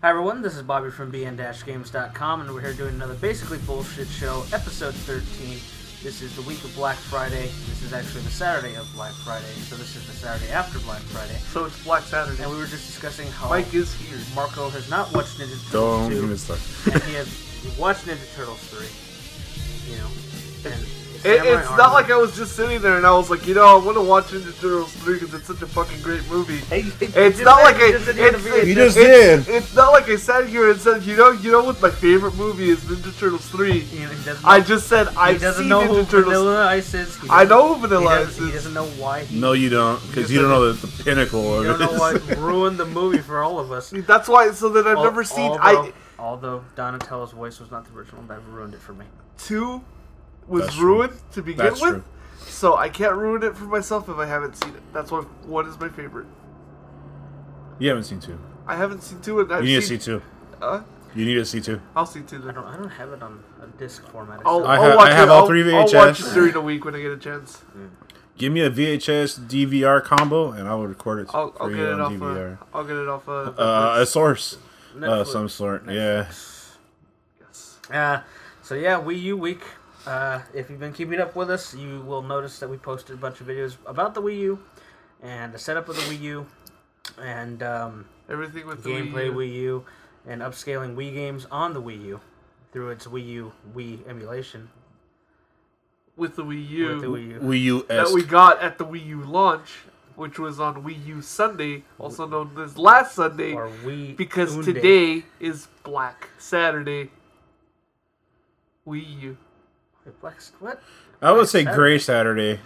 Hi everyone, this is Bobby from bn-games.com, and we're here doing another Basically Bullshit Show, episode 13. This is the week of Black Friday. This is actually the Saturday of Black Friday, so this is the Saturday after Black Friday. So it's Black Saturday. And we were just discussing how Mike is here. Marco has not watched Ninja Turtles Don't 2, get me started. and he has watched Ninja Turtles 3. You know, and It's not like I was just sitting there and I was like, you know, I want to watch Ninja Turtles 3 because it's such a fucking great movie. It's not like I. It's not like I sat here and said, you know what my favorite movie is, Ninja Turtles 3. I just said I've seen Ninja Turtles. Vanilla Ice is. I know who Vanilla Ice is. He doesn't know why. No, you don't, because you don't know the pinnacle of it. You don't know what ruined the movie for all of us. That's why. So that I've never seen. Although Donatello's voice was not the original, that ruined it for me. 2 was That's ruined true. to begin That's with. True. So I can't ruin it for myself if I haven't seen it. That's why 1 is my favorite. You haven't seen 2. I haven't seen 2, and I've You need seen, to see 2. You need to see 2. I'll see 2 I then. don't have it on a disc format. I have all 3 VHS. I'll watch it during the week when I get a chance. Give me a VHS DVR combo, and I will record it I'll for get you it on off. DVR. I'll get it off. A source, Netflix. some sort. Netflix. Yeah. So yeah, Wii U week. If you've been keeping up with us, you will notice that we posted a bunch of videos about the Wii U and the setup of the Wii U and everything with the gameplay Wii U and upscaling Wii games on the Wii U through its Wii emulation. With the Wii U. With the Wii U. Wii U that we got at the Wii U launch, which was on Wii U Sunday, also known as last Sunday, Or Wii because Unday. today is Black Saturday. Wii U. What? I would say gray Saturday.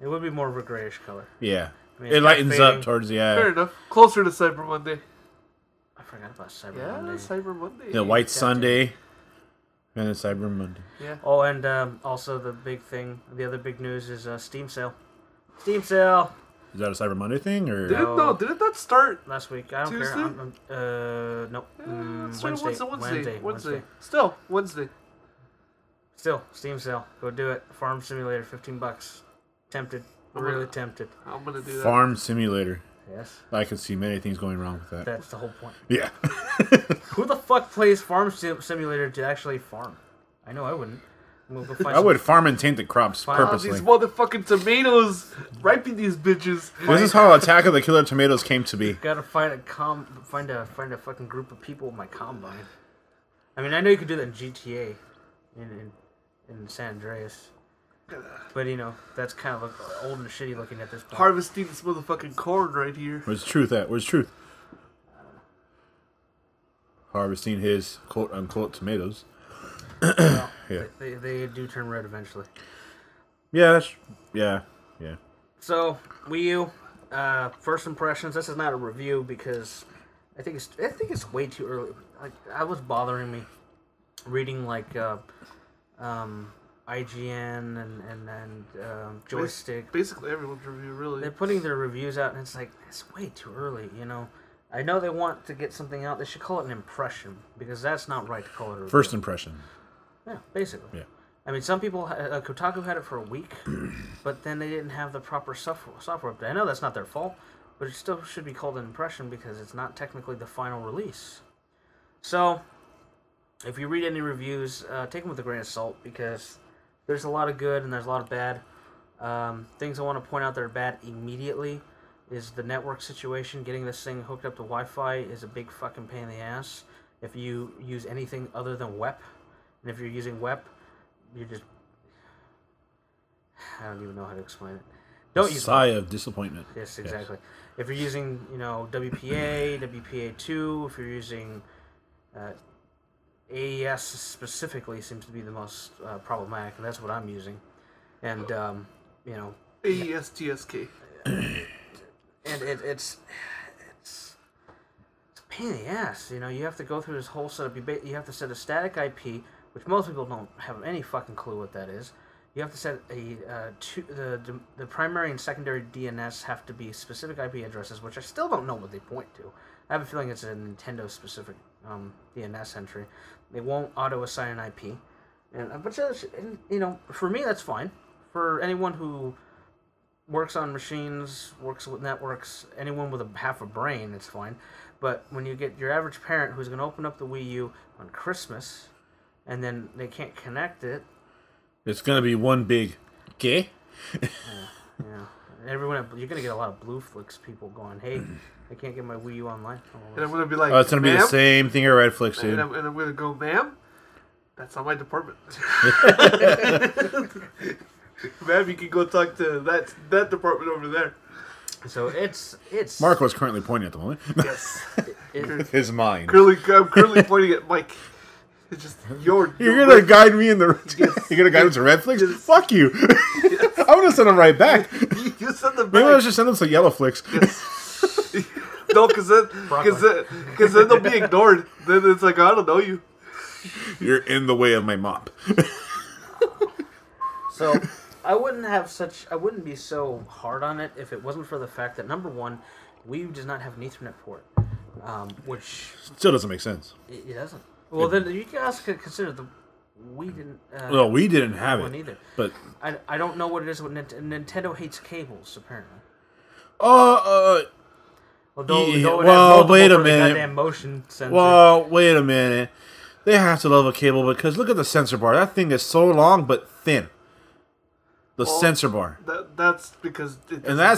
It would be more of a grayish color. Yeah. I mean, it's It lightens fading. up towards the Fair enough. Closer to Cyber Monday. I forgot about Cyber Yeah, Monday. Cyber Monday. the White Sunday and then Cyber Monday. Yeah. Oh, and also the big thing, the other big news is Steam sale. Steam sale Is that a Cyber Monday thing or? Didn't that start? last week. I don't Tuesday? care. Nope. It started Wednesday. Wednesday. Still, Wednesday. Still, Steam sale. Go do it. Farm Simulator, $15. Tempted. Really tempted. I'm gonna do that. Farm Simulator. Yes. I can see many things going wrong with that. That's the whole point. Yeah. Who the fuck plays Farm Simulator to actually farm? I know I wouldn't. We'll go find I would farm and taint the crops Wow, purposely. These motherfucking tomatoes, ripen these bitches. This is how Attack of the Killer Tomatoes came to be. Gotta find a fucking group of people with my combine. I mean, I know you could do that in GTA, in San Andreas, but you know that's kind of old and shitty looking at this point. Harvesting this motherfucking corn right here. Where's truth at? Where's truth? Harvesting his quote unquote tomatoes. Well, Yeah. they do turn red eventually. Yeah, yeah. So Wii U, first impressions. This is not a review because I think it's way too early. Like, I was bothering me reading like IGN and Joystick. Basically everyone's review, really. They're putting their reviews out, and it's like, it's way too early, you know. I know they want to get something out. They should call it an impression, because that's not right to call it a review. First impression. Yeah, basically. Yeah. I mean, some people, Kotaku had it for a week, but then they didn't have the proper software update. I know that's not their fault, but it still should be called an impression, because it's not technically the final release. So, if you read any reviews, take them with a grain of salt, because there's a lot of good and there's a lot of bad. Things I want to point out that are bad immediately is the network situation. Getting this thing hooked up to Wi-Fi is a big fucking pain in the ass if you use anything other than WEP. And if you're using WEP, you're just... I don't even know how to explain it. Don't use Sigh of disappointment. Yes, exactly. Yes. If you're using, WPA, WPA2, if you're using AES specifically, seems to be the most problematic, and that's what I'm using. And, AESTSK. And it's a pain in the ass. You have to go through this whole setup. You have to set a static IP, which most people don't have any fucking clue what that is. You have to set the primary and secondary DNS have to be specific IP addresses, which I still don't know what they point to. I have a feeling it's a Nintendo specific DNS entry. They won't auto assign an IP, and a bunch of other shit. And, for me that's fine. For anyone who works on machines, works with networks, anyone with half a brain, it's fine. But when you get your average parent who's going to open up the Wii U on Christmas, and then they can't connect it, it's going to be one big gay. Yeah. Everyone, you're going to get a lot of Blue Flicks people going, hey, I can't get my Wii U online. And I'm going to be like, it's going to be the same thing at Red Flicks, dude. And I'm going to go, ma'am, that's not my department. Ma'am, you can go talk to that department over there. So it's Marco is currently pointing at the moment. Yes. His mind. I'm currently pointing at Mike. It's just you're gonna guide me in the. Yes. You're gonna guide him to Red Flicks. Yes. Fuck you. Yes. I'm gonna send him right back. You send them back. Maybe I should send him to Yellow Flicks. Yes. No, because then they'll be ignored. Then it's like, I don't know you. You're in the way of my mop. So I wouldn't be so hard on it if it wasn't for the fact that, number one, Wii U does not have an Ethernet port, which still doesn't make sense. It doesn't. Well, then you can also consider we didn't. Well, we didn't have it either. But I don't know what it is. Nintendo hates cables, apparently. Wait a minute. Goddamn motion sensor. Well, wait a minute. They have to love a cable because look at the sensor bar. That thing is so long but thin. The sensor bar. That's because.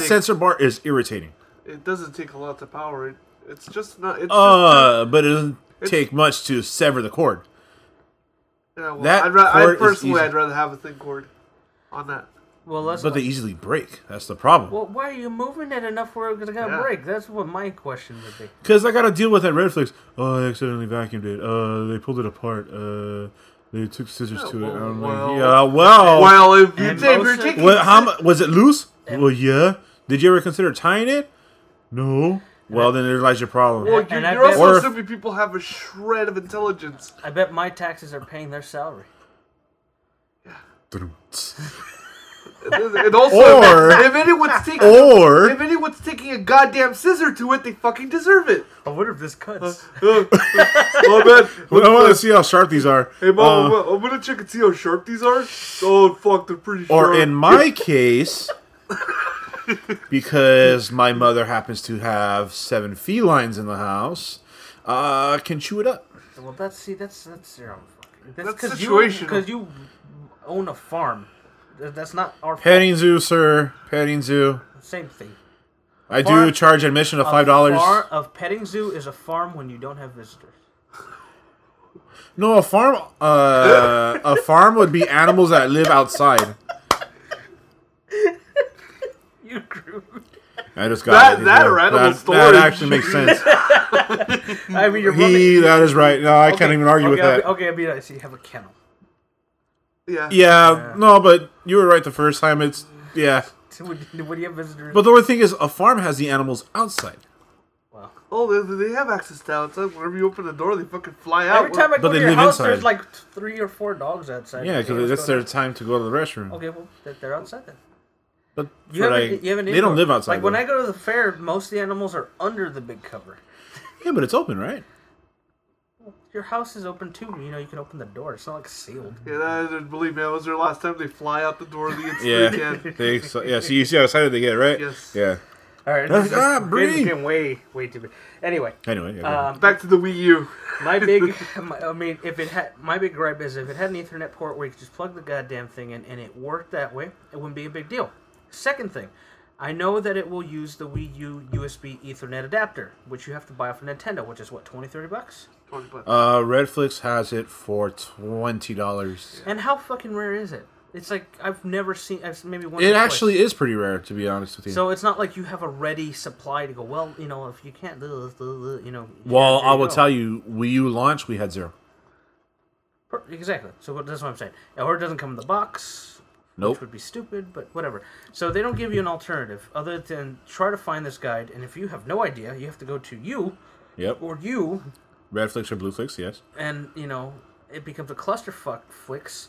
Sensor bar is irritating. It doesn't take a lot to power it. It's just not. But it doesn't take much to sever the cord. Yeah, well, I'd rather have a thin cord on that. Well, but they easily break. That's the problem. Well, why are you moving it enough where it's gonna break? That's what my question would be. Because I got to deal with that Red Flicks. Oh, I accidentally vacuumed it. They pulled it apart. They took scissors to it. I'm like, yeah, well, if you're taking, was it loose? Well, yeah. Did you ever consider tying it? No. Well, then there lies your problem. Well, you're also assuming people have a shred of intelligence. I bet my taxes are paying their salary. Yeah. And also, if anyone's taking a goddamn scissor to it, they fucking deserve it. I wonder if this cuts. Oh, man. I want to see how sharp these are. Hey, Mom, I'm going to check and see how sharp these are. Oh, fuck, they're pretty sharp. Or in my case... because my mother happens to have 7 felines in the house, can chew it up. Well, that's your own fucking. That's situational. Because you own a farm. That's not our petting zoo, sir. Petting zoo. Same thing. I do charge admission of $5. A petting zoo is a farm when you don't have visitors. No, a farm. A farm would be animals that live outside. I just got that or animal storage. That actually makes sense. I mean, that is right. No, I can't even argue with that. Okay, I'll be nice. You have a kennel. Yeah. No, but you were right the first time. It's Would you have visitors? But the only thing is, a farm has the animals outside. Wow. Oh, they have access to outside. Whenever you open the door, they fucking fly out. Every time I go to your house, there's like 3 or 4 dogs outside. Yeah, because that's their time to go to the restroom. Okay, well, they're outside then. But you have they don't live outside. Like when I go to the fair, most of the animals are under the big cover. Yeah, but it's open, right? Well, your house is open too. You know, you can open the door. It's not like sealed. Yeah, believe me, I was there last time. They fly out the door the instant they can. So you see how excited they get, right? Yes. Yeah. All right. That's not breathe. Way too big. Anyway. Back to the Wii U. My big gripe is if it had an Ethernet port where you could just plug the goddamn thing in and it worked that way, it wouldn't be a big deal. Second thing, I know that it will use the Wii U USB Ethernet adapter, which you have to buy off of Nintendo, which is what, $20-$30? $20. Redflix has it for $20. And how fucking rare is it? It's like I've never seen. Maybe one. It actually is pretty rare, to be honest with you. So it's not like you have a ready supply to go. Well, you know, if you can't, you know. Well, I will tell you, Wii U launch, we had 0. Exactly. So that's what I'm saying. Or it doesn't come in the box. Nope. Which would be stupid, but whatever. So they don't give you an alternative other than try to find this guide, and if you have no idea, you have to go to you. Yep. Or you. Redflix or Blueflix, yes. And, you know, it becomes a clusterfuck flicks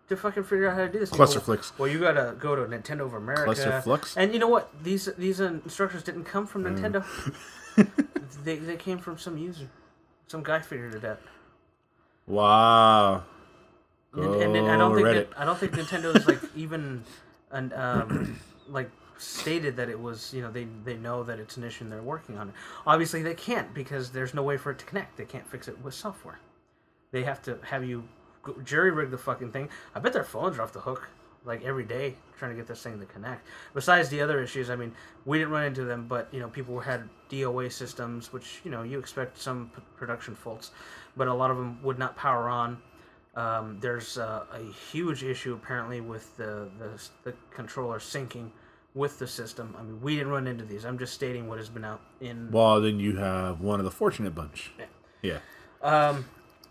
to fucking figure out how to do this. Clusterflix. Well, you gotta go to Nintendo of America. Clusterflux? And you know what? These instructions didn't come from Nintendo. They came from some user. Some guy figured it out. Wow. And I don't think Nintendo is like even like stated that it was, they know that it's an issue and they're working on it. Obviously, they can't because there's no way for it to connect. They can't fix it with software. They have to have you jerry-rig the fucking thing. I bet their phones are off the hook, like, every day trying to get this thing to connect. Besides the other issues, I mean, we didn't run into them, but, people had DOA systems, which, you expect some production faults, but a lot of them would not power on. There's a huge issue, apparently, with the controller syncing with the system. I mean, we didn't run into these. I'm just stating what has been out in... Well, then you have one of the fortunate bunch. Yeah.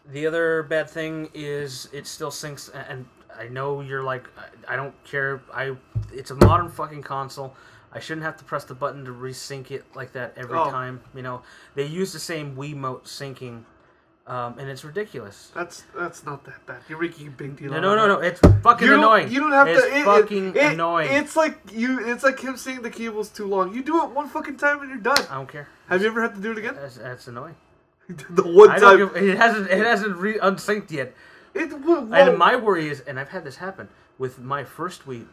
The other bad thing is it still syncs, and I know you're like, I don't care. It's a modern fucking console. I shouldn't have to press the button to resync it like that every time. They use the same Wiimote syncing, and it's ridiculous. That's not that bad. You're making a big deal. No. It's fucking annoying. You don't have it's to. It's fucking annoying. It's like him saying the cable's too long. You do it one fucking time and you're done. I don't care. Have you ever had to do it again? That's annoying. The one time it hasn't unsynced yet. And my worry is, and I've had this happen with my first Wii.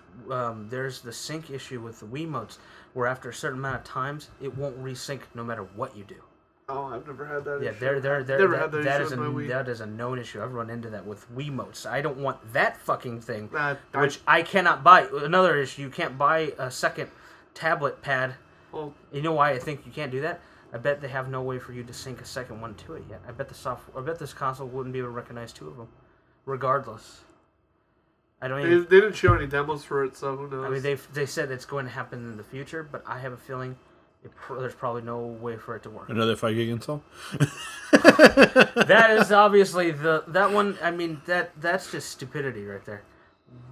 There's the sync issue with the Wiimotes, where after a certain amount of times, it won't resync no matter what you do. Oh, I've never had that. Yeah, issue. that is a known issue. I've run into that with Wiimotes. I don't want that fucking thing, which I cannot buy. Another issue: you can't buy a second tablet pad. Well, you know why I think you can't do that? I bet they have no way for you to sync a second one to it yet. I bet this console wouldn't be able to recognize two of them, regardless. They didn't show any demos for it, so who knows? I mean, they said it's going to happen in the future, but I have a feeling there's probably no way for it to work. Another 5 gig install? That is obviously that one. I mean, that's just stupidity right there.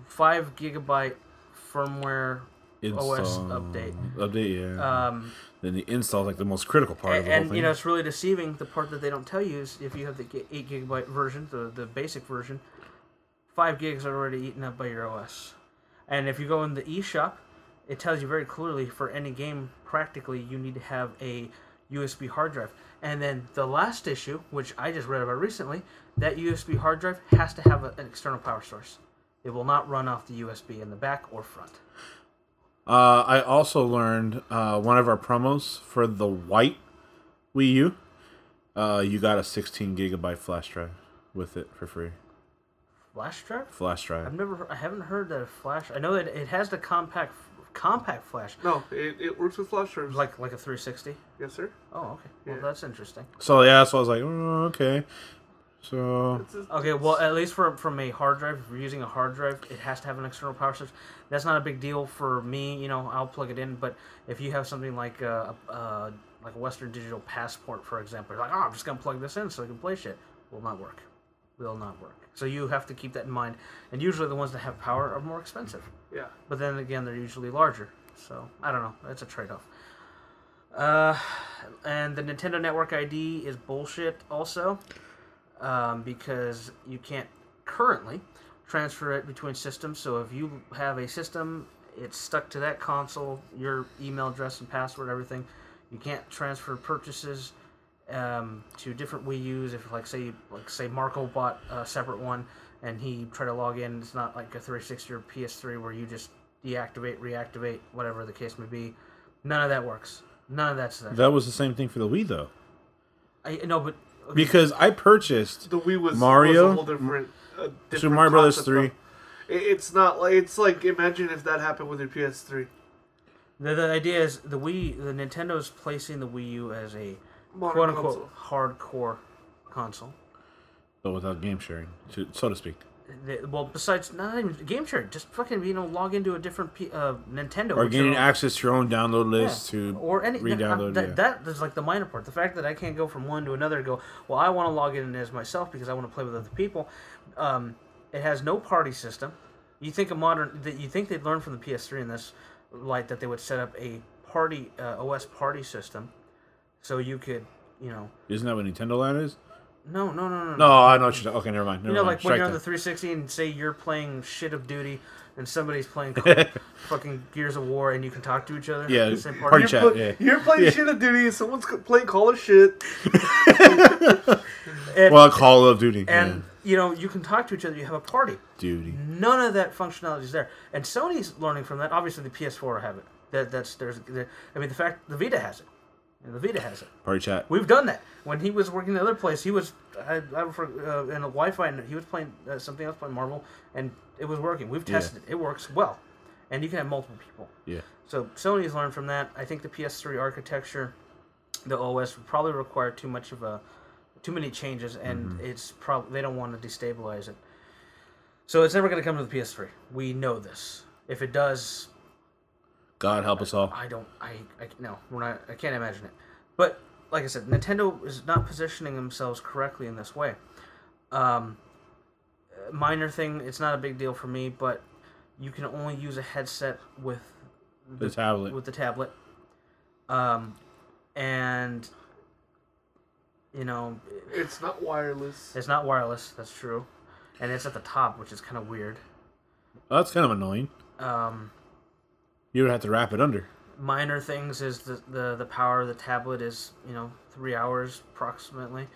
5 gigabyte firmware OS update. Yeah. Then the install is like the most critical part of the whole thing. It's really deceiving. The part that they don't tell you is if you have the 8 gigabyte version, the basic version, 5 gigs are already eaten up by your OS. And if you go in the eShop, it tells you very clearly for any game, practically, you need to have a USB hard drive. And then the last issue, which I just read about recently, that USB hard drive has to have an external power source. It will not run off the USB in the back or front. I also learned one of our promos for the white Wii U. You got a 16 gigabyte flash drive with it for free. Flash drive? Flash drive. I haven't heard that flash. I know that it has the compact flash. No, it works with flash drives. Like a 360. Yes, sir. Oh, okay. Well, that's interesting. So yeah, so I was like, oh, okay. So okay, well, at least from a hard drive, if you're using a hard drive, it has to have an external power source. That's not a big deal for me. I'll plug it in. But if you have something like a Western Digital Passport, for example, you're like, I'm just gonna plug this in so I can play shit. Will not work. So you have to keep that in mind. And usually the ones that have power are more expensive. Yeah. But then again, they're usually larger. So I don't know. It's a trade-off. And the Nintendo Network ID is bullshit also. Because you can't currently transfer it between systems. So if you have a system, it's stuck to that console, your email address and password, everything. You can't transfer purchases to different Wii U's. If say Marco bought a separate one and he tried to log in, it's not like a 360 or PS3 where you just deactivate, reactivate, whatever the case may be. None of that works. None of that's there. That was the same thing for the Wii, though. I know, but because I purchased the Wii was Mario, was a whole different Super Mario Brothers 3. It's not like imagine if that happened with your PS3. The idea is the Nintendo's placing the Wii U as a quote unquote hardcore console, but without game sharing, so to speak. Well, besides not even game sharing, just fucking log into a different Nintendo or gaining access to your own download list to or any re-download. That is like the minor part. The fact that I can't go from one to another and go, well, I want to log in as myself because I want to play with other people. It has no party system. You think they'd learn from the PS3 in this light that they would set up a party OS party system, so you could Isn't that what Nintendo Land is? No. No, I know what you're talking. Okay, never mind. Like when you're on the 360 and say you're playing Shit of Duty and somebody's playing fucking Gears of War and you can talk to each other. Yeah, same party chat. You're playing Shit of Duty and someone's playing Call of Shit. Call of Duty. And you can talk to each other. You have a party. Duty. None of that functionality is there. And Sony's learning from that. Obviously, the PS4 will have it. I mean, the fact the Vita has it. The Vita has it. Party chat. We've done that. When he was working in the other place, he was in a Wi-Fi, and he was playing something else, playing Marvel, and it was working. We've tested it. It works well. And you can have multiple people. Yeah. So Sony's learned from that. I think the PS3 architecture, the OS, would probably require too many changes, and it's probably they don't want to destabilize it. So it's never going to come to the PS3. We know this. If it does, God help us all. No, we're not. I can't imagine it. But like I said, Nintendo is not positioning themselves correctly in this way. Minor thing. It's not a big deal for me, but you can only use a headset with the tablet. With the tablet, and you know, it's not wireless. It's not wireless. That's true, and it's at the top, which is kind of weird. Well, that's kind of annoying. You would have to wrap it under. Minor things is the power of the tablet is 3 hours approximately.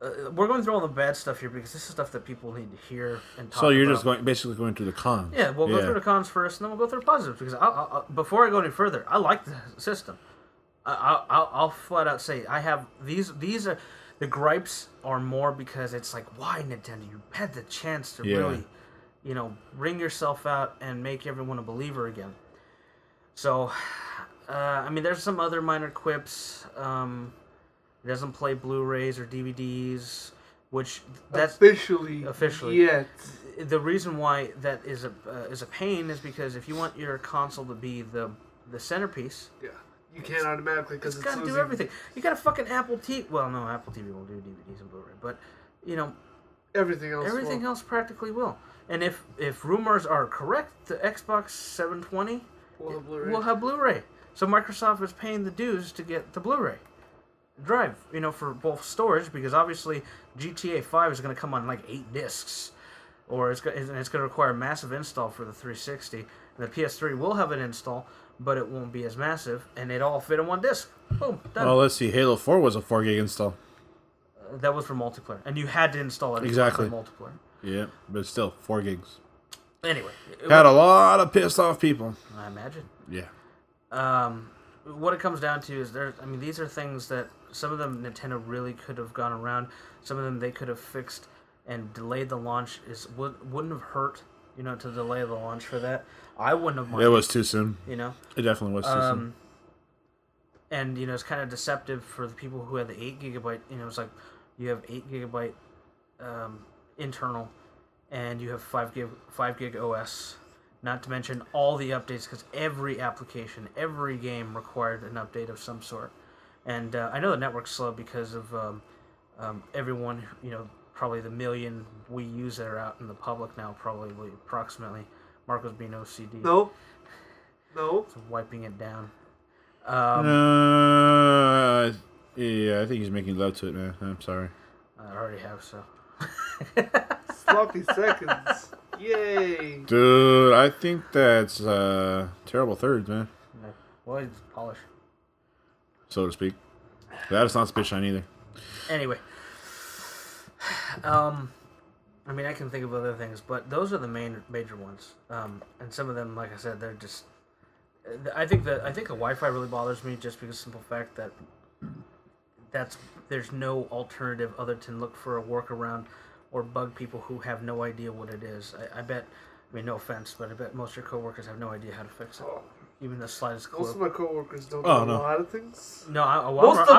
We're going through all the bad stuff here because this is stuff that people need to hear and talk about. So you're just basically going through the cons. Yeah, we'll go through the cons first, and then we'll go through the positives. Because before I go any further, I like the system. I'll flat out say I have these. These are the gripes are more because it's like, why Nintendo? You had the chance to really, bring yourself out and make everyone a believer again. So, I mean, there's some other minor quips. It doesn't play Blu-rays or DVDs, which that's officially. Yet. The reason why that is a pain is because if you want your console to be the centerpiece, you can't automatically because it's got to do everything. You got a fucking Apple TV. Well, no, Apple TV will do DVDs and Blu-ray, but everything else practically will. And if rumors are correct, the Xbox 720 will have Blu-ray. So Microsoft is paying the dues to get the Blu-ray drive, for both storage, because obviously GTA 5 is going to come on like 8 discs, or it's going to require a massive install for the 360. And the PS3 will have an install, but it won't be as massive, and it all fit in one disc. Boom, done. Well, let's see. Halo 4 was a 4 gig install. That was for multiplayer, and you had to install it exactly for multiplayer. Yeah, but still 4 gigs. Anyway, had a lot of pissed off people. I imagine. Yeah. What it comes down to is these are things that some of them Nintendo really could have gone around. Some of them they could have fixed and delayed the launch. Wouldn't have hurt, to delay the launch for that. I wouldn't have minded. It was too soon. It definitely was too soon. And it's kind of deceptive for the people who had the 8 gigabyte. It's like you have 8 gigabyte internal, and you have 5 gig OS. Not to mention all the updates, because every application, every game required an update of some sort. And I know the network's slow because of everyone, probably the million Wii U's that are out in the public now, probably approximately. Marco's being OCD. No. So wiping it down. Yeah, I think he's making love to it, man. I'm sorry. I already have, so. Sloppy seconds. Yay. Dude, I think that's terrible thirds, man. Yeah. Well, it's polish. So to speak. That is not spit shine either. Anyway. I can think of other things, but those are the major ones. And some of them, like I said, they're just... I think the Wi-Fi really bothers me just because of the simple fact that there's no alternative other than look for a workaround or bug people who have no idea what it is. I bet, no offense, but I bet most of your coworkers have no idea how to fix it. Even the slightest clue. Most of my coworkers don't know a lot of things. No, I'm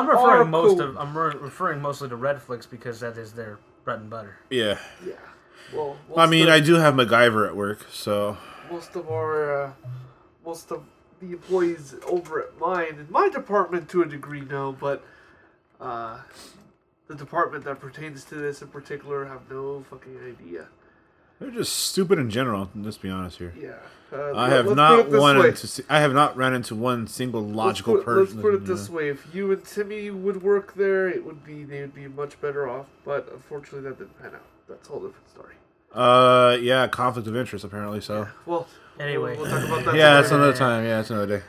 referring mostly to Redflix because that is their bread and butter. Yeah. Yeah. Well, I do have MacGyver at work, so... Most of the employees over at in my department to a degree know, but the department that pertains to this in particular have no fucking idea. They're just stupid in general. Let's be honest here. Yeah. I have not run into one single logical person. Let's put it this way: if you and Timmy would work there, they would be much better off. But unfortunately, that didn't pan out. That's a whole different story. Yeah, conflict of interest apparently. So. Yeah. Well, anyway, we'll talk about that. Yeah, that's another time. Yeah, that's another day.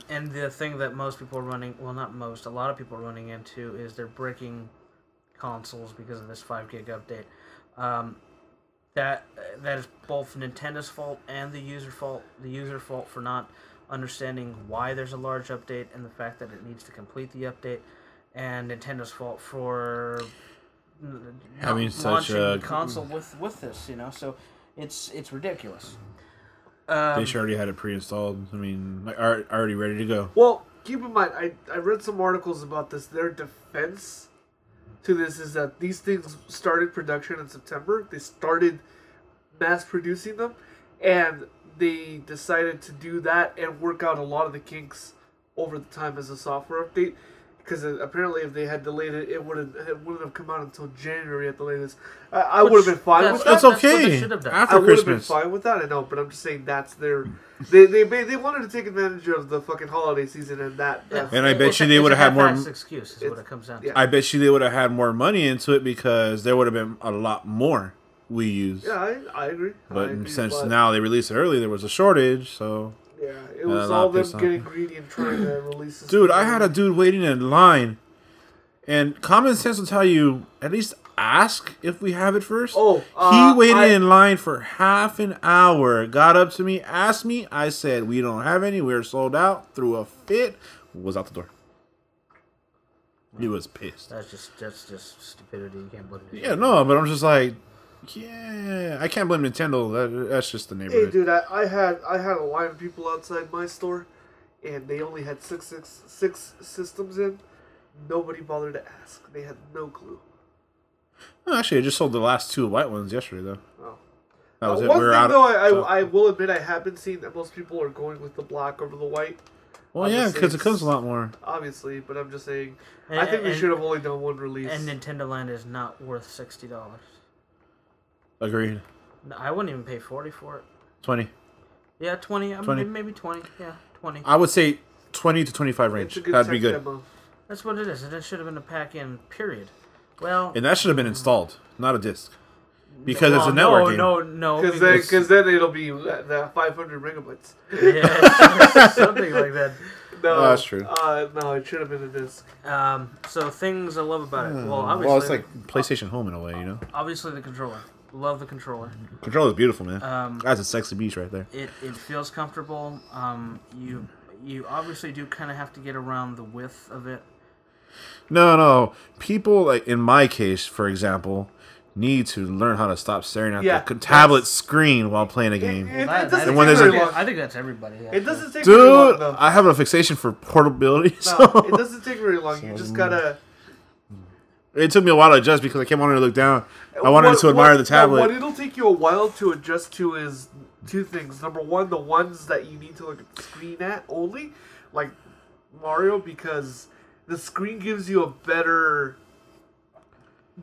And the thing that most people are running, well, not most, a lot of people are running into is they're breaking consoles because of this 5 gig update. that is both Nintendo's fault and the user fault. The user fault for not understanding why there's a large update and the fact that it needs to complete the update, and Nintendo's fault for having such launching a the console with this. So it's ridiculous. They sure already had it pre-installed. I mean, like, already ready to go. Well, keep in mind, I read some articles about this. Their defense to this is that these things started production in September. They started mass producing them, and they decided to do that and work out a lot of the kinks over the time as a software update. Because apparently, if they had delayed it, it wouldn't have come out until January at the latest. I would have been fine with that. That's okay. That's what they should have done. After I would have been Christmas. fine with that. I know, but I'm just saying that's their. They wanted to take advantage of the fucking holiday season and that. And I bet you they would have had more. Excuse is what it comes down to. Yeah. I bet you they would have had more money into it because there would have been a lot more Wii U's. Yeah, I agree. But since now they released it early, there was a shortage, so. Yeah, it was all them getting greedy and trying to release this. Dude, I had a dude waiting in line, and common sense will tell you at least ask if we have it first. Oh, he waited in line for half an hour, got up to me, asked me. I said, we don't have any. We're sold out. Threw a fit. Was out the door. He was pissed. That's just stupidity. You can't blame it. Yeah, no, but I'm just like, yeah, I can't blame Nintendo. That's just the neighborhood. Hey, dude, I had a line of people outside my store, and they only had six systems in. Nobody bothered to ask. They had no clue. Oh, actually, I just sold the last 2 white ones yesterday, though. Oh. That was it. One We were thing, out. though, I will admit I have been seeing that most people are going with the black over the white. Well, yeah, because it comes a lot more. Obviously, but I'm just saying, I think we should have only done one release. And Nintendo Land is not worth $60. Agreed. No, I wouldn't even pay $40 for it. 20. Yeah, 20. 20. Maybe 20. Yeah, 20. I would say 20 to 25 range. That'd be good. Demo. That's what it is. It should have been a pack-in, period. Well, And that should have been installed, not a disc. Because it's a network game. No. Because then it'll be the 500 megabytes. Yeah, something like that. No, Oh, that's true. No, it should have been a disc. So things I love about it. Well, obviously, Well, it's like PlayStation Home in a way, you know? obviously the controller. Love the controller. Controller's beautiful, man. That's a sexy beast right there. It feels comfortable. You obviously do kind of have to get around the width of it. No. People, like in my case, for example, need to learn how to stop staring at the tablet screen while playing a game. It doesn't And take when there's very a- long. I think that's everybody. It doesn't take very long, Dude, though. I have a fixation for portability. No, So it doesn't take very long. You just gotta... it took me a while to adjust because I kept wanting to look down. I wanted to admire the tablet. What it'll take you a while to adjust to is 2 things. Number one, the ones that you need to look at the screen at only, like Mario, because the screen gives you a better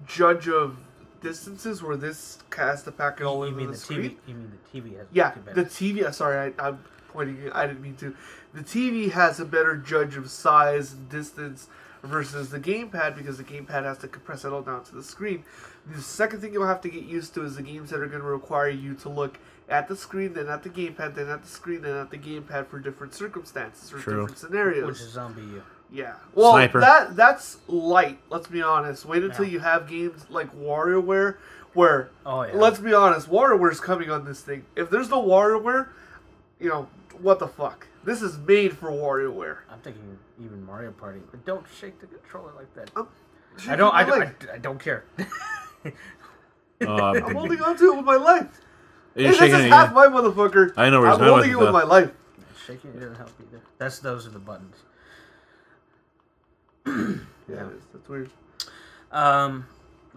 judge of distances, where this has to pack it all You into mean the the screen. TV? You mean the TV has? Yeah, better. the TV. Sorry, I'm pointing. I didn't mean to. The TV has a better judge of size and distance versus the gamepad, because the gamepad has to compress it all down to the screen. The second thing you'll have to get used to is the games that are going to require you to look at the screen, then at the gamepad, then at the screen, then at the gamepad for different circumstances or different scenarios. Which is Zombie U. Yeah. Well, Sniper. that's light. Let's be honest. Wait until you have games like WarioWare, where let's be honest, WarioWare's coming on this thing. If there's no WarioWare, what the fuck? This is made for WarioWare. I'm thinking even Mario Party, but don't shake the controller like that. I don't care. I'm holding on to it with my life. You're This shaking is it, half my motherfucker. I know where I'm he's going holding it with with my life. Shaking it doesn't help either. Those are the buttons. Yeah, that's weird.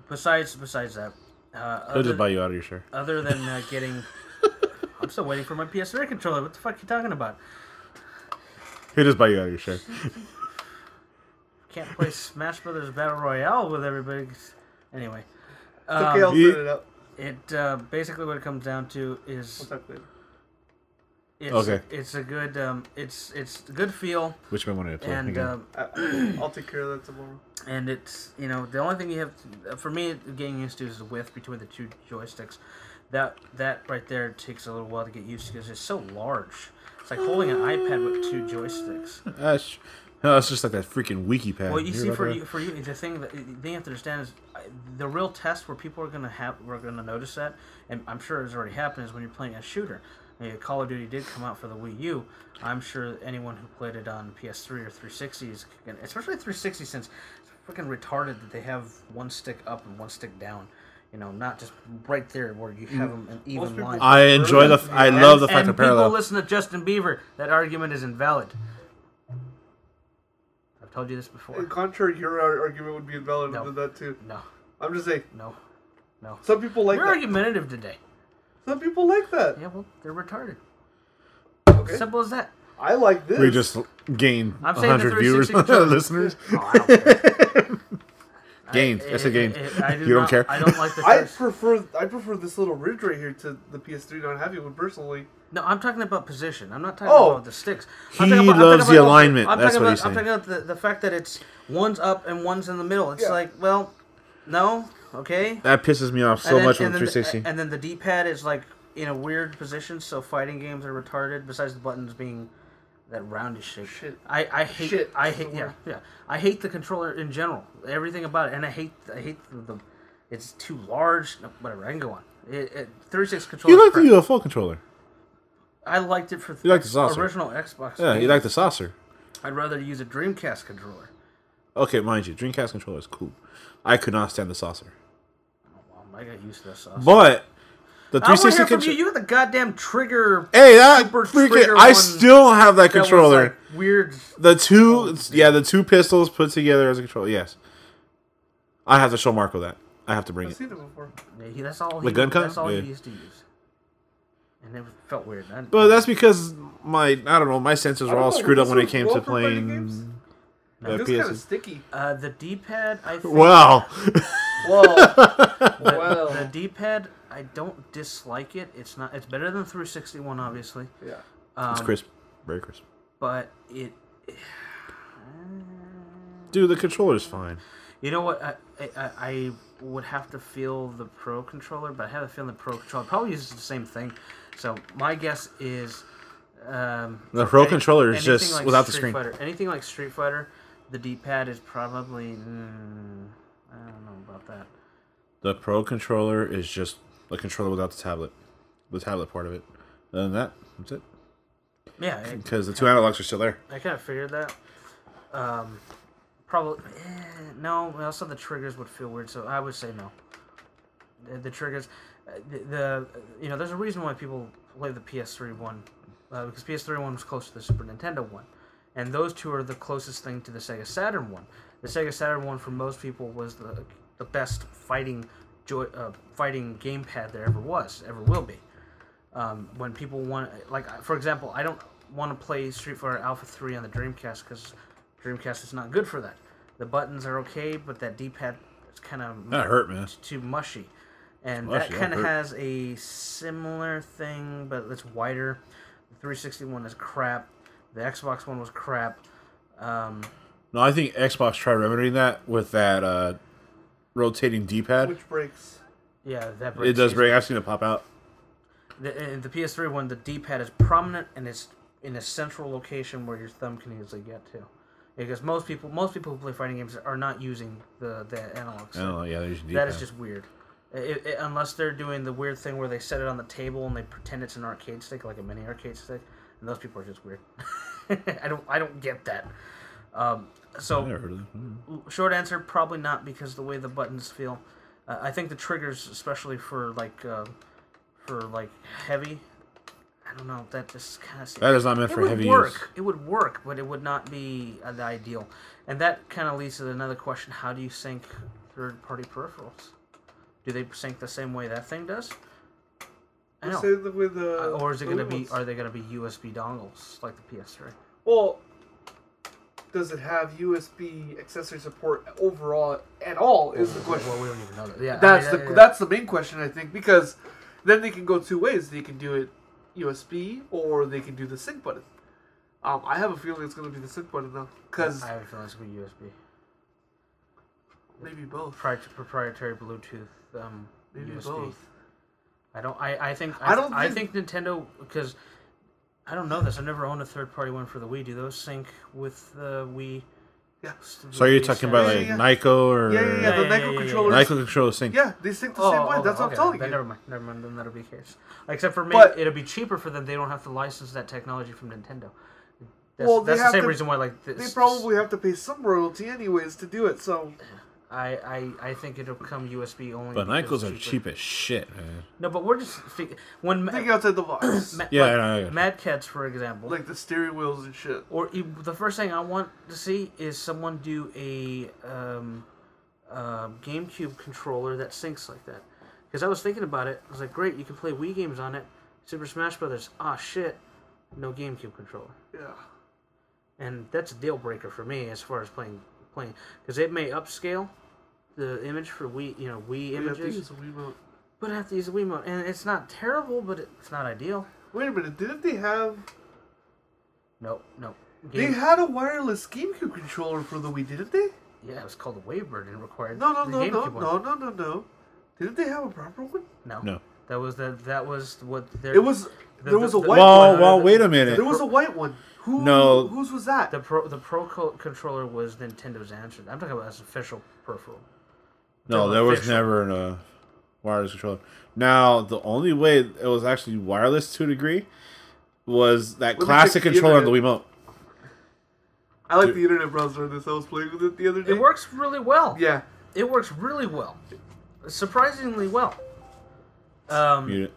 Besides that, He'll just buy you out of your share. other than getting, I'm still waiting for my PS3 controller. What the fuck are you talking about? He'll just buy you out of your share. Can't play Smash Brothers Battle Royale with everybody. Anyway, It's okay, I'll set it up. it basically what it comes down to is We'll talk later. it's a good it's a good feel, Which one wanted to play and again? I'll take care of that tomorrow. and it's the only thing you have for me getting used to is the width between the 2 joysticks. That right there takes a little while to get used to because it's so large. It's like holding an iPad with 2 joysticks. That's just like that freaking wiki pad. Well, you see, Hear for about you, the thing you have to understand is the real test where people we're gonna notice that, and I'm sure it's already happened, is when you're playing a shooter. Call of Duty did come out for the Wii U. I'm sure anyone who played it on PS3 or 360, especially 360, since it's freaking retarded that they have one stick up and one stick down. Not just right there where you have them in even line. I love the fact of parallel. And people listen to Justin Bieber. That argument is invalid. I've told you this before. And contrary, your argument would be invalid under that too. No. I'm just saying. No. Some people like You're that. argumentative today. Some people like that. Yeah, well, they're retarded. Okay. Simple as that. I like this. We just gained 100 viewers, listeners. Oh, I don't care. Gained. That's a gain. You don't care? I don't like the I prefer this little ridge right here to the PS3 not having one personally. No, I'm talking about position. I'm not talking about the sticks. He loves the alignment. That's what he's saying. I'm talking about the fact that it's one's up and one's in the middle. It's like, well, no, okay. That pisses me off so much with 360. And then the D-pad is like in a weird position, so fighting games are retarded. Besides the buttons being that roundish shape. Shit. I hate the controller in general. Everything about it, and I hate the it's too large. No, whatever. I can go on. 360 controller. You like the UFO controller. I liked it for you like the saucer. Original Xbox. Yeah, you like the saucer. I'd rather use a Dreamcast controller. Okay, mind you, Dreamcast controller is cool. I could not stand the saucer. Oh, well, I got used to that saucer. But the 360 controller. You had the goddamn trigger. Hey, that freaking! I still have that controller. Was like weird. The two pistols put together as a controller. Yes, I have to show Marco that. I have to bring I've seen it before. Yeah, that's all. That's all he used to use. And it felt weird. But that's because my sensors were all screwed up when it came to playing. It was kind of sticky. The D-pad, I think. Wow. The D-pad, I don't dislike it. It's not. It's better than 361, obviously. Yeah. It's crisp, very crisp. But it. Dude, the controller's fine. You know what? I would have to feel the Pro controller, but I have a feeling the Pro controller probably uses the same thing. So my guess is the Pro controller is just like without the screen. Anything like Street Fighter, the D-pad is probably I don't know about that. The Pro controller is just a controller without the tablet part of it. Other than that, that's it. Yeah, because the two analogs are still there. I kind of figured that. Probably no. Also, the triggers would feel weird, so I would say no. The triggers, there's a reason why people play the PS3 one, because PS3 one was close to the Super Nintendo one, and those two are the closest thing to the Sega Saturn one. The Sega Saturn one for most people was the best fighting gamepad there ever will be. When people want, like for example, I don't want to play Street Fighter Alpha 3 on the Dreamcast because Dreamcast is not good for that. The buttons are okay, but that D-pad is kind of that hurt, man. Too mushy. And that kind of has a similar thing, but it's wider. The 361 is crap. The Xbox one was crap. No, I think Xbox tried remedying that with that rotating D-pad. Which breaks. Yeah, that breaks. It does break. I've seen it pop out. The PS3 one, the D-pad is prominent and it's in a central location where your thumb can easily get to. Because most people who play fighting games are not using the analog stick. Oh, yeah, they're using D-pad. That is just weird. Unless they're doing the weird thing where they set it on the table and they pretend it's an arcade stick, like a mini arcade stick, and those people are just weird. I don't get that. So, I never heard of that. Short answer, probably not, because the way the buttons feel. I think the triggers, especially for heavy. I don't know. That just kind of. That is not meant for heavy use. It would work, but it would not be the ideal. And that kind of leads to another question: how do you sync third-party peripherals? Do they sync the same way that thing does? I know. Or is it going to be? Are they going to be USB dongles like the PS3? Well, does it have USB accessory support overall at all? Is the question. Well, we don't even know that. Yeah, that's the main question, I think, because then they can go two ways. They can do it USB, or they can do the sync button. I have a feeling it's going to be the sync button though, because I have a feeling it's going to be USB. Maybe both. Proprietary Bluetooth. Maybe USB. both. I think Nintendo, because I don't know this. I've never owned a third-party one for the Wii. Do those sync with the Wii Yeah. So are you talking about like Nyko or... Yeah, the Nyko controllers. Nyko controllers sync. Yeah, they sync the same way. That's what I'm telling you. Never mind. Then that'll be the case. Except for me, it'll be cheaper for them. They don't have to license that technology from Nintendo. That's the same reason why, like... They probably have to pay some royalty anyways to do it, so... I think it'll come USB only. But Nyko's are cheap as shit, man. No, but we're just... Think outside the box. Mad Cats, for example. Like the steering wheels and shit. Or the first thing I want to see is someone do a GameCube controller that syncs like that. Because I was thinking about it. I was like, great, you can play Wii games on it. Super Smash Brothers. Ah, shit. No GameCube controller. Yeah. And that's a deal breaker for me as far as playing. Because it may upscale the image for Wii images. Have to use a Wiimote. But I have to use a Wiimote. And it's not terrible, but it's not ideal. Wait a minute, didn't they have... No. They had a wireless GameCube controller for the Wii, didn't they? Yeah, it was called the Wavebird and required No. Didn't they have a proper one? No. That was what their... There was a white one. Well, wait a minute. There was a white one. Whose was that? The Pro controller was Nintendo's answer. I'm talking about as official peripheral. No, there was never a wireless controller. Now, the only way it was actually wireless to a degree was that classic controller on the Wiimote. I like the internet browser on this. I was playing with it the other day. It works really well. Yeah. It works really well. Surprisingly well. Mute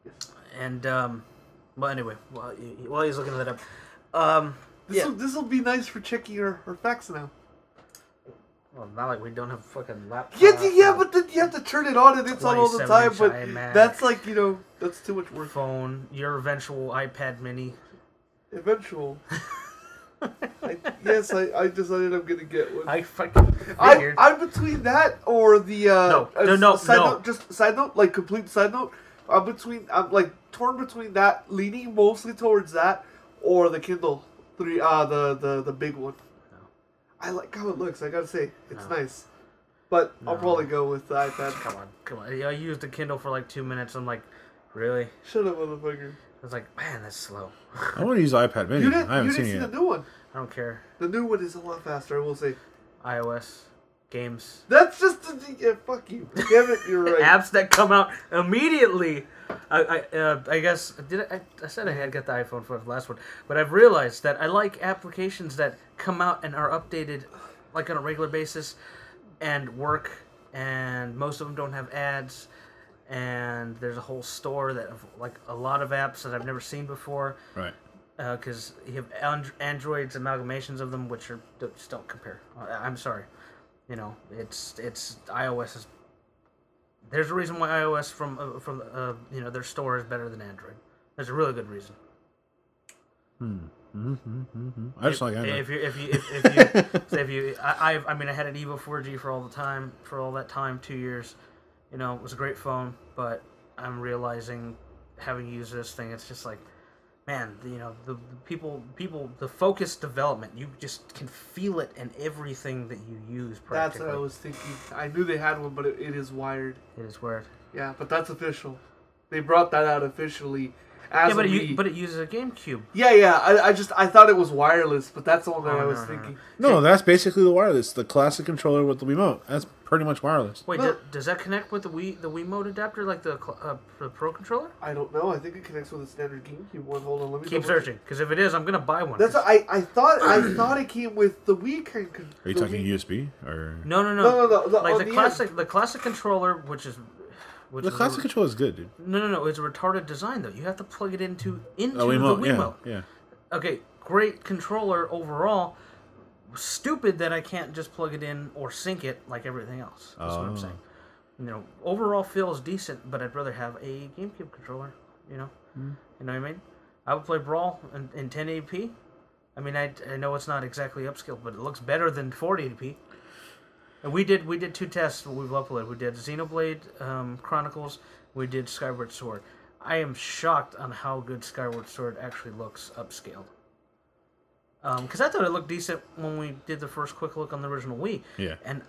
it. And, well, anyway, while he's looking that up, This will be nice for checking our facts now. Well, not like we don't have a fucking laptop. Yeah, but then you have to turn it on and it's on all the time. But iMac, that's like, that's too much work. Phone, your eventual iPad mini. Eventual. Yes, I decided I'm gonna get one. I fucking figured. I'm between that or the no. Side note, like complete side note. I'm like torn between that, leaning mostly towards that, or the Kindle 3, the big one. No. I like how it looks. I gotta say, it's nice. But I'll probably go with the iPad. Come on. I used the Kindle for like 2 minutes. I'm like, really? Shut up, motherfucker. I was like, man, that's slow. I want to use iPad mini. I haven't seen it yet. The new one. I don't care. The new one is a lot faster, I will say. iOS. Games. That's just fuck you. Damn it, you're right. Apps that come out immediately. I guess I said I had got the iPhone for the last one, but I've realized that I like applications that come out and are updated like on a regular basis and work, and most of them don't have ads, and there's a whole store that have like a lot of apps that I've never seen before. Right. Because you have Android's amalgamations of them, which just don't compare. I'm sorry. It's iOS is. There's a reason why iOS from their store is better than Android. There's a really good reason. I just like Android. I had an Evo 4G for all that time, 2 years. It was a great phone, but I'm realizing, having used this thing, it's just like, man, the people, the focused development, you just can feel it in everything that you use. That's what I was thinking. I knew they had one, but it is wired. It is wired. Yeah, but that's official. They brought that out officially. But it uses a GameCube. Yeah. I thought it was wireless, but that's the one that I was thinking. No, that's basically the wireless. The classic controller with the Wiimote. That's pretty much wireless. Wait, does that connect with the Wiimote adapter, like the Pro controller? I don't know. I think it connects with a standard GameCube one. Hold on, let me keep searching, because if it is, I'm gonna buy one. That's I thought it came with the Wii. Are you talking USB or? No. Like the classic controller, which is. The classic controller is good, dude. No. It's a retarded design, though. You have to plug it into the Wiimote. Yeah. Okay, great controller overall. Stupid that I can't just plug it in or sync it like everything else. That's what I'm saying. Overall feels decent, but I'd rather have a GameCube controller. You know what I mean? I would play Brawl in 1080p. I mean, I know it's not exactly upscaled, but it looks better than 480p. And we did 2 tests we've uploaded. We did Xenoblade Chronicles. We did Skyward Sword. I am shocked on how good Skyward Sword actually looks upscaled. Because I thought it looked decent when we did the first quick look on the original Wii. Yeah. And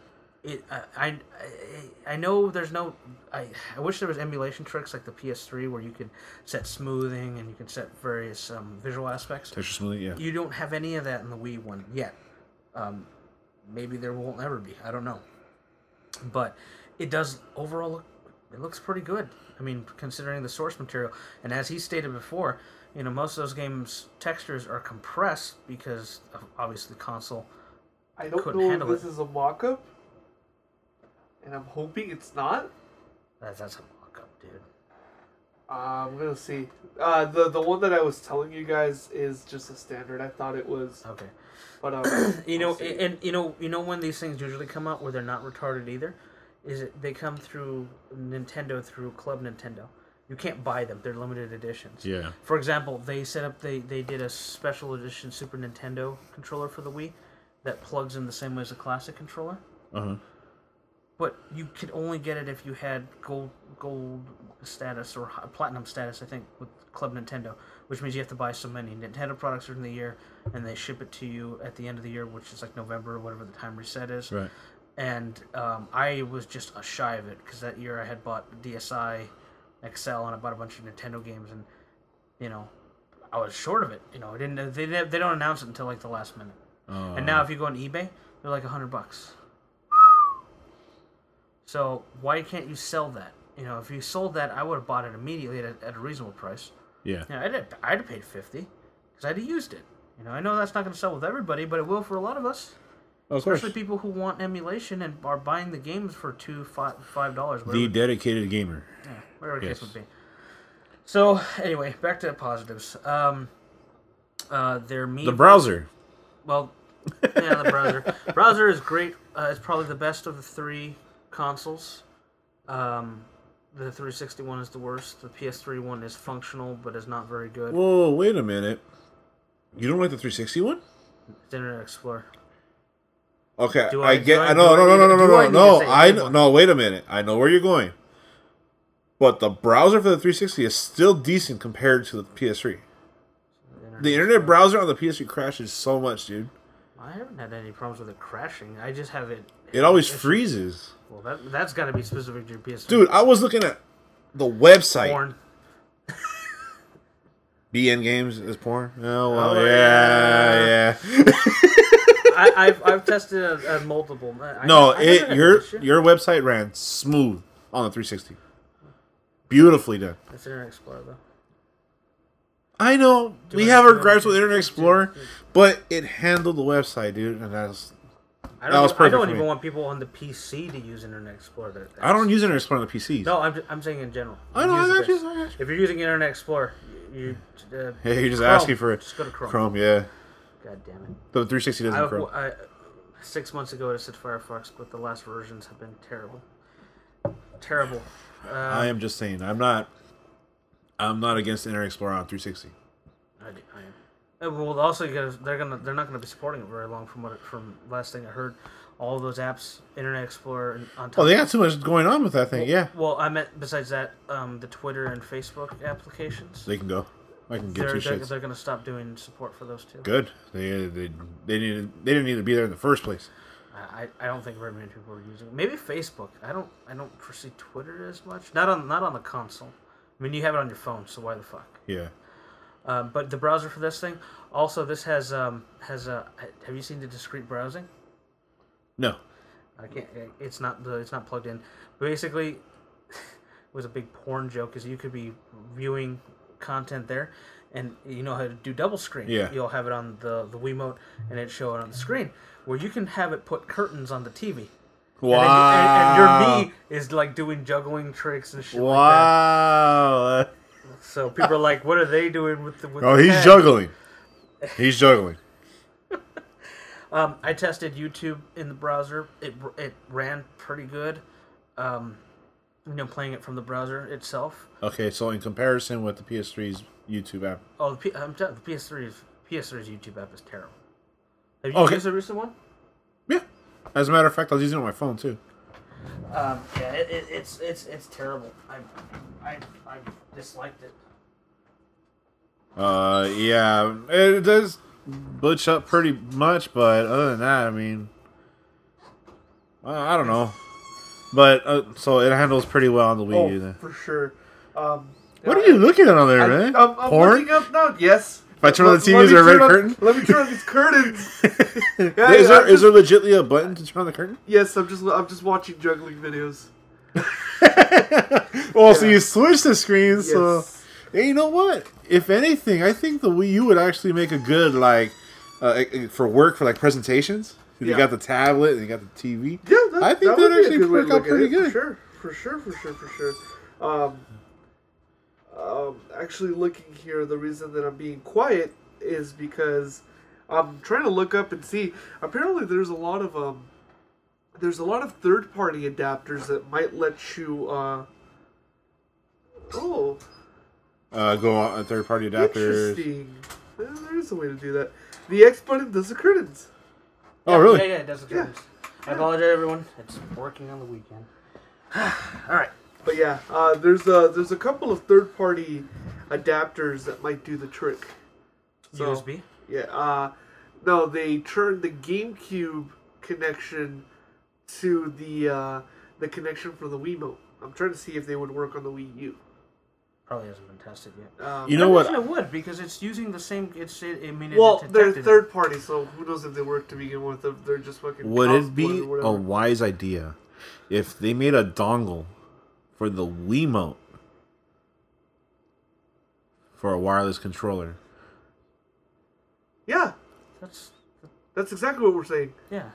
I know there's no. I wish there was emulation tricks like the PS3 where you could set smoothing and you can set various visual aspects. Texture smoothing, yeah. You don't have any of that in the Wii one yet. Maybe there won't ever be. I don't know. But it does overall look. It looks pretty good. I mean, considering the source material, and as he stated before, most of those games' textures are compressed because of, obviously, console. I don't know if this is a mock-up, and I'm hoping it's not. That's a mock-up, dude. I'm gonna see. The one that I was telling you guys is just a standard. I thought it was okay, but when these things usually come out where they're not retarded either, they come through Nintendo through Club Nintendo. You can't buy them; they're limited editions. Yeah. For example, they did a special edition Super Nintendo controller for the Wii that plugs in the same way as a classic controller. But you could only get it if you had gold status or platinum status, I think, with Club Nintendo, which means you have to buy so many Nintendo products during the year, and they ship it to you at the end of the year, which is like November or whatever the time reset is. Right. And I was just shy of it because that year I had bought DSi XL and I bought a bunch of Nintendo games, and I was short of it. They don't announce it until like the last minute. And now if you go on eBay, they're like $100. So why can't you sell that? If you sold that, I would have bought it immediately at a reasonable price. Yeah. I'd have paid $50 because I'd have used it. I know that's not going to sell with everybody, but it will for a lot of us. Especially people who want emulation and are buying the games for $5. The dedicated gamer. Yeah, whatever the case would be. So anyway, back to the positives. The browser. Well, yeah, the browser. Browser is great. It's probably the best of the three consoles. The 360 one is the worst. The PS3 one is functional, but is not very good. Whoa, wait a minute. You don't like the 360 one? It's Internet Explorer. Okay, No. Wait a minute. I know where you're going. But the browser for the 360 is still decent compared to the PS3. The internet browser on the PS3 crashes so much, dude. I haven't had any problems with it crashing. I just have it. It always freezes. Well, that's got to be specific to your PS3. Dude, I was looking at the website. Porn. BN Games is porn? Oh, well, yeah. I've tested a multiple. Your website ran smooth on the 360. Beautifully done. That's Internet Explorer, though. I know. We have our gripes with Internet Explorer, but it handled the website, dude, and that was perfect. I don't even want people on the PC to use Internet Explorer. I don't use Internet Explorer on the PCs. No, I'm saying in general. I know. I got you. If you're using Internet Explorer, you're just asking for it. Just go to Chrome. Chrome, yeah. God damn it. The 360 doesn't Chrome. 6 months ago, I said Firefox, but the last versions have been terrible. Terrible. I am just saying. I'm not against Internet Explorer on 360. I am. Well, also they're not gonna be supporting it very long from last thing I heard. All of those apps, Internet Explorer, and on top. Oh, they got too much going on with that thing. Well, yeah. Well, I meant besides that, the Twitter and Facebook applications. They can go. I can get two shits. They're gonna stop doing support for those two. Good. They didn't need to be there in the first place. I don't think very many people are using it. Maybe Facebook. I don't foresee Twitter as much. Not on the console. I mean, you have it on your phone, so why the fuck? Yeah. But the browser for this thing, also this has have you seen the discrete browsing? No. I can't. It's not plugged in. Basically, it was a big porn joke because you could be viewing content there, and you know how to do double screen. Yeah. You'll have it on the Wiimote, and it show it on the screen. Where you can have it put curtains on the TV. Wow. And your knee is like doing juggling tricks and shit wow. like that. So people are like, what are they doing with the he's pad? juggling. He's juggling. I tested YouTube in the browser. It ran pretty good. Playing it from the browser itself. Okay, so in comparison with the PS3's YouTube app. Oh, the PS3's YouTube app is terrible. Have you used the recent one? Yeah. As a matter of fact, I was using it on my phone too. It's terrible. I disliked it. Yeah, it does butch up pretty much, but other than that, I mean, I don't know. But so it handles pretty well on the Wii U. Then. For sure. What are you looking at on there, man? I'm looking up now. Yes. If I turn on the TV, is there a red curtain? Let me turn on these curtains. Is there legitimately a button to turn on the curtain? Yes, I'm just watching juggling videos. Well, so you switch the screens, yes. So hey, you know what? If anything, I think the Wii U would actually make a good for work for presentations. You got the tablet and you got the TV. Yeah, I think that actually work out pretty good. For sure. Actually, looking here, the reason that I'm being quiet is because I'm trying to look up and see. Apparently, there's a lot of third-party adapters that might let you. Go on third-party adapters. Interesting. There is a way to do that. The X button does the curtains. Oh, really? Yeah, it does the curtains. Yeah. I apologize, everyone. It's working on the weekend. All right. But yeah, there's a couple of third-party adapters that might do the trick. So, USB? Yeah. No, they turned the GameCube connection to the connection for the Wiimote. I'm trying to see if they would work on the Wii U. Probably hasn't been tested yet. You know what? It would, because it's using the same. They're third party, so who knows if they work to begin with? If they're just fucking. Would it be a wise idea if they made a dongle for the Wiimote for a wireless controller? Yeah, that's exactly what we're saying. Yeah.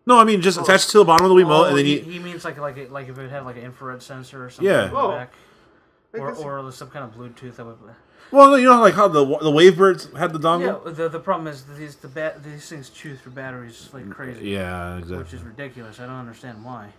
No, I mean just attached to the bottom of the Wiimote, and then he means like if it had like an infrared sensor or something. Yeah. In the back. Or some kind of Bluetooth that would. Well, you know, like how the Wavebirds had the dongle. Yeah, the problem is these things chew through batteries like crazy. Yeah, exactly. Which is ridiculous. I don't understand why.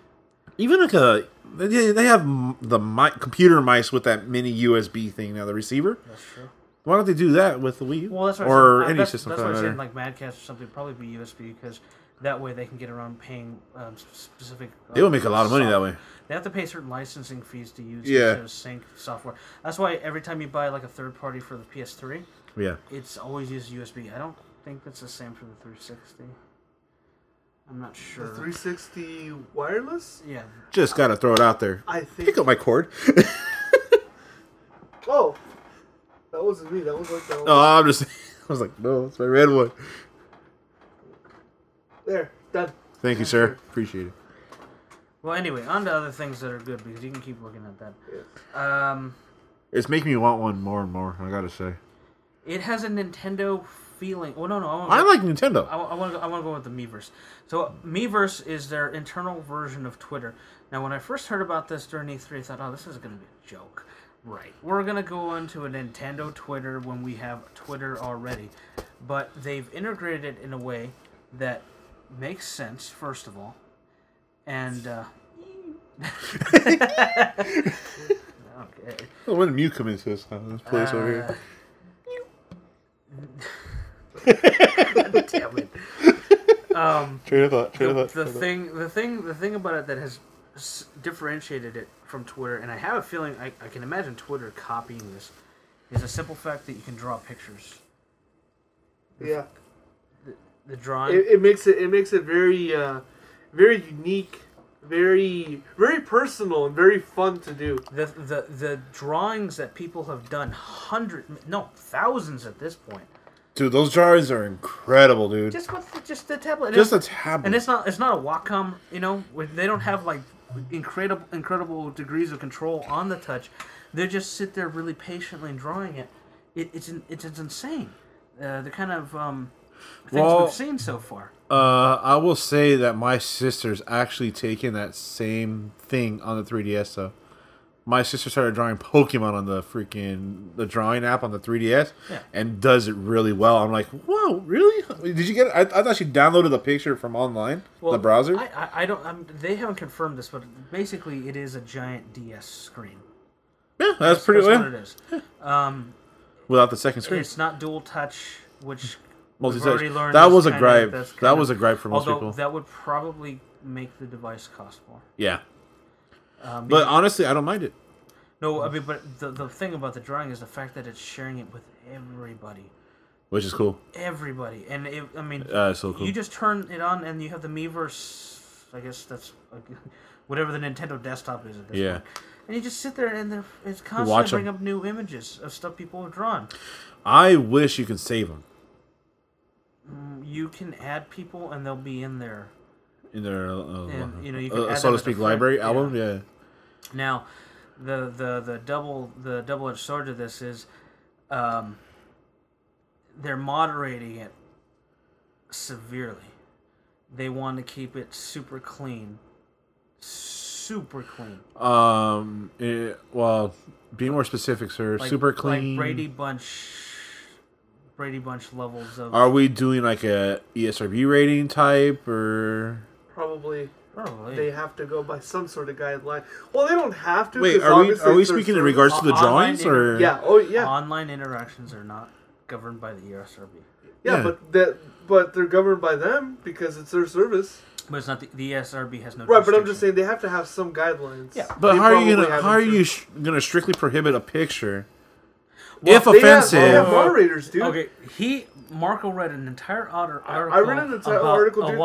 Even like they have the computer mice with that mini USB thing now, the receiver. That's true. Why don't they do that with the Wii? Well, that's what or any system. That's why I'm saying like Mad Catz or something would probably be USB because that way they can get around paying specific. They will make a lot of money that way. They have to pay certain licensing fees to use to sync software. That's why every time you buy like a third party for the PS3, it's always used USB. I don't think that's the same for the 360. I'm not sure. The 360 wireless? Yeah. Just gotta throw it out there. I think. Pick up my cord. Oh, that wasn't me. That was like that. Oh, I'm just. I was like, no, it's my red one. There, done. Thank you, sir. Appreciate it. Well, anyway, on to other things that are good, because you can keep looking at that. Yes. It's making me want one more and more, I gotta say. It has a Nintendo feeling. Well, no. I like Nintendo. I want to go with the Miiverse. So, Miiverse is their internal version of Twitter. Now, when I first heard about this during E3, I thought, oh, this is going to be a joke. Right. We're going to go into a Nintendo Twitter when we have Twitter already. But they've integrated it in a way that makes sense, first of all. And, okay. Oh, when did Mew come into this place over here? God damn it. Train of thought. The thing about it that has differentiated it from Twitter, and I have a feeling I can imagine Twitter copying this, is a simple fact that you can draw pictures. Yeah. The drawing. It makes it very very unique, very personal, and very fun to do. The drawings that people have done, thousands at this point. Dude, those drawings are incredible, dude. Just the tablet. Just a tablet. And it's not a Wacom, they don't have like incredible degrees of control on the touch. They just sit there really patiently drawing it. It's insane. The kind of things we've seen so far. I will say that my sister's actually taken that same thing on the 3DS, though. My sister started drawing Pokemon on the drawing app on the 3DS, and does it really well. I'm like, whoa, really? Did you get it? I thought she downloaded the picture from online, the browser. I don't. They haven't confirmed this, but basically, it is a giant DS screen. Yeah, that's pretty what it is. Without the second screen, it's not dual touch, which multi-touch. we've already learned. That was a gripe. That was a gripe for most people. Although that would probably make the device cost more. Yeah. But honestly, I don't mind it. No, I mean, but the thing about the drawing is the fact that it's sharing it with everybody. Which is cool. Everybody. And, it's so cool. You just turn it on and you have the Miiverse, I guess that's, whatever the Nintendo desktop is at this point. And you just sit there and it's constantly bring up new images of stuff people have drawn. I wish you could save them. You can add people and they'll be in there. In their, and, you can add so to speak, library album. Yeah. Now, the double-edged sword of this is, they're moderating it severely. They want to keep it super clean. Super clean. Well, be more specific, sir. Like, super clean. Like Brady Bunch levels of. Are we doing like a ESRB rating type or? Probably. Probably. They have to go by some sort of guideline. Well, they don't have to. Wait, are we speaking in regards to the drawings or? Yeah. Oh, yeah. Online interactions are not governed by the ESRB. Yeah, but they're governed by them because it's their service. But it's not the ESRB has no. Right, but I'm just saying they have to have some guidelines. Yeah, but how are you gonna strictly prohibit a picture? Well, if offensive, they have moderators, dude. Okay, Marco read an entire article. I read an entire article, dude.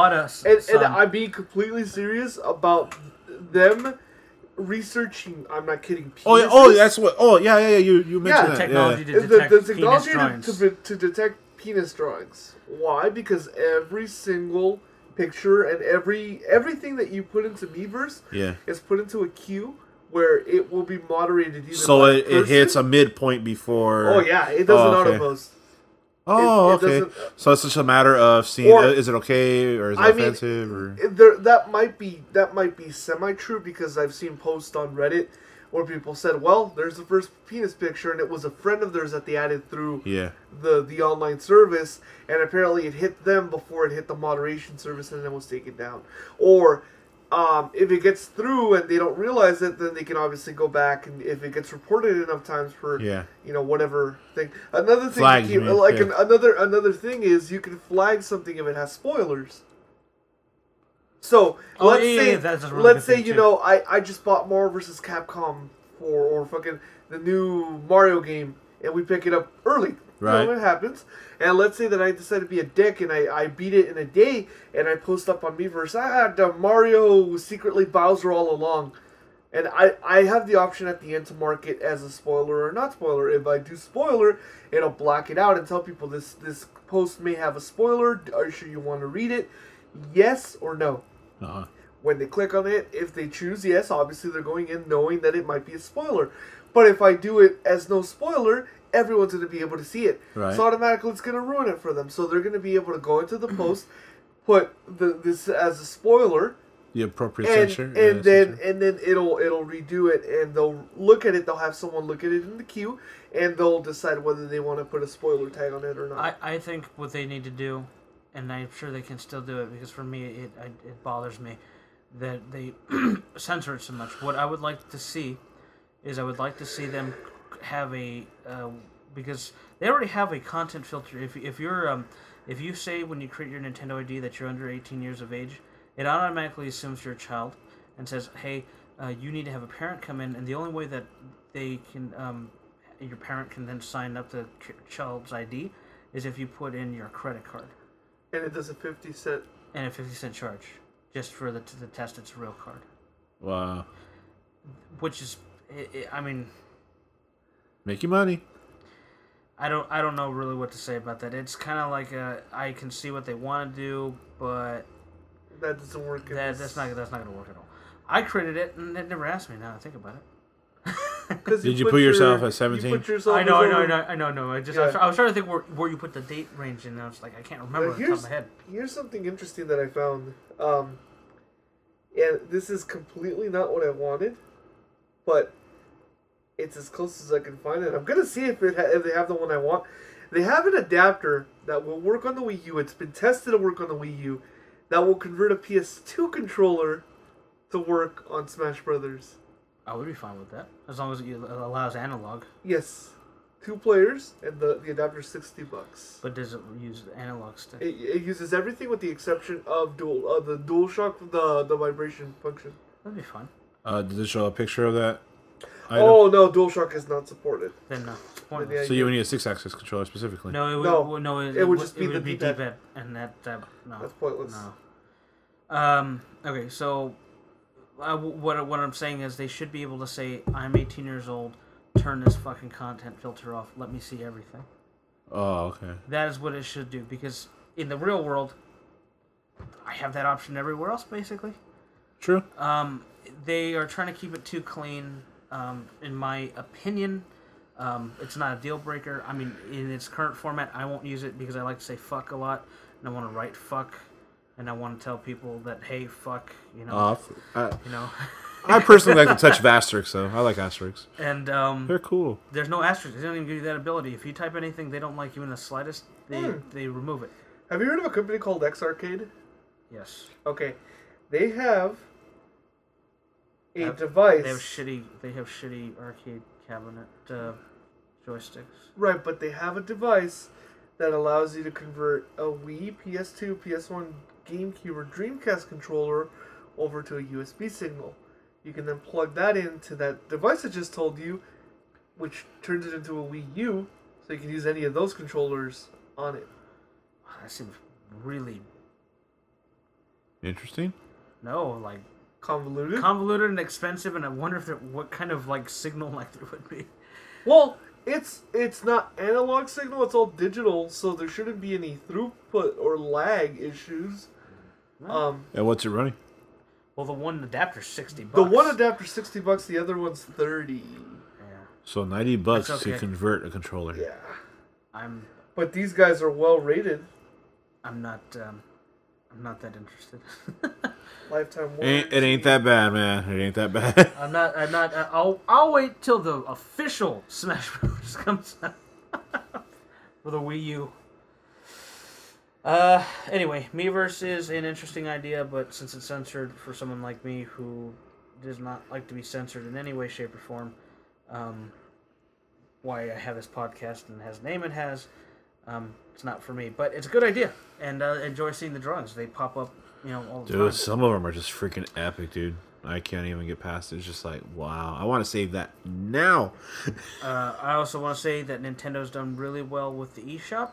And I'm being completely serious about them researching. I'm not kidding. Oh, that's what. Oh, yeah. You mentioned that. Technology to detect the technology to detect penis drawings. Why? Because every single picture and everything that you put into Miiverse is put into a queue where it will be moderated. Either so it hits a midpoint before. Oh yeah, it doesn't auto post. Oh, okay. So it's just a matter of seeing is it okay or is it offensive or that might be semi true because I've seen posts on Reddit where people said, "Well, there's the first penis picture and it was a friend of theirs that they added through the online service, and apparently it hit them before it hit the moderation service and then was taken down." Or if it gets through and they don't realize it, then they can obviously go back, and if it gets reported enough times for whatever thing. Another thing, another thing is you can flag something if it has spoilers. So let's say I just bought Marvel vs. Capcom or fucking the new Mario game, and we pick it up early. Right. It happens. And let's say that I decide to be a dick and I beat it in a day and I post up on Miiverse, Mario secretly Bowser all along. And I have the option at the end to mark it as a spoiler or not spoiler. If I do spoiler, it'll black it out and tell people this post may have a spoiler. Are you sure you want to read it? Yes or no? Uh-huh. When they click on it, if they choose yes, obviously they're going in knowing that it might be a spoiler. But if I do it as no spoiler, everyone's going to be able to see it. Right. So automatically it's going to ruin it for them. So they're going to be able to go into the post, put this as a spoiler, the appropriate censure, and then it'll redo it, and they'll look at it. They'll have someone look at it in the queue, and they'll decide whether they want to put a spoiler tag on it or not. I think what they need to do, and I'm sure they can still do it, because for me it bothers me that they censor it so much. What I would like to see is them have a because they already have a content filter. If you say when you create your Nintendo ID that you're under 18 years of age, it automatically assumes you're a child and says, hey, you need to have a parent come in, and the only way that they can your parent can then sign up the child's ID is if you put in your credit card. And it does a 50 cent. And a 50 cent charge just for the test it's a real card. Wow. Which is, I mean, make you money. I don't know really what to say about that. It's kind of like I can see what they want to do, but that doesn't work. That's not going to work at all. I created it and they never asked me. Now I think about it. Did you put yourself at 17? I know. I was trying to think where you put the date range, and I was like, I can't remember off the top of my head. Here's something interesting that I found. And this is completely not what I wanted, but it's as close as I can find it. I'm gonna see if they have the one I want. They have an adapter that will work on the Wii U. It's been tested to work on the Wii U. That will convert a PS2 controller to work on Smash Brothers. I would be fine with that, as long as it allows analog. Yes, 2 players, and the adapter's $60. But does it use the analog stick? It uses everything with the exception of the DualShock, the vibration function. That'd be fun. Did it show a picture of that item? Oh no, DualShock is not supported. Then no. So you would need a 6-axis controller specifically. No, it would just be the D-pad, and that no. That's pointless. No. Okay, so What I'm saying is they should be able to say, I'm 18 years old, turn this fucking content filter off, let me see everything. Oh, okay. That is what it should do, because in the real world, I have that option everywhere else, basically. True. They are trying to keep it too clean, in my opinion. It's not a deal breaker. I mean, in its current format, I won't use it because I like to say fuck a lot, and I want to write fuck. And I want to tell people that, hey, fuck, you know. Off. You know. I personally like to touch asterisks, though. I like asterisks. And they're cool. There's no asterisks. They don't even give you that ability. If you type anything they don't like you in the slightest, they remove it. Have you heard of a company called X Arcade? Yes. Okay, they have a device. They have shitty arcade cabinet joysticks. Right, but they have a device that allows you to convert a Wii, PS2, PS1, GameCube, or Dreamcast controller over to a USB signal. You can then plug that into that device I just told you, which turns it into a Wii U, so you can use any of those controllers on it. That seems really... Interesting? No, like... Convoluted? Convoluted and expensive, and I wonder what kind of, like, signal like there would be. Well... It's not analog signal, it's all digital, so there shouldn't be any throughput or lag issues. And what's it running? Well, the one adapter's $60. The one adapter's $60, the other one's $30. Yeah. So $90 to convert a controller. Yeah. But these guys are well rated. I'm not that interested. Lifetime warranty. It ain't that bad, man. It ain't that bad. I'm not. I'll wait till the official Smash Bros. Comes out for the Wii U. Anyway, Miiverse is an interesting idea, but since it's censored for someone like me who does not like to be censored in any way, shape, or form, why I have this podcast and has the name it has, it's not for me. But it's a good idea, and enjoy seeing the drawings. They pop up, all the time. Dude, some of them are just freaking epic, dude. I can't even get past it. It's just like, wow. I want to save that now. I also want to say that Nintendo's done really well with the eShop.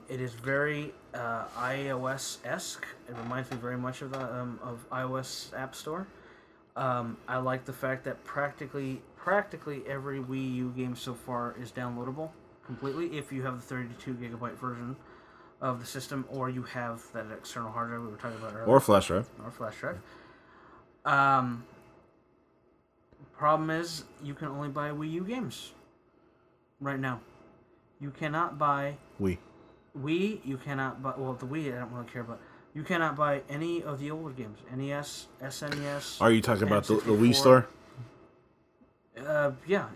It is very iOS-esque. It reminds me very much of iOS App Store. I like the fact that practically every Wii U game so far is downloadable completely if you have the 32 gigabyte version of the system, or you have that external hard drive we were talking about earlier. Or flash drive. Problem is, you can only buy Wii U games right now. You cannot buy Wii. You cannot buy... Well, the Wii I don't really care about. You cannot buy any of the older games. NES, SNES... Are you talking about the Wii store? Yeah.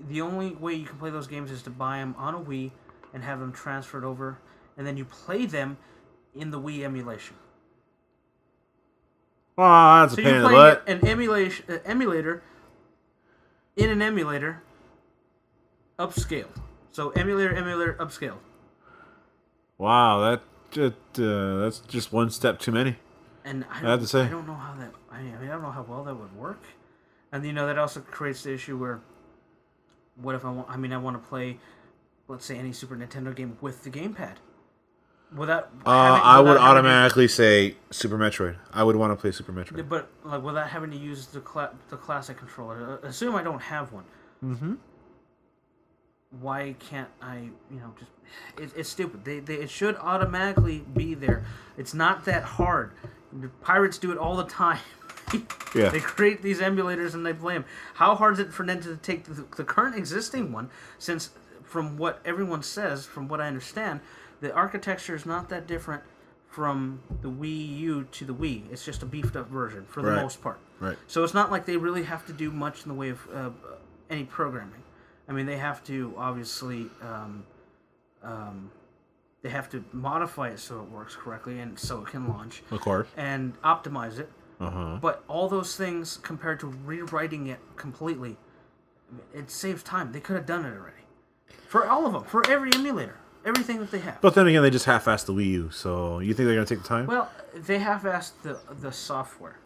The only way you can play those games is to buy them on a Wii and have them transferred over, and then you play them in the Wii emulation. Oh, that's a pain in the butt. An emulator in an emulator upscaled. So emulator upscaled. Wow, that's just one step too many. And I have to say, I don't know how that. I don't know how well that would work. And that also creates the issue where, what if I want? I want to play, let's say, any Super Nintendo game with the gamepad. I would automatically say Super Metroid. I would want to play Super Metroid. But without having to use the classic controller. Assume I don't have one. Mm-hmm. Why can't I? It's stupid. It should automatically be there. It's not that hard. The pirates do it all the time. Yeah. They create these emulators and they play them. How hard is it for them to take the current existing one? Since from what everyone says, from what I understand, the architecture is not that different from the Wii U to the Wii. It's just a beefed up version for the most part. Right. So it's not like they really have to do much in the way of any programming. They have to obviously they have to modify it so it works correctly and so it can launch. Of course. And optimize it. Uh-huh. But all those things compared to rewriting it completely, it saves time. They could have done it already. For all of them. For every emulator. Everything that they have. But then again, they just half-assed the Wii U, so you think they're going to take the time? Well, they half-assed the software.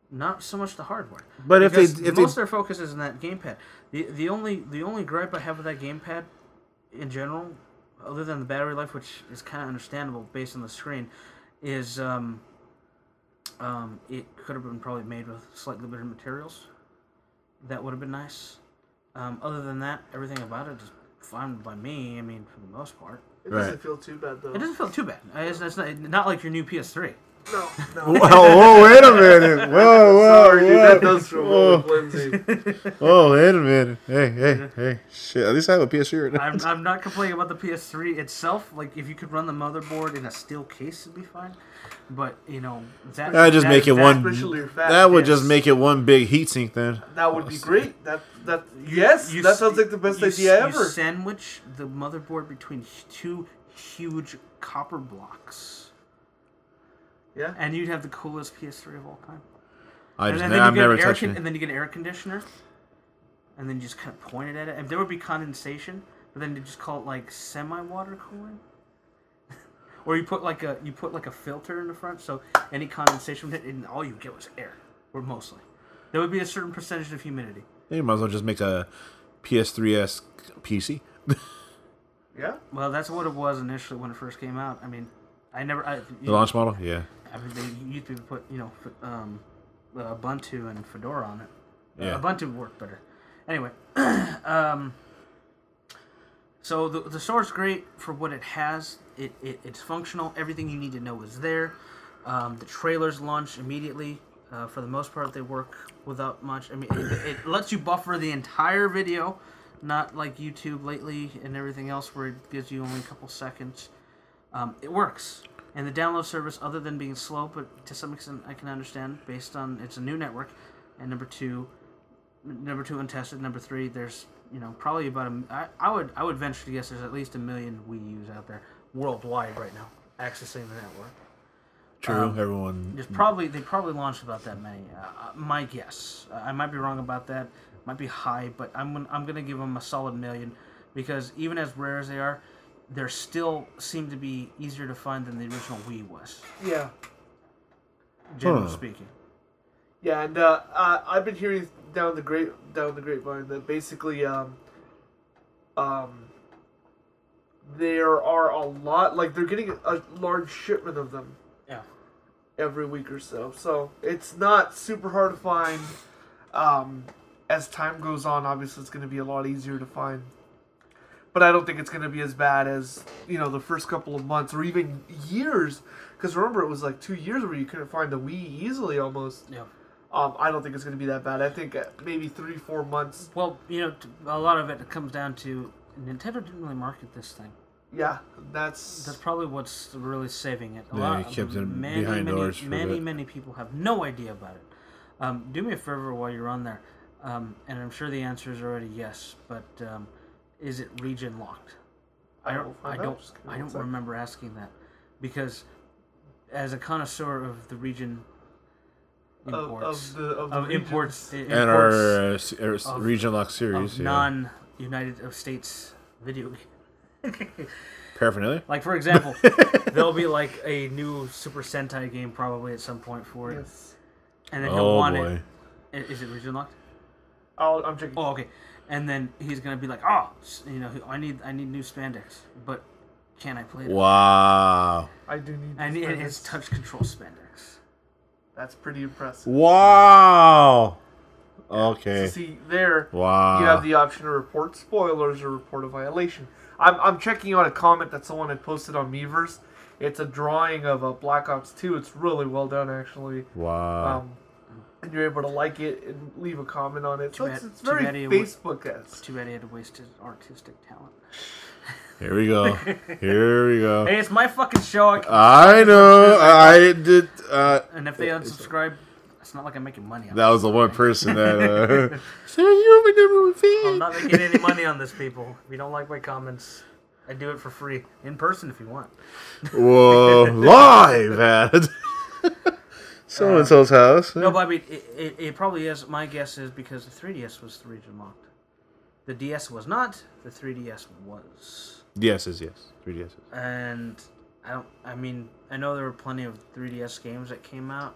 Not so much the hardware. But if most of their focus is in that gamepad. The only gripe I have with that gamepad, in general, other than the battery life, which is kind of understandable based on the screen, is It could have been probably made with slightly better materials. That would have been nice. Other than that, everything about it is fine by me. I mean, for the most part. It doesn't feel too bad, though. It doesn't feel too bad. It's not like your new PS3. No. Whoa, wait a minute. Whoa. Sorry, dude, that does feel really flimsy. Oh, wait a minute. Hey. Shit, at least I have a PS3 right now. I'm not complaining about the PS3 itself. Like, if you could run the motherboard in a steel case, it'd be fine. But, that just make it one. That would just yes. make it one big heatsink then. That would be great. Yes, that sounds like the best idea ever. You sandwich the motherboard between two huge copper blocks. Yeah. And you'd have the coolest PS3 of all time. I've never touched it. And then you get an air conditioner. And then you just kind of point it at it. And there would be condensation, but then you just call it like semi-water cooling. Or you put like a filter in the front, so any condensation would hit, and all you get was air, or mostly. There would be a certain percentage of humidity. You might as well just make a PS3S PC. Yeah. Well, that's what it was initially when it first came out. I mean, The launch model, yeah. I mean, they used to put Ubuntu and Fedora on it. Yeah. Ubuntu worked better. Anyway, so the store's great for what it has. It's functional. Everything you need to know is there. The trailers launch immediately. For the most part, they work without much. I mean, it lets you buffer the entire video, not like YouTube lately and everything else where it gives you only a couple seconds. It works. And the download service, other than being slow, but to some extent I can understand, based on it's a new network, and number two untested. Number three, there's probably about I would venture to guess there's at least 1 million Wii U's out there worldwide right now accessing the network. True, everyone. They probably launched about that many. My guess. I might be wrong about that. Might be high, but I'm gonna give them a solid 1 million, because even as rare as they are, they still seem to be easier to find than the original Wii was. Yeah. Generally speaking. Yeah, and I've been hearing down the grapevine that basically there are a lot, like they're getting a large shipment of them. Yeah. Every week or so. So it's not super hard to find. As time goes on, obviously it's going to be a lot easier to find. But I don't think it's going to be as bad as, the first couple of months or even years. Because remember, it was like 2 years where you couldn't find a Wii easily almost. Yeah. I don't think it's going to be that bad. I think maybe 3-4 months. Well, a lot of it comes down to Nintendo didn't really market this thing. Yeah, that's probably what's really saving it. He kept it behind doors for a bit. Many people have no idea about it. Do me a favor while you're on there, and I'm sure the answer is already yes. But is it region locked? I don't remember asking that, because as a connoisseur of the region imports and our region lock series, of non-United States video game. Paraphernalia? Like, for example, there'll be like a new Super Sentai game probably at some point for it. Yes. And then he'll want it. Is it region locked? I'm checking. Oh, okay. And then he's gonna be like, I need new spandex, but can I play it? Wow. I do need. I need his touch control spandex. That's pretty impressive. Wow. Okay. So see there. Wow. You have the option to report spoilers or report a violation. I'm checking on a comment that someone had posted on Miiverse. It's a drawing of a Black Ops 2. It's really well done, actually. Wow. And you're able to like it and leave a comment on it. So it's very Facebook-esque. Too bad he had to waste his artistic talent. Here we go. Hey, it's my fucking show. I know. I did. And if they unsubscribe, it's not like I'm making money on that was the one person that said, "You're my number one fan." I'm not making any money on this, people. If you don't like my comments, I do it for free. In person if you want. Whoa, live at so-and-so's house. No, but I mean, it probably is. My guess is because the 3DS was region locked. The DS was not. The 3DS was. Yes is yes. 3DS is. And I know there were plenty of 3DS games that came out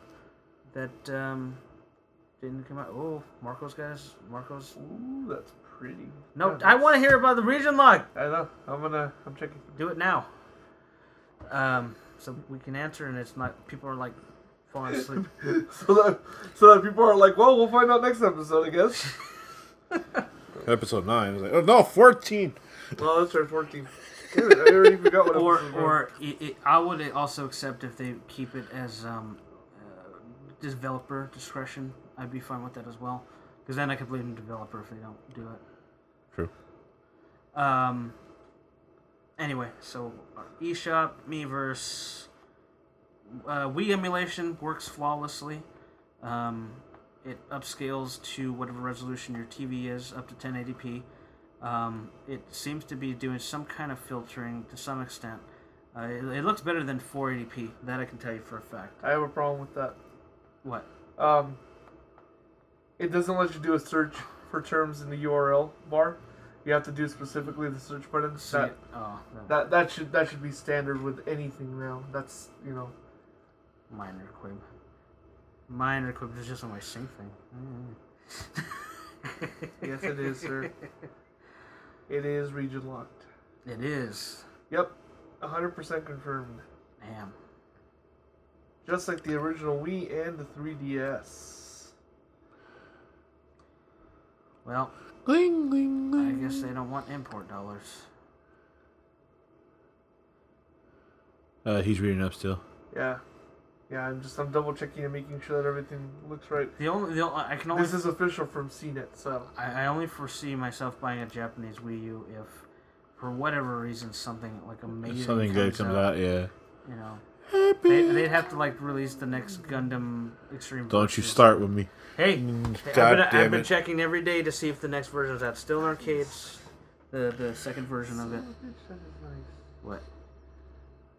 that didn't come out. Oh, Marco's. Ooh, that's pretty. No, I want to hear about the region lock. I know. I'm checking. Do it now. So we can answer, and it's not. People are like falling asleep. so that people are like, well, we'll find out next episode, I guess. Episode 9. I was like, oh no, 14. Well, that's right, 14. Damn it, I already forgot what episode I would also accept if they keep it as developer discretion. I'd be fine with that as well, because then I could blame the developer if they don't do it. True. Anyway, so eShop, Miiverse, Wii emulation works flawlessly. It upscales to whatever resolution your TV is, up to 1080p. It seems to be doing some kind of filtering to some extent. It looks better than 480p. That I can tell you for a fact. I have a problem with that. What? It doesn't let you do a search for terms in the URL bar. You have to do specifically the search button. That should be standard with anything now. That's, you know. Minor quib. Minor quib is just on my sync thing. Yes, it is, sir. It is region locked. It is. Yep, 100% confirmed. Damn. Just like the original Wii and the 3DS. Well, Gling, gling, gling. I guess they don't want import dollars. He's reading up still. Yeah. Yeah, I'm double checking and making sure that everything looks right. I can only. This is official from CNET, so I only foresee myself buying a Japanese Wii U if, for whatever reason, something like amazing. Something good comes out, yeah. You know, they'd have to like release the next Gundam Extreme. Don't Versus. you start with me. Hey, I've been checking every day to see if the next version is out. Still in arcades. The second version of it. What?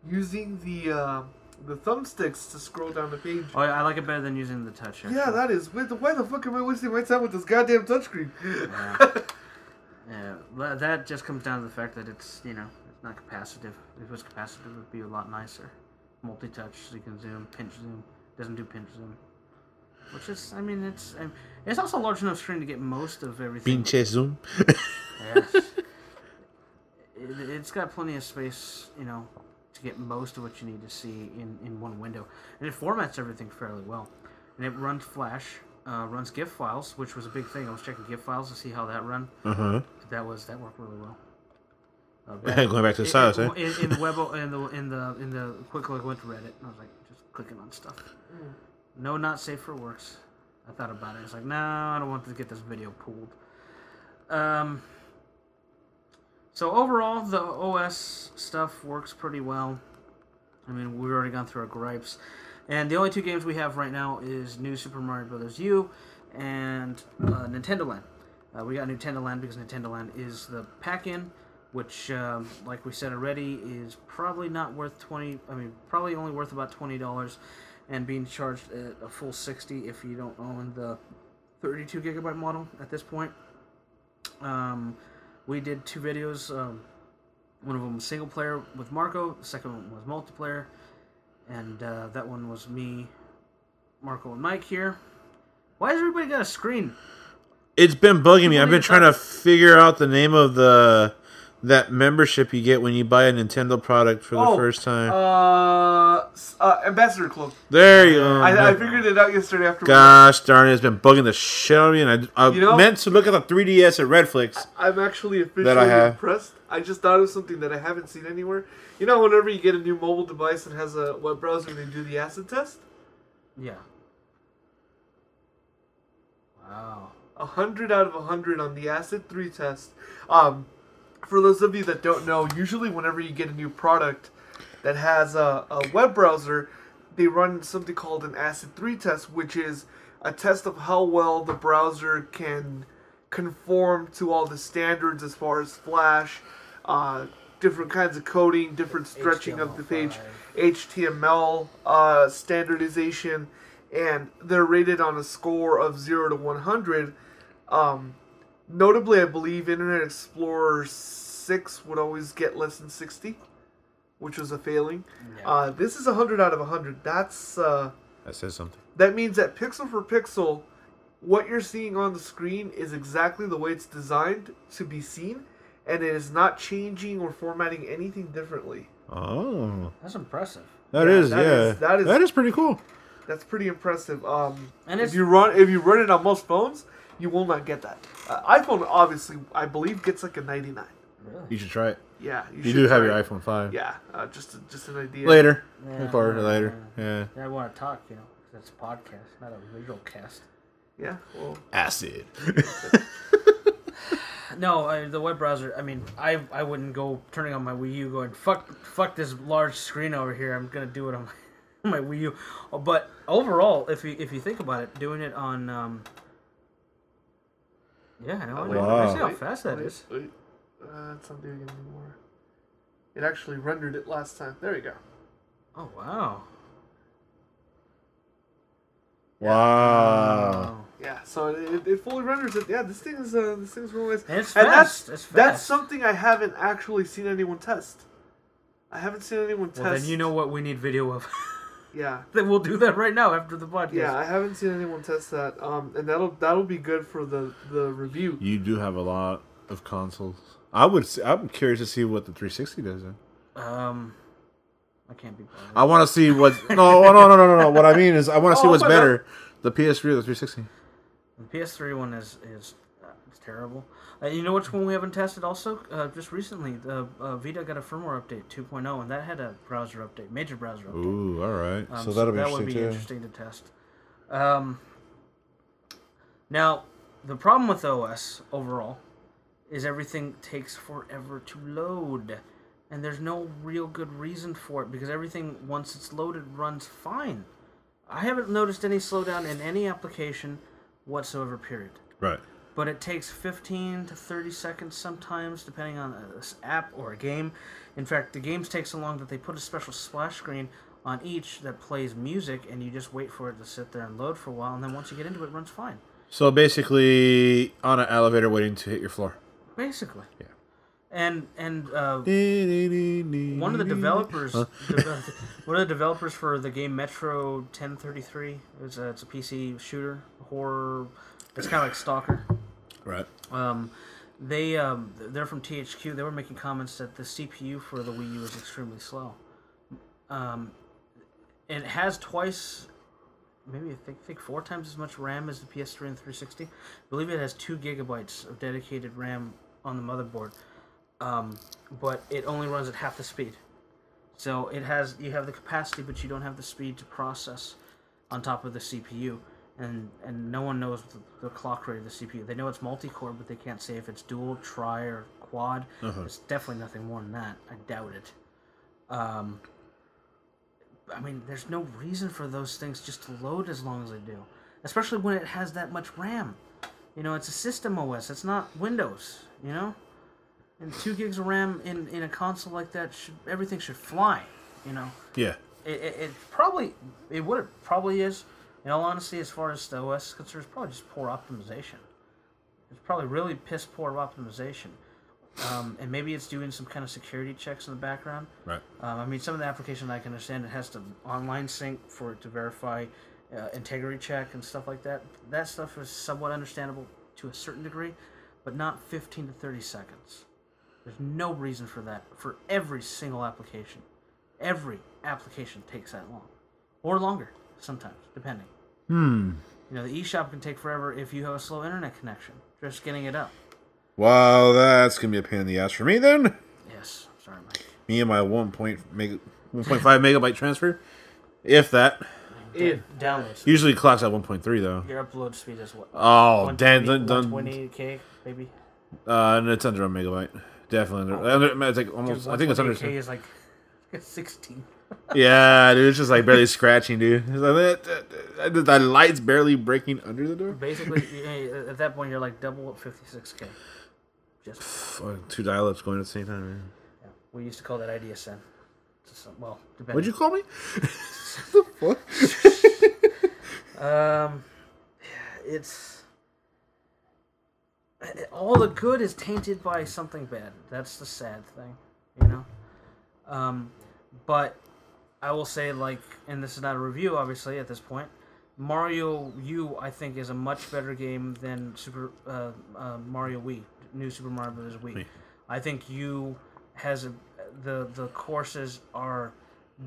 Using the thumbsticks to scroll down the page. Oh, I like it better than using the touch. Actually. Yeah, that is. Why the fuck am I wasting my time with this goddamn touchscreen? Yeah, that just comes down to the fact that it's, you know, it's not capacitive. If it was capacitive, it would be a lot nicer. Multi-touch, so you can zoom, pinch zoom. Doesn't do pinch zoom. Which is, I mean, it's also a large enough screen to get most of everything. Pinche zoom. Yes. It's got plenty of space, you know, to get most of what you need to see in one window. And it formats everything fairly well. And it runs Flash, runs GIF files, which was a big thing. I was checking GIF files to see how that run. Uh-huh. That worked really well. Going back to the size, eh? In the web, in the quick look, I went to Reddit, and I was like, just clicking on stuff. No, not safe for works. I thought about it. It's like, no, I don't want to get this video pulled. So overall, the OS stuff works pretty well. I mean, we've already gone through our gripes. And the only two games we have right now is New Super Mario Bros. U and Nintendo Land. We got Nintendo Land because Nintendo Land is the pack-in, which, like we said already, is probably not worth probably only worth about $20 and being charged at a full $60 if you don't own the 32 gigabyte model at this point. We did 2 videos. One of them was single player with Marco. The second one was multiplayer. And that one was me, Marco, and Mike here. Why has everybody got a screen? It's been bugging me. I've been trying to figure out the name of that membership you get when you buy a Nintendo product for the first time. Ambassador Club. There you go. I figured it out yesterday after. Gosh darn it, it's been bugging the shit out of me, and I meant to look at the 3DS at Redflix. I'm actually officially impressed. I just thought of something that I haven't seen anywhere. You know, whenever you get a new mobile device that has a web browser and they do the acid test? Yeah. Wow. 100 out of 100 on the acid 3 test. For those of you that don't know, usually whenever you get a new product that has a web browser, they run something called an acid 3 test, which is a test of how well the browser can conform to all the standards as far as Flash, different kinds of coding, different stretching of the page, HTML standardization, and they're rated on a score of 0 to 100. Notably, I believe Internet Explorer 6 would always get less than 60, which was a failing. Yeah. This is 100 out of 100. That says something. That means that pixel for pixel, what you're seeing on the screen is exactly the way it's designed to be seen, and it is not changing or formatting anything differently. Oh. That's impressive. That is pretty cool. That's pretty impressive. And if you run it on most phones, you will not get that. iPhone, obviously, I believe, gets like a 99. Really? You should try it. Yeah, you do have your iPhone 5. Yeah, just an idea. Later. Yeah, Later. Yeah. I want to talk, you know. That's a podcast, not a visual cast. Yeah, well. Acid. No, the web browser. I mean, I wouldn't go turning on my Wii U going fuck this large screen over here. I'm gonna do it on my Wii U. But overall, if you think about it, doing it on yeah, I know. Wow. I see how fast that is. It's not doing it anymore. It actually rendered it last time. There you go. Oh wow. Wow. Yeah, so it fully renders it. Yeah, this thing is really nice. And it's fast. That's something I haven't actually seen anyone test. I haven't seen anyone test. Well, then you know what we need video of. Yeah. Then we'll do that right now after the podcast. Yeah, I haven't seen anyone test that. And that'll be good for the review. You do have a lot of consoles. I'm curious to see what the 360 does then. I can't be bothered. I want to see what. No. What I mean is, I want to see what's better, the PS3 or the 360. The PS3 one is terrible. You know which one we haven't tested also? Just recently, the Vita got a firmware update 2.0, and that had a browser update, major browser update. Ooh, all right. So that'll be that interesting would be too. interesting to test. Now, the problem with OS overall is everything takes forever to load. And there's no real good reason for it because everything, once it's loaded, runs fine. I haven't noticed any slowdown in any application whatsoever, period. Right. But it takes 15 to 30 seconds sometimes, depending on an app or a game. In fact, the games take so long that they put a special splash screen on each that plays music, and you just wait for it to sit there and load for a while, and then once you get into it, it runs fine. So basically, on an elevator waiting to hit your floor. Basically. Yeah. And one of the developers, one of the developers for the game Metro 1033, it's a PC shooter horror. It's kind of like Stalker. Right. They're from THQ. They were making comments that the CPU for the Wii U is extremely slow. It has twice, maybe I think 4 times as much RAM as the PS3 and 360. I believe it has 2 gigabytes of dedicated RAM on the motherboard. But it only runs at half the speed. So you have the capacity, but you don't have the speed to process on top of the CPU. And no one knows the clock rate of the CPU. They know it's multi-core, but they can't say if it's dual, tri, or quad. It's definitely nothing more than that. I doubt it. I mean, there's no reason for those things just to load as long as they do. Especially when it has that much RAM. You know, it's a system OS. It's not Windows, you know? And 2 gigs of RAM in a console like that, everything should fly, you know? Yeah. It probably is. In all honesty, as far as the OS is concerned, it's probably just poor optimization. It's probably really piss poor optimization. And maybe it's doing some kind of security checks in the background. Right. I mean, some of the application I can understand, it has to online sync for it to verify integrity check and stuff like that. That stuff is somewhat understandable to a certain degree, but not 15 to 30 seconds. There's no reason for that for every single application. Every application takes that long. Or longer, sometimes, depending. You know, the eShop can take forever if you have a slow internet connection. Just getting it up. Well, that's going to be a pain in the ass for me then. Yes. Sorry, Mike. Me and my 1.5 megabyte transfer. If that. Downloads. Usually clocks at 1.3 though. Your upload speed is what? Oh, damn. 128K, maybe? And it's under a megabyte. Definitely under. It's like almost. Dude, I think it's under. 128K is like 16. Yeah, dude, it's just like barely scratching, dude. It's like the light's barely breaking under the door. Basically, at that point, you're like double at 56K. Just 2 dial-ups going at the same time. Man. Yeah, we used to call that IDSN. Well, depending. What'd you call me? The fuck? It's all the good is tainted by something bad. That's the sad thing, you know. But I will say, like, and this is not a review, obviously, at this point. Mario U, I think, is a much better game than Mario Wii, New Super Mario Bros. Wii. I think U has the courses are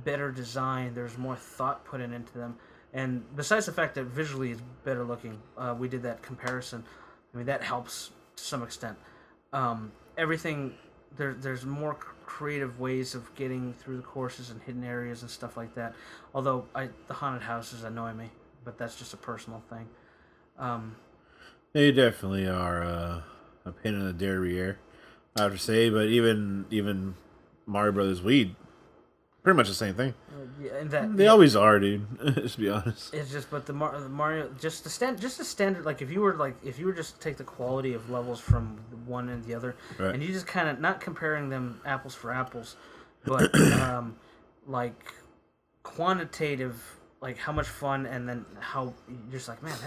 better designed. There's more thought put into them. And besides the fact that visually it's better looking, we did that comparison. I mean, that helps to some extent. Everything, there's more creative ways of getting through the courses and hidden areas and stuff like that. Although the haunted houses annoy me, but that's just a personal thing. They definitely are a pain in the derriere, I have to say. But even Mario Brothers Wii, pretty much the same thing. Yeah, and that they always are, dude. Let's be honest. It's just, but the Mario, just the standard. Like if you were just to take the quality of levels from one and the other, right. and you just kind of not comparing them apples for apples, but like quantitative, like how much fun, and then how you're just like, man,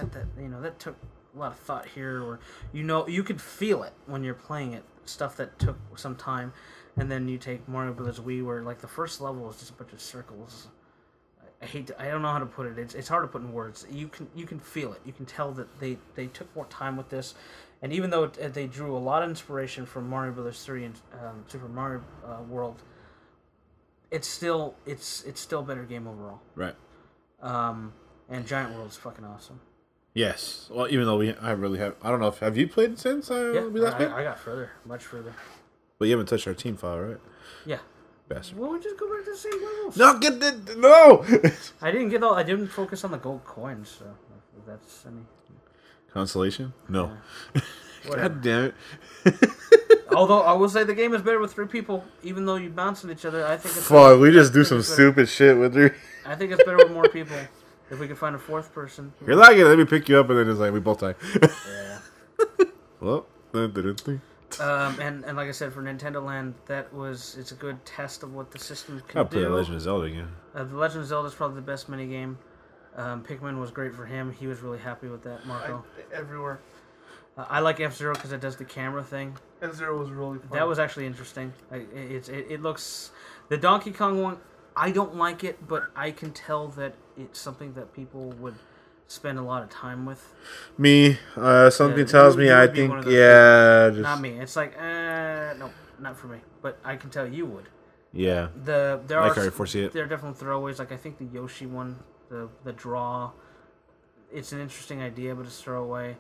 that took a lot of thought here, or you could feel it when you're playing it. Stuff that took some time. And then you take Mario Bros. Wii, where like the first level is just a bunch of circles. I don't know how to put it. It's hard to put in words. You can feel it. You can tell that they took more time with this, and even though they drew a lot of inspiration from Mario Bros. 3 and Super Mario World, it's still a better game overall. Right. And Giant World's fucking awesome. Yes. Well, even though I don't know have you played since we last played? I got much further. But you haven't touched our team file, right? Yeah. Bastard. Well, we just go back to the same levels. No! I didn't focus on the gold coins, so if that's any consolation? No. God damn it. Although I will say the game is better with 3 people, even though you bounce on each other. I think it's fuck. We just do some stupid shit with 3. I think it's better with more people. If we can find a 4th person. You're like it. Let me pick you up, and then it's like we both die. Yeah. Well. And like I said, for Nintendo Land, it's a good test of what the system can do. I'll play The Legend of Zelda again. The Legend of Zelda is probably the best minigame. Pikmin was great for him. He was really happy with that, Marco. Everywhere. I like F-Zero because it does the camera thing. F-Zero was really fun. That was actually interesting. It looks... The Donkey Kong one, I don't like it, but I can tell that it's something that people would spend a lot of time with. Me, something tells me I think, just... Not me. It's like, no, not for me. But I can tell you would. Yeah. There I can already foresee it. There are definitely throwaways. Like I think the Yoshi one, the draw, it's an interesting idea, but it's throwaway.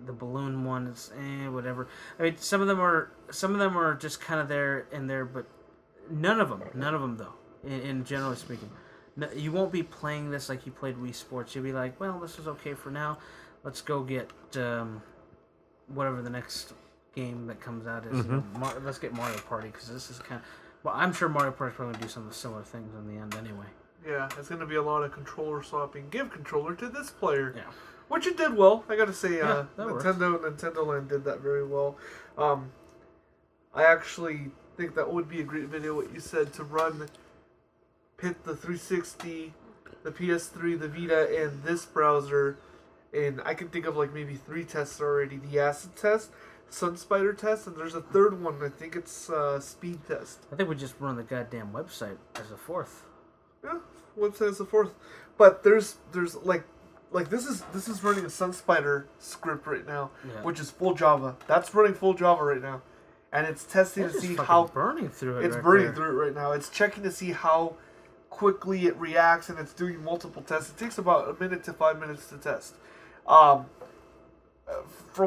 The balloon one is whatever. I mean, some of them are just kind of there and there, but none of them though. In generally speaking. No, you won't be playing this like you played Wii Sports. You'll be like, well, this is okay for now. Let's go get whatever the next game that comes out is. Mm-hmm. Let's get Mario Party, because this is kind of... Well, I'm sure Mario Party's probably going to do some similar things in the end anyway. Yeah, it's going to be a lot of controller swapping. Give controller to this player. Yeah. Which it did well. I got to say, Nintendo Land did that very well. I actually think that would be a great video, what you said, to pit the 360, the PS3, the Vita, and this browser, and I can think of like maybe 3 tests already. The acid test, Sun Spider test, and there's a 3rd one. I think it's speed test. I think we just run the goddamn website as a 4th. Yeah, website as a 4th. But there's like this is running a Sun Spider script right now, which is full Java. That's running full Java right now, and it's testing to see how burning through it. It's burning through it right now. It's checking to see how quickly it reacts, and it's doing multiple tests. It takes about 1 minute to 5 minutes to test. From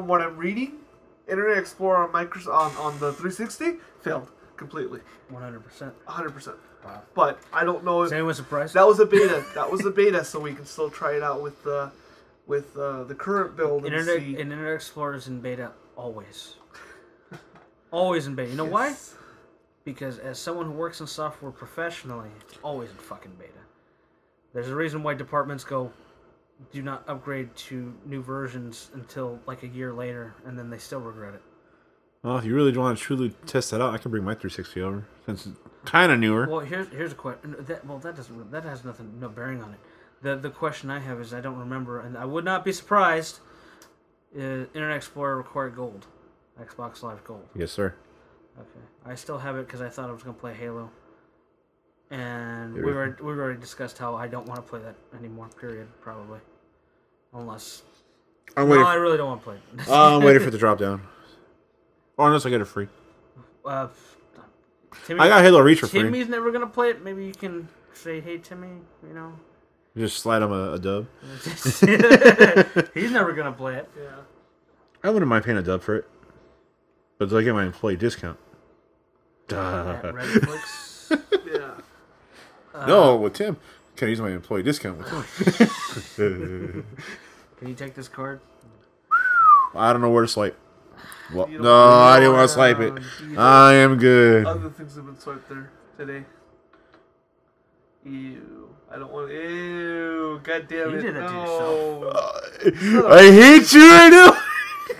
what I'm reading, Internet Explorer on on the 360 failed completely. 100%. 100%. Wow. But I don't know if... Is anyone surprised? That was a beta, so we can still try it out with the current build. Internet Explorer is in beta always. Always in beta. You know why? Because as someone who works in software professionally, it's always in fucking beta. There's a reason why departments do not upgrade to new versions until like a year later, and then they still regret it. Well, if you really want to truly test that out, I can bring my 360 over, since it's kind of newer. Well, here's a question. That has no bearing on it. The question I have is, I don't remember, and I would not be surprised. Internet Explorer required gold, Xbox Live Gold. Yes, sir. Okay, I still have it because I thought I was going to play Halo, and we've already discussed how I don't want to play that anymore. Period. Probably, unless I really don't want to play it. I'm waiting for it to drop down, or unless I get it free. Timmy, I got Halo Reach for free. Timmy's never gonna play it. Maybe you can say, "Hey, Timmy," you know. Just slide him a dub. He's never gonna play it. Yeah. I wouldn't mind paying a dub for it, but do I get my employee discount? At Redflix. Yeah. No, with Tim. Can I use my employee discount with Can you take this card? I don't know where to swipe. Well, no, I didn't want to swipe it. I am good. Other things have been swiped there today. Ew. I don't want. Ew. God damn it. You did that to no. I hate you right now.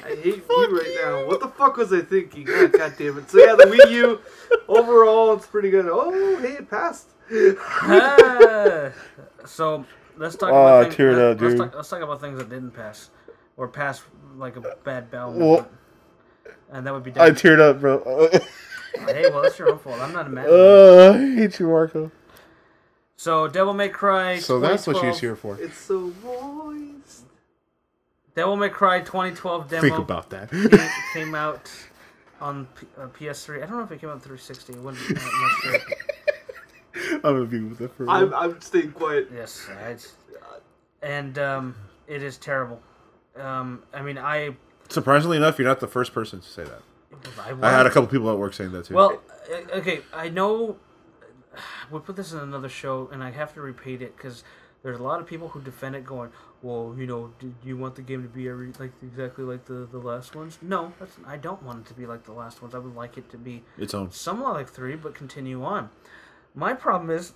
I hate you right now. What the fuck was I thinking? God damn it. So yeah, the Wii U overall, it's pretty good. Oh, hey, it passed. So let's talk about things. Dude. Let's talk about things that didn't pass, or pass like a bad bowel movement. And that would be. I teared up, bro. Hey, well, that's your own fault. I'm not imagining. I hate you, Marco. So, Devil May Cry. So that's what she's here for. It's so moist. Devil May Cry 2012 demo. Think about that. Came out on PS3. I don't know if it came out on 360. It wouldn't be much good. I'm gonna be with it for real. I'm staying quiet. Yes, and it is terrible. I mean, Surprisingly enough, you're not the first person to say that. I had a couple people at work saying that too. Well, okay, I know. We put this in another show, and I have to repeat it because there's a lot of people who defend it, going, "Well, you know, do you want the game to be exactly like the last ones?" No, I don't want it to be like the last ones. I would like it to be its own, somewhat like 3, but continue on. My problem is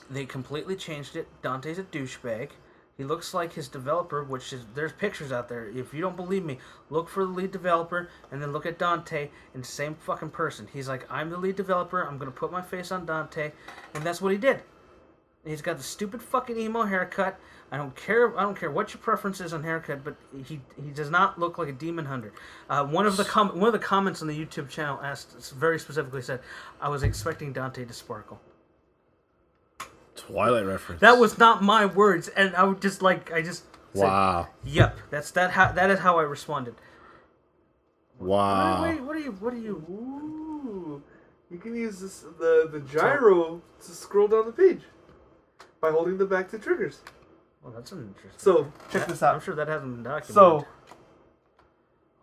they completely changed it. Dante's a douchebag. He looks like his developer, which is, there's pictures out there. If you don't believe me, look for the lead developer and then look at Dante and the same fucking person. He's like, I'm the lead developer. I'm going to put my face on Dante. And that's what he did. He's got the stupid fucking emo haircut. I don't care what your preference is on haircut, but he does not look like a demon hunter. One of the comments on the YouTube channel asked, very specifically said, I was expecting Dante to sparkle. Twilight reference. That was not my words, and I would just wow. Said, yep, that is how I responded. Wow. What are you? Ooh, you can use the gyro to scroll down the page by holding the back to triggers. Well, that's an interesting. So check this out. I'm sure that hasn't been documented. So.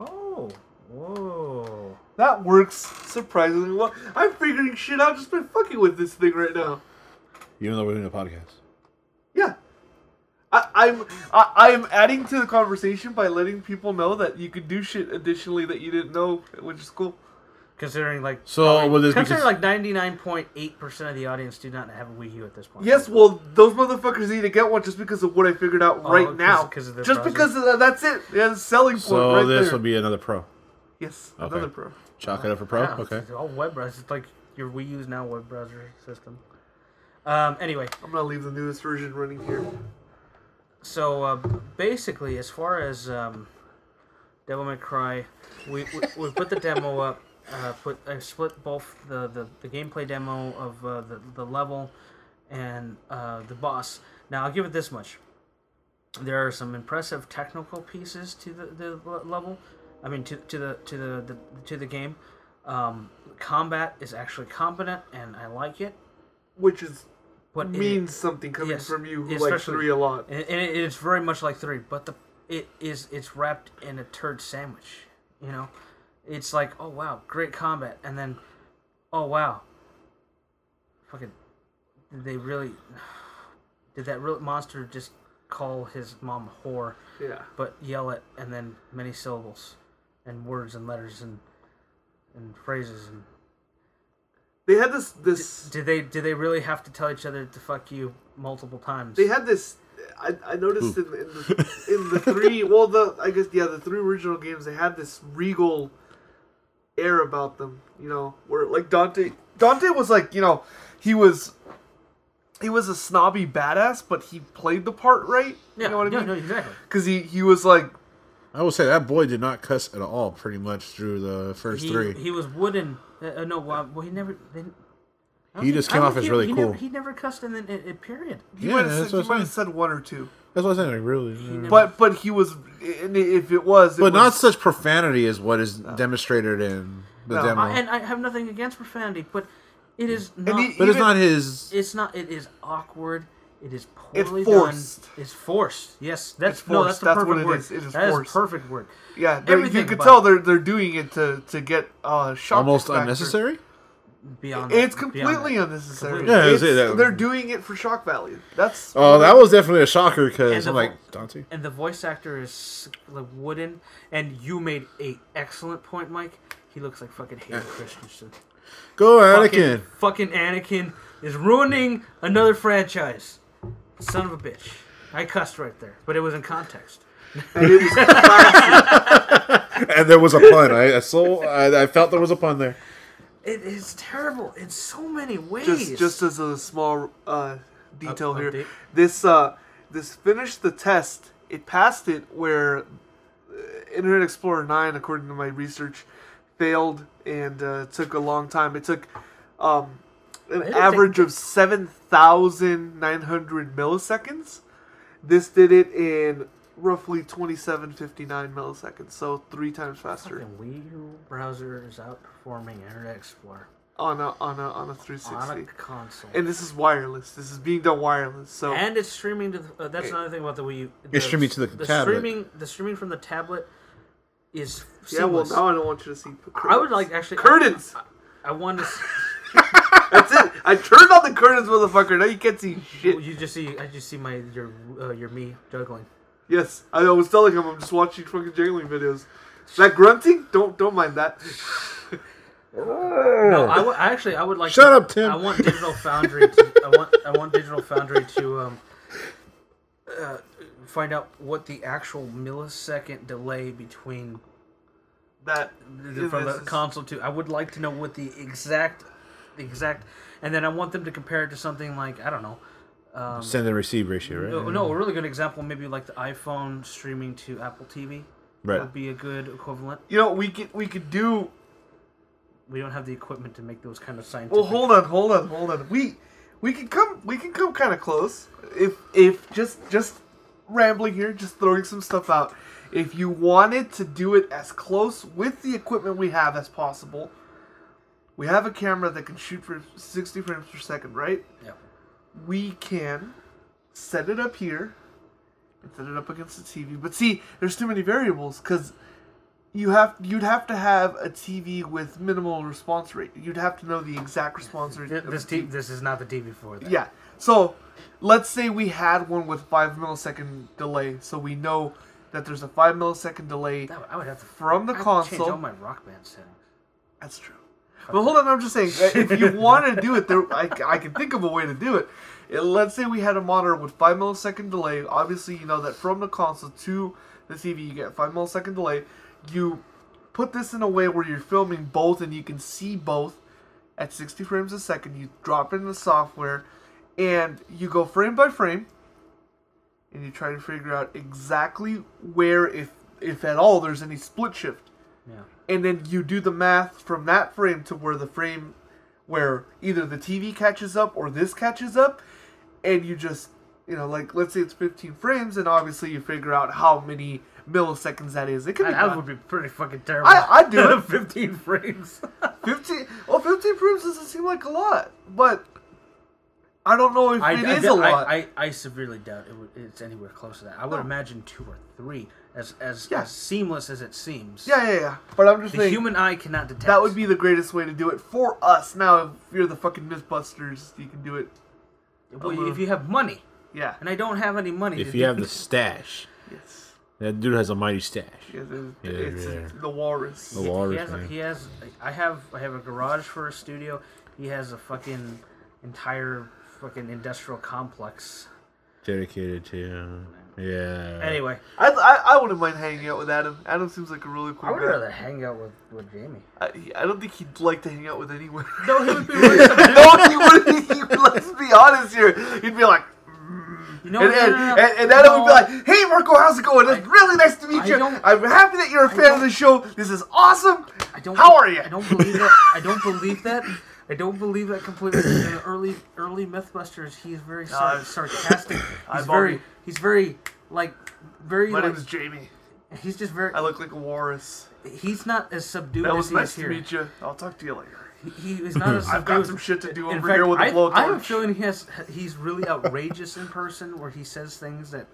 Oh. Whoa. That works surprisingly well. I'm figuring shit out just by fucking with this thing right now. Even though we're doing a podcast. Yeah. I'm adding to the conversation by letting people know that you could do shit additionally that you didn't know, which is cool. Considering like 99.8% of the audience do not have a Wii U at this point. Yes, well, those motherfuckers need to get one just because of what I figured out right now. Just browser. Because of that's it. Yeah, the selling point. So right this there. will be another Pro. Yes, okay. Another Pro. Chalk it up for Pro. Yeah, okay. It's all web browser. It's like your Wii U's now web browser system. Anyway, I'm gonna leave the newest version running here. So basically, as far as Devil May Cry, we put the demo up. I split both the gameplay demo of the level and the boss. Now I'll give it this much: there are some impressive technical pieces to the level. I mean to the game. Combat is actually competent, and I like it. Which is means something coming from you who likes 3 a lot. And it's very much like 3, but it's wrapped in a turd sandwich. You know, it's like, oh wow, great combat, and then, oh wow, fucking, did that real monster just call his mom a whore? Yeah. But yell it, and then many syllables, and words and letters and phrases and. They had this. Did they really have to tell each other to fuck you multiple times? They had this. I noticed in the 3. Well, the 3 original games, they had this regal air about them. You know, where like Dante was like, you know, he was a snobby badass, but he played the part right. Yeah, you know what I mean? No, exactly. Because he was like. I will say that boy did not cuss at all, pretty much through the first 3. He was wooden. Well, he never. He just came off as really cool. He never cussed in the period. He might have said one or two. That's what I'm saying. Like, really. Yeah. But he was, if it was, not such profanity as what is demonstrated in the demo. And I have nothing against profanity, but it is not. But it's not his. It's not. It is awkward. It is poorly forced. done. It's forced. Yes, that's forced. No, that's the perfect word. It is that forced. is a perfect word. Yeah, you could tell they're doing it to get shock. Almost factor. unnecessary. Beyond it's completely unnecessary. Yeah, they're doing it for shock value. That's that was definitely a shocker because I'm like Dante. And the voice actor is like wooden. And you made a excellent point, Mike. He looks like fucking Hayden Christensen. Go Anakin. Fucking Anakin is ruining another franchise. Son of a bitch. I cussed right there, but it was in context. And it was classic. And there was a pun. I felt there was a pun there. It is terrible in so many ways. Just as a small detail here, this finished the test. It passed it where Internet Explorer 9, according to my research, failed and took a long time. It took an average of 7,900 milliseconds. This did it in roughly 2759 milliseconds, so 3 times faster. Fucking Wii U browser is outperforming Internet Explorer on a 360 on a console, and this is wireless. This is being done wireless. So and it's streaming to. That's another thing about the Wii U. It's streaming to the tablet. The streaming from the tablet is seamless. Yeah. Well, now I don't want you to see. I would like actually curtains. I want to. That's it. I turned on the curtains, motherfucker. Now you can't see shit. You just see. I just see your me juggling. Yes, I was telling him I'm just watching fucking juggling videos. That grunting, don't mind that. No, I would like. Shut up, Tim. I want Digital Foundry. I want Digital Foundry to find out what the actual millisecond delay between that from the console to. I would like to know what the exact, and then I want them to compare it to something like, I don't know. Send and receive ratio, right? No, a really good example, maybe like the iPhone streaming to Apple TV. Right. Would be a good equivalent. You know, we could do. We don't have the equipment to make those kind of scientific. Well, hold on. We can come kind of close. If just rambling here, just throwing some stuff out. If you wanted to do it as close with the equipment we have as possible, we have a camera that can shoot for 60 frames per second, right? Yeah. We can set it up here and set it up against the TV. But see, there's too many variables because you'd have to have a TV with minimal response rate. You'd have to know the exact response rate. This is not the TV for that. Yeah. So let's say we had one with 5 millisecond delay, so we know that there's a 5 millisecond delay I would have to from the console. Change all my Rock Band settings. That's true. But hold on, I'm just saying, if you want to do it, I can think of a way to do it. Let's say we had a monitor with 5 millisecond delay. Obviously, you know that from the console to the TV, you get 5 millisecond delay. You put this in a way where you're filming both and you can see both at 60 frames a second. You drop it in the software and you go frame by frame and you try to figure out exactly where, if at all, there's any split shift. Yeah. And then you do the math from that frame to where the frame where either the TV catches up or this catches up, and you just, like, let's say it's 15 frames, and obviously you figure out how many milliseconds that is. It could be that would be pretty fucking terrible. I'd do it. 15 frames. 15 frames doesn't seem like a lot, but I don't know if it is a lot. I severely doubt it's anywhere close to that. I would imagine 2 or 3, as seamless as it seems. Yeah. But I'm just saying, the human eye cannot detect. That would be the greatest way to do it for us. Now, if you're the fucking Mythbusters, you can do it. Well, if you have money. Yeah. And I don't have any money. If you have the stash. Yes. That dude has a mighty stash. It's the walrus. The walrus, man. I have a garage for a studio. He has a fucking entire fucking industrial complex dedicated to yeah. Anyway, I wouldn't mind hanging out with Adam. Adam seems like a really cool guy. I would rather hang out with Jamie. I don't think he'd like to hang out with anyone. No, he would be really no, he wouldn't. Let's be honest here. He'd be like, no. And Adam would be like, "Hey, Marco, how's it going? It's really nice to meet you. I'm happy that you're a fan of the show. This is awesome. How are you?" I don't believe that. I don't believe that. I don't believe that completely. In the early MythBusters, he's very sarcastic. He's very My name is Jamie. He's just very. I look like a walrus. He's not as subdued That as was he nice is to here. meet you. I'll talk to you later. He is not as subdued. I've got some shit to do In over fact, here with a blowtorch. I have a feeling he's really outrageous in person, where he says things that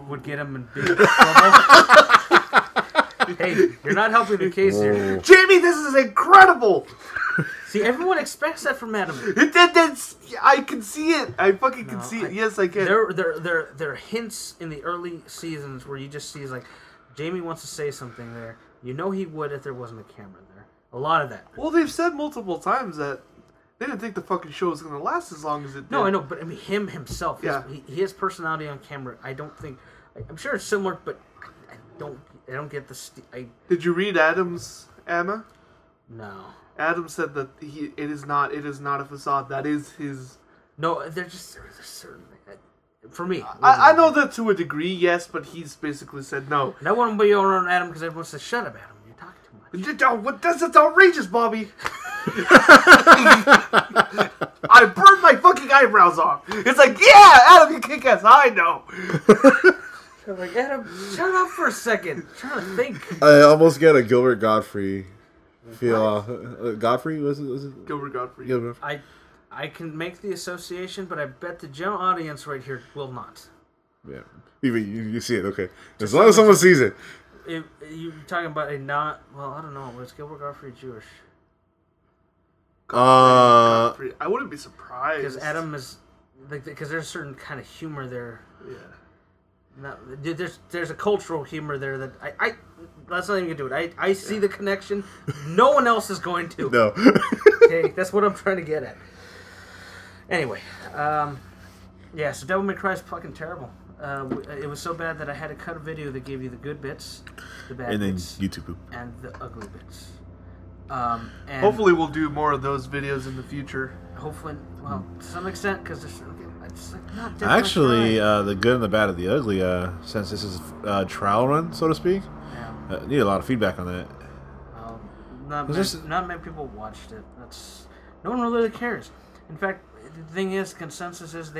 would get him in big trouble. Hey, you're not helping the case here. Jamie, this is incredible! See, everyone expects that from Adam. I can see it. I fucking can see it. Yes, I can. There are hints in the early seasons where you just see like Jamie wants to say something there. You know he would if there wasn't a camera there. A lot of that. Well, they've said multiple times that they didn't think the fucking show was going to last as long as it did. No, I know, but I mean him himself. Yeah. His personality on camera. I don't think. I'm sure it's similar, but I don't get the. Did you read Adam's Emma? No. Adam said that it is not a facade. That is his. No, there's certain. For me, I know that to a degree, yes, but he's basically said no. And I wouldn't be around Adam because everyone says, "Shut up, Adam. You're talking too much." What? That's outrageous, Bobby. I burned my fucking eyebrows off. It's like, yeah, Adam, you kick ass. I know. I'm like, Adam, shut up for a second. I'm trying to think. I almost get a Gilbert Godfrey feel. Godfrey was it? Gilbert Godfrey. Gilbert. I can make the association, but I bet the general audience right here will not. Yeah, you see it. Okay, as long as someone sees it. You're talking about a not. Well, I don't know. Was Gilbert Godfrey Jewish? Godfrey. I wouldn't be surprised. Because Adam is, because there's a certain kind of humor there. Yeah. There's a cultural humor there that I that's not even gonna do it. I see the connection. No one else is going to. No. Okay, that's what I'm trying to get at. Anyway, yeah. So Devil May Cry is fucking terrible. It was so bad that I had to cut a video that gave you the good bits, the bad bits, YouTube poop, and the ugly bits. And hopefully, we'll do more of those videos in the future. Hopefully, well, to some extent, because there's it's like not actually the good and the bad and the ugly. Since this is a trial run, so to speak, need a lot of feedback on that. Not many people watched it. No one really cares. In fact, the thing is, consensus is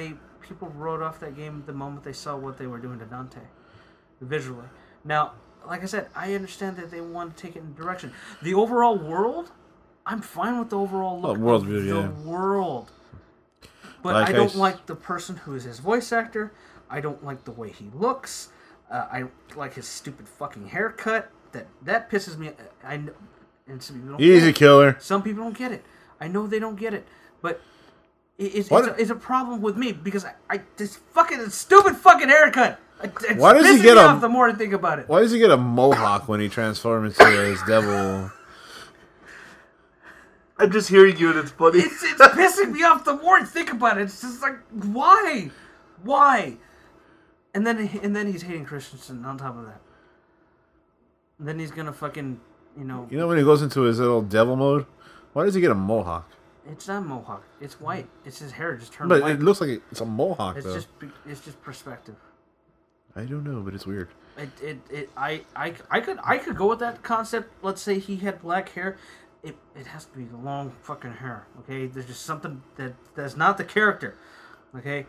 people wrote off that game the moment they saw what they were doing to Dante, visually. Now, like I said, I understand that they want to take it in a direction. The overall world, I'm fine with the overall look of the world. But I don't like the person who is his voice actor. I don't like the way he looks. I like his stupid fucking haircut. That pisses me. And some people don't Easy killer. Some people don't get it. I know they don't get it, but it's a problem with me because this stupid fucking haircut. Why does he get me off the more I think about it? Why does he get a mohawk when he transforms into his devil? I'm just hearing you and it's funny. It's pissing me off the more I think about it. It's just like, why? And then he's hating Christensen on top of that. And then he's gonna fucking, You know when he goes into his little devil mode? Why does he get a mohawk? It's not a mohawk. It's white. It's his hair just turned white. But it looks like it's a mohawk, though. It's just perspective. I don't know, but it's weird. I could go with that concept. Let's say he had black hair. It has to be the long fucking hair. Okay, there's just something that's not the character. Okay.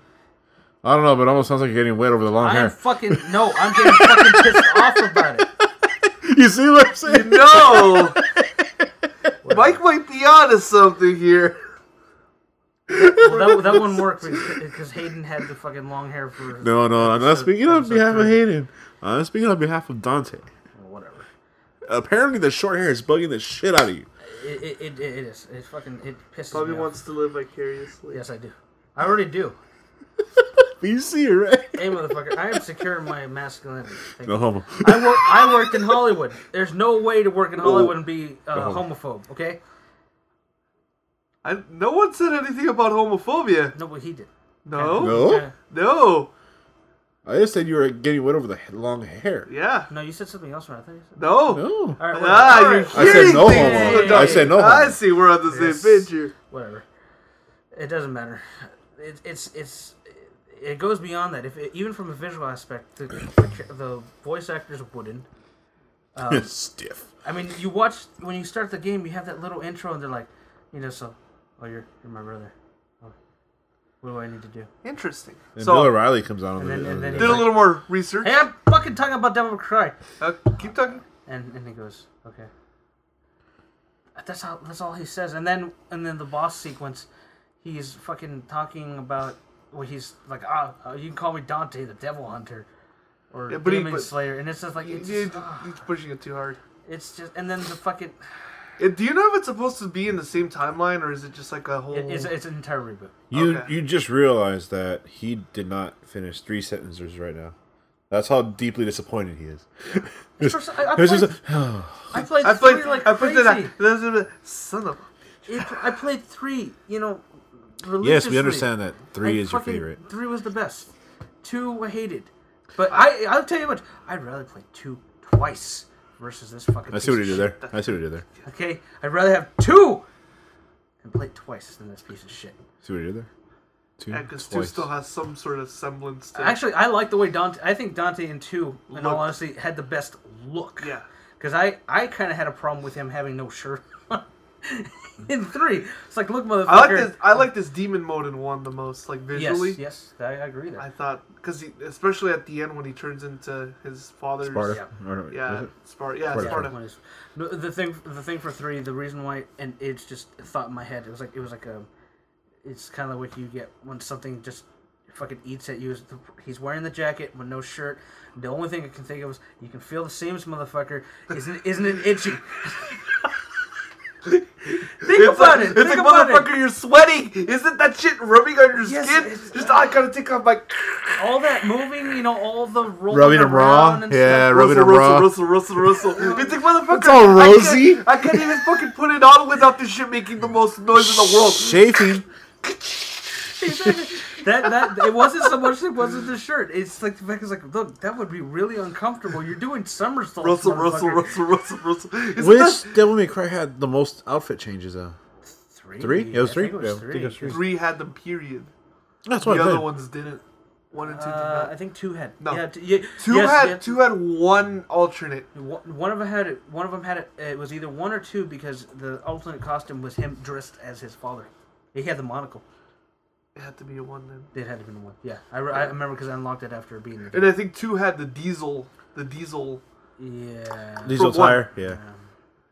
I don't know, but it almost sounds like you're getting wet over the long hair. I'm getting fucking pissed off about it. You see what I'm saying? No. Mike might be onto something here. Well, that one worked because Hayden had the fucking long hair for... No, I'm not speaking on behalf of Hayden. I'm speaking on behalf of Dante. Well, whatever. Apparently the short hair is bugging the shit out of you. It is. It pisses Bobby me off. wants to live vicariously. Yes, I do. I already do. You see it, right? Hey, motherfucker, I am secure in my masculinity. No homo. I worked in Hollywood. There's no way to work in Hollywood and be homophobe, okay? No one said anything about homophobia. No, but he did. No? No. I just said you were getting wet over the long hair. Yeah. No, you said something else, right? I thought you said... No. All right, you're I said no homo. Hey. I said no homo. I see we're on the same page here. Whatever. It doesn't matter. It goes beyond that. Even from a visual aspect, the voice actors wouldn't. Stiff. I mean, when you start the game, you have that little intro, and they're like, so Oh, you're my brother. Oh. What do I need to do? Interesting. And So Bill O'Reilly comes on. And then did a little more research. Hey, I'm fucking talking about Devil May Cry. Keep talking. And he goes, okay. That's all he says. And then the boss sequence, he's fucking talking about. Well, he's like, you can call me Dante, the Devil Hunter, or Demon Slayer, and it's just like he's pushing it too hard. It's just, and then the fucking. Do you know if it's supposed to be in the same timeline, or is it just like a whole? It's an entire reboot. You just realized that he did not finish 3 sentences right now. That's how deeply disappointed he is. I played 3 like crazy. Son of a... I played 3, Yes, we understand that 3 is your favorite. 3 was the best. 2 I hated. But I'll tell you what, I'd rather play 2 twice versus this fucking I see what you did there. Okay? I'd rather have 2 and play it twice than this piece of shit. See what you did there? 2 because 2 still has some sort of semblance to... Actually, I like the way Dante... I think Dante in 2, in all honesty, had the best look. Yeah. Because I kind of had a problem with him having no shirt on. In 3, it's like, look, motherfucker. I like this demon mode in 1 the most, like visually. Yes, I agree there. I thought because especially at the end when he turns into his father's Sparta. Sparta. The thing for 3, the reason why, and it's just a thought in my head. It was like a, it's kind of like what you get when something just fucking eats at you. He's wearing the jacket with no shirt. The only thing I can think of is you can feel the seams, motherfucker. Isn't it itchy? Think about it. It's like, motherfucker, you're sweating. Isn't that shit rubbing on your skin? Just I gotta take off my... All that moving, all the rubbing them raw. Yeah, rubbing them raw. Russell. It's like, motherfucker. It's all rosy. I can't even fucking put it on without this shit making the most noise in the world. Chafing. That it wasn't so much. It wasn't the shirt. It's like the fact is like, look, that would be really uncomfortable. You're doing somersaults. Russell. Which Devil May Cry had the most outfit changes though? 3? It was 3. I think it was 3. 3 had them. Period. That's what the other ones didn't. 1 and 2 did not. I think 2 had. No. Yeah, 2 had 1 alternate. One of them had it. One of them had it. It was either 1 or 2 because the alternate costume was him dressed as his father. He had the monocle. It had to be a 1 then. It had to be a 1. Yeah, I remember because I unlocked it after being the. And I think 2 had the diesel. Yeah. Diesel tire. Yeah.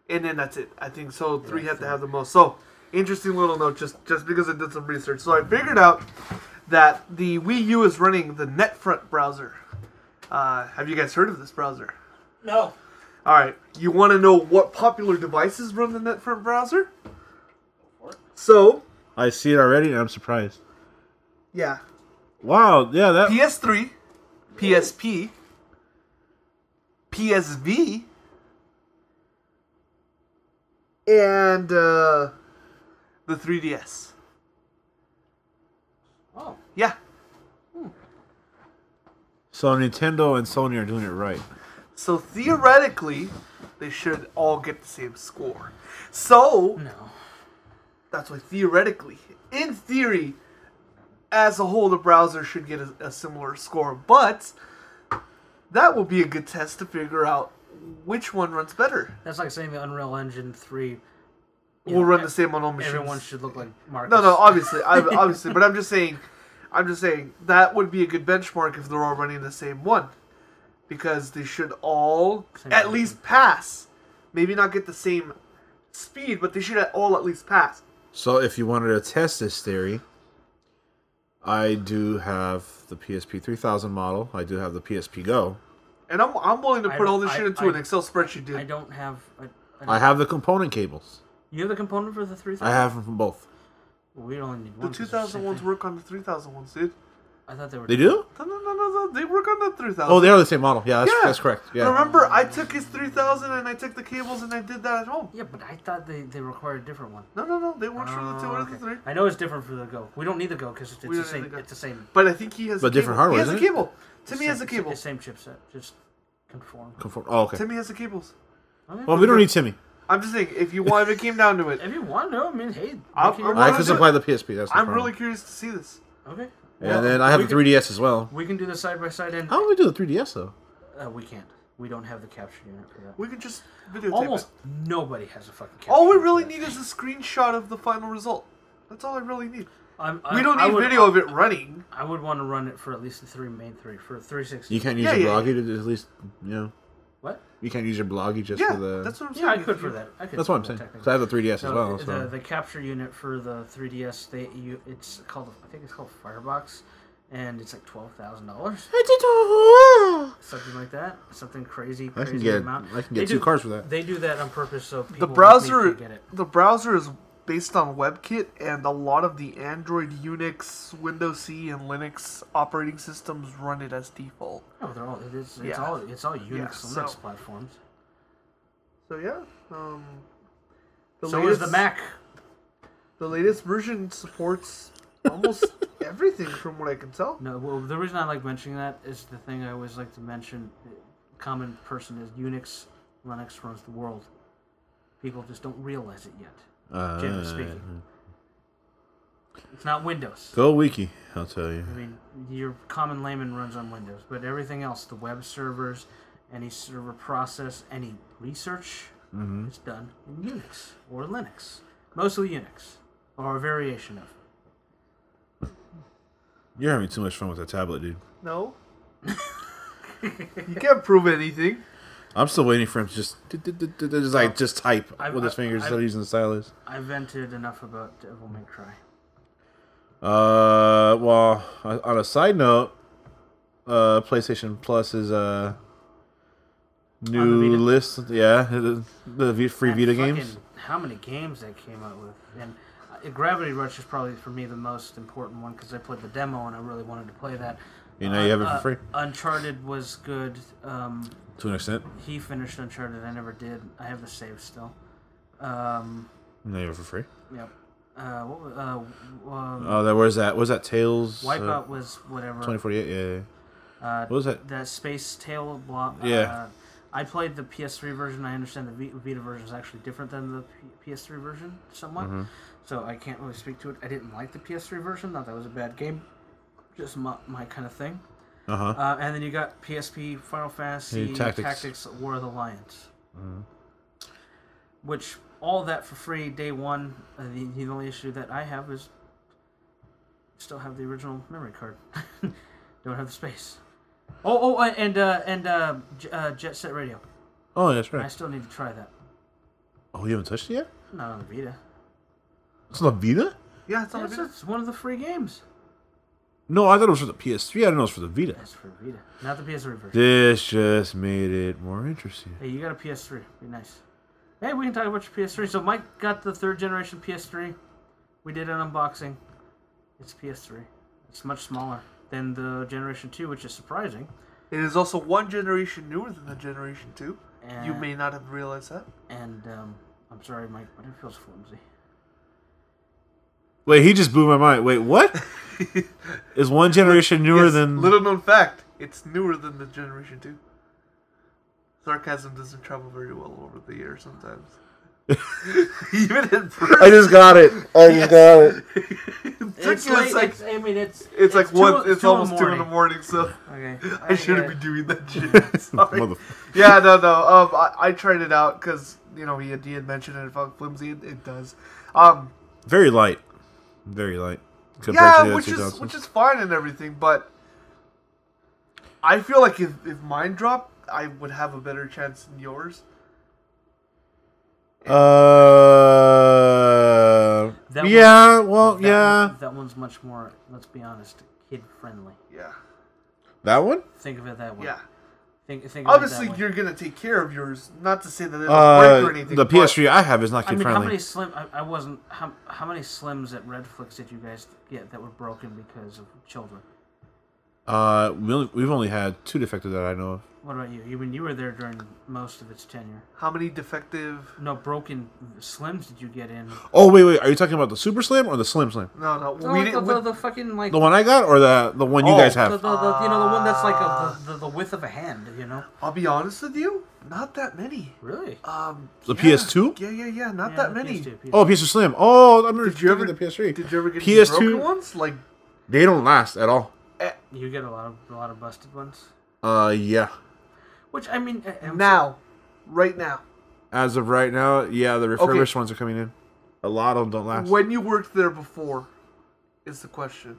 And then that's it. I think so. 3 had to have the most. So interesting little note, just because I did some research. So I figured out that the Wii U is running the NetFront browser. Have you guys heard of this browser? No. All right. You want to know what popular devices run the NetFront browser? So I see it already, and I'm surprised. Yeah. Wow. Yeah. That. PS3, PSP, PSV, and the 3DS. Oh. Yeah. So Nintendo and Sony are doing it right. So theoretically, they should all get the same score. So No. That's why theoretically, in theory, as a whole, the browser should get a similar score. But that will be a good test to figure out which one runs better. That's like saying the Unreal Engine 3 will run the same on all machines. Everyone should look like Marcus. No, obviously, but I'm just saying that would be a good benchmark if they're all running the same one, because they should all at least pass. Maybe not get the same speed, but they should all at least pass. So if you wanted to test this theory, I do have the PSP 3000 model. I do have the PSP Go. And I'm willing to put all this shit into an Excel spreadsheet, dude. I don't have... I have the component cables. You have the component for the 3000? I have them from both. Well, we only need one. The 2000 ones work on the 3000 ones, dude. I thought they were... They do? No. They work on the 3000. Oh, they are the same model. Yeah, that's correct. Yeah. Remember, I took his 3000 and I took the cables and I did that at home. Yeah, but I thought they required a different one. No. They work for the 2 or the 3. I know it's different for the Go. We don't need the Go because it's the same. It's the same. But I think he has. But different hardware. He has a cable. Timmy has a cable. The same chipset, just conform. Oh, okay. Timmy has the cables. Okay. Well, we don't need Timmy. I'm just saying, if it came down to it. If you want to, I mean, hey. I can supply the PSP. That's I'm really curious to see this. Okay. And then I have the 3DS as well. We can do the side by side. And how do we do the 3DS though? We can't. We don't have the capture unit for that. We can just videotape Almost it. nobody has a fucking capture. All we really need is a screenshot of the final result. That's all I really need. We don't need video of it running. I would want to run it for at least the main three for 360. You can't use your Bloggy to at least, What? You can't use your Bloggy just for the... that's what I'm saying. Yeah, I could for that. That's what I'm saying. So I have the 3DS as well. So. The capture unit for the 3DS, it's called, I think it's called Firebox, and it's like $12,000. Something like that. Something crazy amount. I can get 2 cards for that. They do that on purpose so people the browser like me can get it. The browser is based on WebKit, and a lot of the Android, Unix, Windows CE, and Linux operating systems run it as default. Oh, they're all it's all Unix Linux platforms. So yeah, is the Mac. The latest version supports almost everything, from what I can tell. No, well, the reason I like mentioning that is the thing I always like to mention. Common person is Unix, Linux runs the world. People just don't realize it yet. Generally speaking, it's not Windows. Go wiki, I'll tell you. I mean, your common layman runs on Windows, but everything else, the web servers, any server process, any research, is done in Unix or Linux. Mostly Unix, or a variation of. You're having too much fun with that tablet, dude. No. You can't prove anything. I'm still waiting for him to just type with his fingers instead of using the stylus. I vented enough about Devil May Cry. Well, on a side note, PlayStation Plus is new list. Yeah, the free Vita games. How many games they came out with? And Gravity Rush is probably for me the most important one because I played the demo and I really wanted to play that. You have it for free. Uncharted was good. To an extent. He finished Uncharted. I never did. I have the save still. You have it for free. Yep. Where's that? Was that Tales? Wipeout was whatever. 2048. Yeah. What was that? That Space Tail block. Yeah. I played the PS3 version. I understand the Vita version is actually different than the PS3 version somewhat. So I can't really speak to it. I didn't like the PS3 version. Thought that was a bad game. Just my kind of thing. And then you got PSP Final Fantasy Tactics War of the Lions. Which, all that for free, day one. The only issue that I have is still have the original memory card. Don't have the space. And Jet Set Radio. Oh, that's right. I still need to try that. Oh, you haven't touched it yet? Not on the Vita. It's on the Vita? Yeah, it's on the Vita. It's one of the free games. No, I thought it was for the PS3. I didn't know it was for the Vita. It's for Vita, not the PS3 version. This just made it more interesting. Hey, you got a PS3. Be nice. Hey, we can talk about your PS3. So Mike got the 3rd generation PS3. We did an unboxing. It's PS3. It's much smaller than the Generation 2, which is surprising. It is also 1 generation newer than the Generation 2. You may not have realized that. And I'm sorry, Mike, but it feels flimsy. Wait, he just blew my mind. Wait, what? Is 1 generation newer than... Little known fact, it's newer than the Generation 2. Sarcasm doesn't travel very well over the air sometimes. Even in person. I just got it. It's like it's almost 2 in the morning, so okay. I shouldn't be doing that shit. Sorry. Yeah, no. I tried it out because he had mentioned it. If I'm flimsy, it does. Very light. Very light. Yeah, which is fine and everything, but I feel like if mine dropped, I would have a better chance than yours. That one's much more, let's be honest, kid friendly. Yeah. That one? Think of it that way. Yeah. Think Obviously, you're gonna take care of yours. Not to say that it'll break or anything. The PS3 I have is not kid friendly. How many how many Slims at Redflix did you guys get that were broken because of children? We've only had 2 defective that I know of. What about you? You were there during most of its tenure. How many defective? No, broken Slims did you get in? Oh wait! Are you talking about the Super Slim or the Slim Slim? No. The fucking like the one I got or the one you guys have. The one that's like the width of a hand. I'll be honest with you, not that many. Really? The PS2? Yeah, not that many. PS2. Oh, PS2 Slim. Oh, I remember. Did you ever the PS3? Did you ever get PS2 broken ones? Like they don't last at all. You get a lot of busted ones. Yeah. Which I mean, right now. As of right now, yeah, the refurbished ones are coming in. A lot of them don't last. When you worked there before, is the question.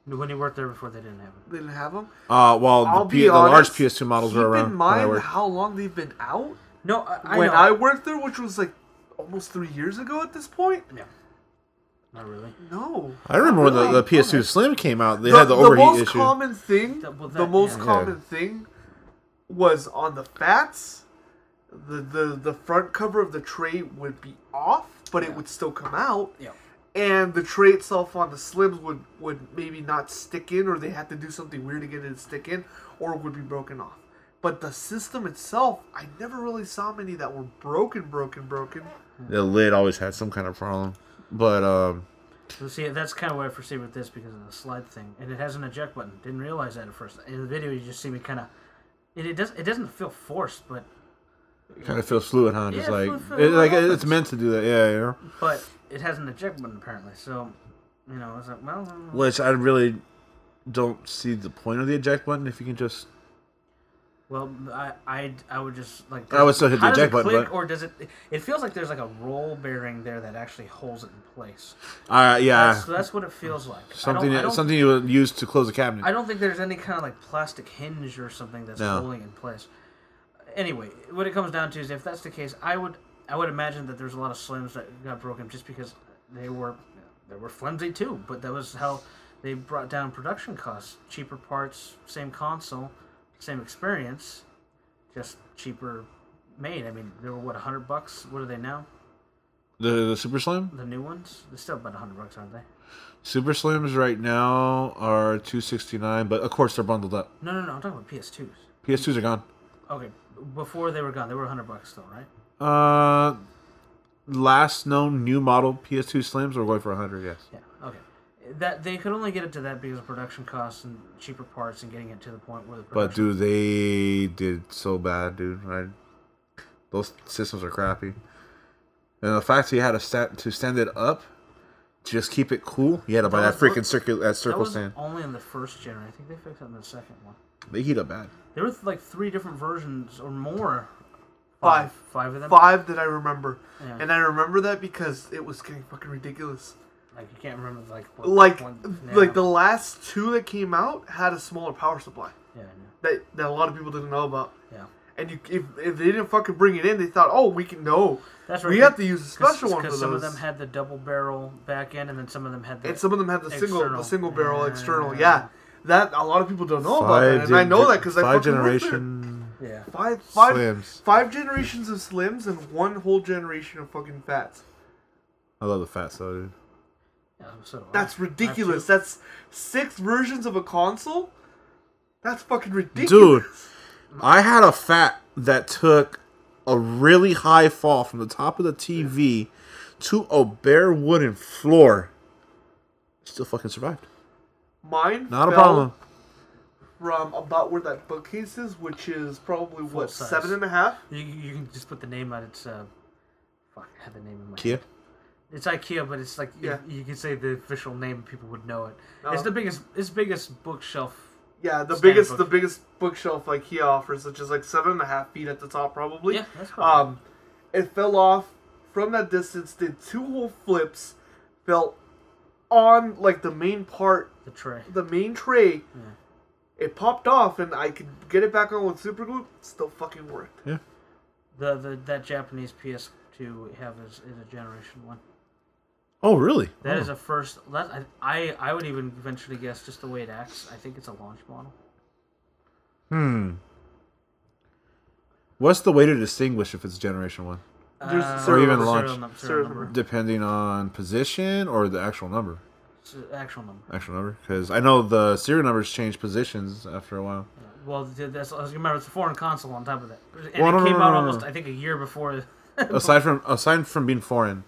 When you worked there before, they didn't have them. They didn't have them? Well, the large PS2 models were around. Keep in mind how long they've been out. No, when I worked there, which was like almost 3 years ago at this point. Yeah. Not really. No. I remember when the PS2 Slim came out, they had the overheat issue. The most common thing was on the Fats, the front cover of the tray would be off, but it would still come out. Yeah. And the tray itself on the Slims would maybe not stick in, or they had to do something weird to get it to stick in, or it would be broken off. But the system itself, I never really saw many that were broken. The lid always had some kind of problem. But, So see, that's kind of what I foresee with this because of the slide thing. And it has an eject button. Didn't realize that at first. In the video, you just see me kind of... It doesn't feel forced, but... It kind of feels fluid, huh? Just fluid, it's meant to do that, yeah, you know? But it has an eject button, apparently. So, you know, it's like, well... Which I really don't see the point of the eject button if you can just... Well, I would just like. I would still hit the eject button, click, or does it? It feels like there's like a roll bearing there that actually holds it in place. Yeah. That's what it feels like. Something you would use to close a cabinet. I don't think there's any kind of like plastic hinge or something that's holding it in place. Anyway, what it comes down to is if that's the case, I would imagine that there's a lot of Slims that got broken just because they were flimsy too. But that was how they brought down production costs, cheaper parts, same console. Same experience, just cheaper made. I mean, they were what, $100? What are they now? The Super Slim? The new ones? They're still about $100, aren't they? Super Slims right now are $269, but of course they're bundled up. No. I'm talking about PS2s. PS2s are gone. Okay, before they were gone, they were $100 still, right? Last known new model PS2 Slims were going for $100. Yes. Yeah. Okay. That they could only get it to that because of production costs and cheaper parts and getting it to the point where the production... But dude, they did so bad, dude. Right? Those systems are crappy. And the fact that you had to stand it up to just keep it cool, you had to buy that freaking circle stand. Only in the first gen. I think they fixed it in the second one. They heat up bad. There were like 3 different versions or more. Five of them. 5 that I remember, yeah. And I remember that because it was getting fucking ridiculous. Like you can't remember like the last 2 that came out had a smaller power supply. Yeah, I know. That a lot of people didn't know about. Yeah. And if they didn't fucking bring it in, they thought, oh, we can know. That's right. We have to use a special one for those. Because some of them had the double barrel back end, and then some of them had the single barrel external. Yeah, that a lot of people don't know about that, and I know that because I fucking generation. Yeah, Slims. 5 generations of Slims and 1 whole generation of fucking Fats. I love the Fats though, dude. Yeah, so that's ridiculous. That's 6 versions of a console. That's fucking ridiculous, dude. I had a Fat that took a really high fall from the top of the TV to a bare wooden floor. Still fucking survived. Mine not a problem. From about where that bookcase is, which is probably full what size. 7.5. You can just put the name on it. It's fuck, I had the name in my Kia. head. It's IKEA, but it's like you can say the official name, people would know it. It's the biggest bookshelf. Yeah, the biggest bookshelf IKEA offers, which is like 7.5 feet at the top, probably. Yeah, that's probably. It fell off from that distance, did 2 whole flips, fell on like the main part, the main tray. Yeah. It popped off, and I could get it back on with super glue. It still fucking worked. Yeah. That Japanese PS2 we have is a Generation 1. Oh, really? That is a first. I would even eventually guess just the way it acts. I think it's a launch model. What's the way to distinguish if it's Generation 1? Or even launch? Serial number. Depending on position or the actual number? Actual number. Actual number? Because I know the serial numbers change positions after a while. Yeah. Well, remember, it's a foreign console on top of that. And it came out almost, I think, a year before. aside from being foreign,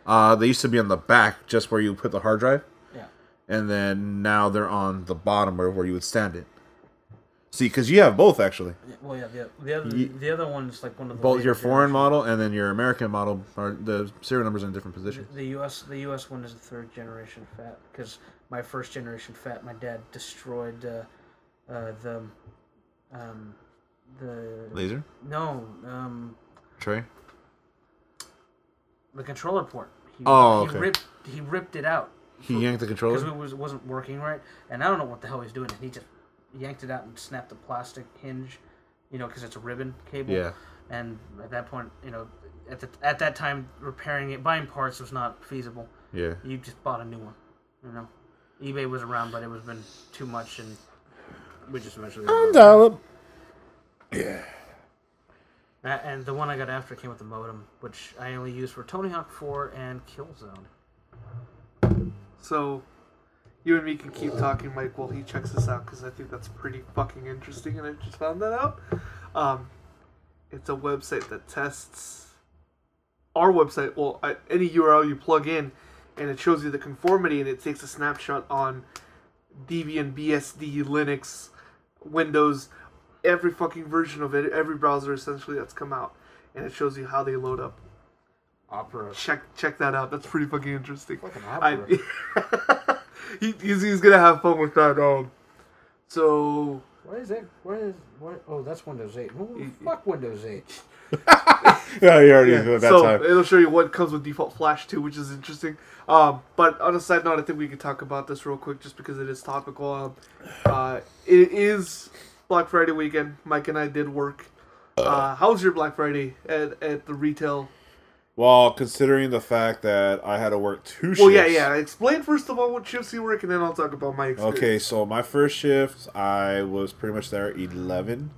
they used to be on the back, just where you put the hard drive. Yeah. And then now they're on the bottom where you would stand it. See, because you have both, actually. Yeah, well, yeah, the other one is like one of the... Both your foreign model and then your American model, are the serial numbers in different positions. The U.S. one is the 3rd generation Fat, because my 1st generation Fat, my dad destroyed the... Laser? No, Tray? the controller port. He ripped it out. He yanked the controller? Because it wasn't working right. And I don't know what the hell he's doing. And he just yanked it out and snapped the plastic hinge, because it's a ribbon cable. Yeah. And at that point, at that time, buying parts was not feasible. Yeah. You just bought a new one, eBay was around, but it was been too much, and we just eventually... Undollop. Yeah. And the one I got after came with the modem, which I only used for Tony Hawk 4 and Killzone. So, you and me can keep talking, Mike, while he checks this out, because I think that's pretty fucking interesting, and I just found that out. It's a website that tests our website. Well, any URL you plug in, and it shows you the conformity, and it takes a snapshot on Debian, BSD, Linux, Windows, every fucking version of it, every browser essentially that's come out, and it shows you how they load up. Opera. Check that out. That's pretty fucking interesting. Fucking Opera. He's gonna have fun with that. So. What is it? What? Oh, that's Windows 8. Fuck Windows 8. Yeah, you already know that time. It'll show you what comes with default Flash too, which is interesting. But on a side note, I think we could talk about this real quick just because it is topical. It is Black Friday weekend. Mike and I did work. How was your Black Friday at the retail? Well, considering the fact that I had to work 2 shifts. Well, yeah. Explain first of all what shifts you work, and then I'll talk about my experience. Okay, so my first shift, I was pretty much there 11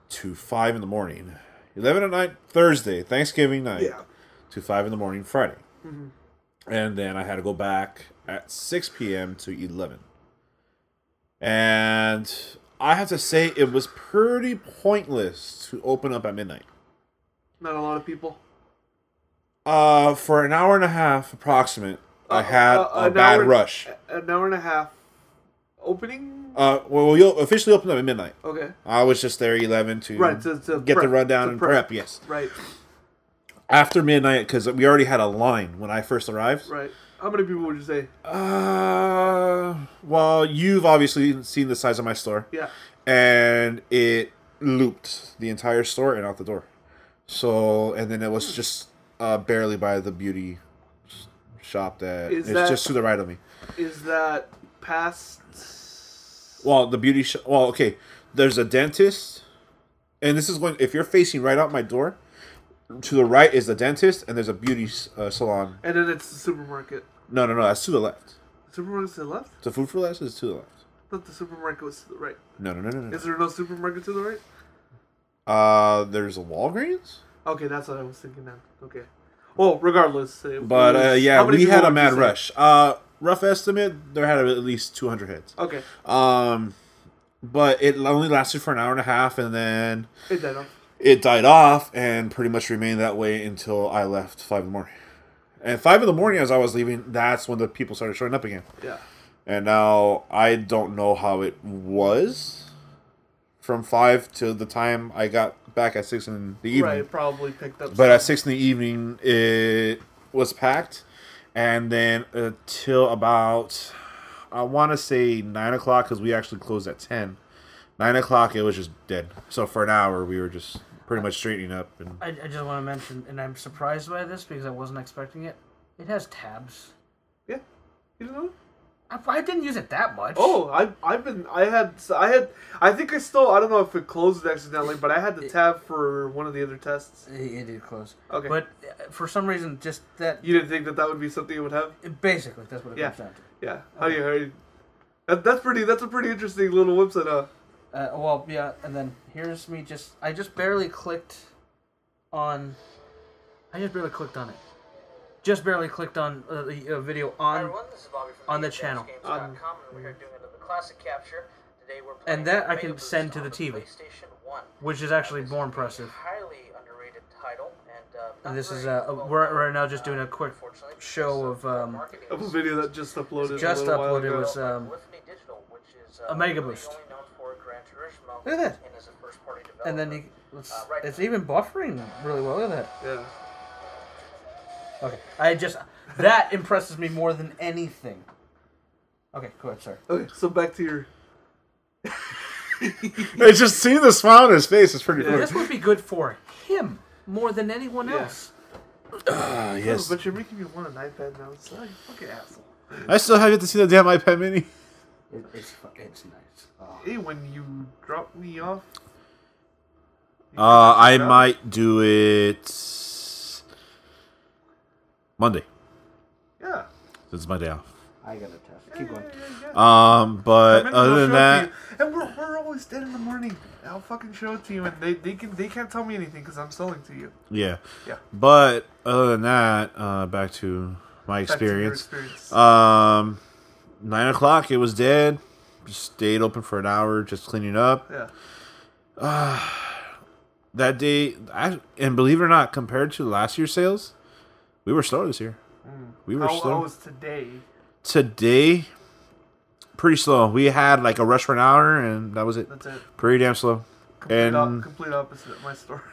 to 5 in the morning. 11 at night, Thursday, Thanksgiving night, to 5 in the morning, Friday. Mm-hmm. And then I had to go back at 6 p.m. to 11. And I have to say, it was pretty pointless to open up at midnight. Not a lot of people? For an hour and a half, approximate, I had a bad rush. An hour and a half opening? Well, we'll officially open up at midnight. Okay. I was just there 11 to get prep, the rundown and prep. Yes. Right. After midnight, because we already had a line when I first arrived. Right. How many people would you say? Well, you've obviously seen the size of my store. Yeah. And it looped the entire store and out the door. So, and then it was just barely by the beauty shop it's just to the right of me. Is that past? Well, the beauty shop. Well, okay. There's a dentist, and this is going. If you're facing right out my door, to the right is the dentist, and there's a beauty salon. And then it's the supermarket. No. That's to the left. The supermarket's to the left? The food for less is to the left. I thought the supermarket was to the right. No. Is there no supermarket to the right? There's a Walgreens. Okay, that's what I was thinking now. Okay. Well, regardless. But yeah, we had a mad rush. Rough estimate, there had at least 200 heads. Okay. But it only lasted for an hour and a half, and then it died off. It died off, and pretty much remained that way until I left 5 in the morning. And 5 in the morning, as I was leaving, that's when the people started showing up again. Yeah. And now I don't know how it was from 5 to the time I got back at 6 in the evening. Right, probably picked up. But at 6 in the evening, it was packed. And then till about, I want to say 9 o'clock, because we actually closed at 10. 9 o'clock, it was just dead. So for an hour, we were just pretty much straightening up. And I just want to mention, and I'm surprised by this because I wasn't expecting it. It has tabs. Yeah, you don't know? I didn't use it that much. Oh, I think I don't know if it closed accidentally, but I had the tab for one of the other tests. It did close. Okay. But for some reason, just that... You didn't think that would be something it would have? Basically, that's what it comes down to. Yeah. Okay. That's a pretty interesting little website, huh? Well, yeah, and then here's me I just barely clicked on it. Just barely clicked on the video on the channel. And that I can send to the TV, which is actually more impressive. And this is, we're right now just doing a quick show of a video that just uploaded. Was a Mega Boost. Look at that. And then it's even buffering really well. Look at that. Yeah. Okay, that impresses me more than anything. Okay, go ahead, sorry. Okay, so back to your... It's just seeing the smile on his face is pretty funny. This would be good for him more than anyone else. Yes. But you're making me want an iPad now. So you fucking asshole. I still have yet to see the damn iPad Mini. It's nice. Oh. Hey, when you drop me off. I might do it Monday. Yeah. This is my day off. I got a test. Keep going. But other than that, and we're always dead in the morning. I'll fucking show it to you, and they can't tell me anything because I'm selling to you. yeah. Yeah. But other than that, back to my experience. 9:00, it was dead. Just stayed open for an hour, just cleaning up. Yeah. That day, and believe it or not, compared to last year's sales, we were slow this year. We were slow. How was today? Today, pretty slow. We had like a rush for an hour, and that was it. That's it. Pretty damn slow. Complete opposite of my store.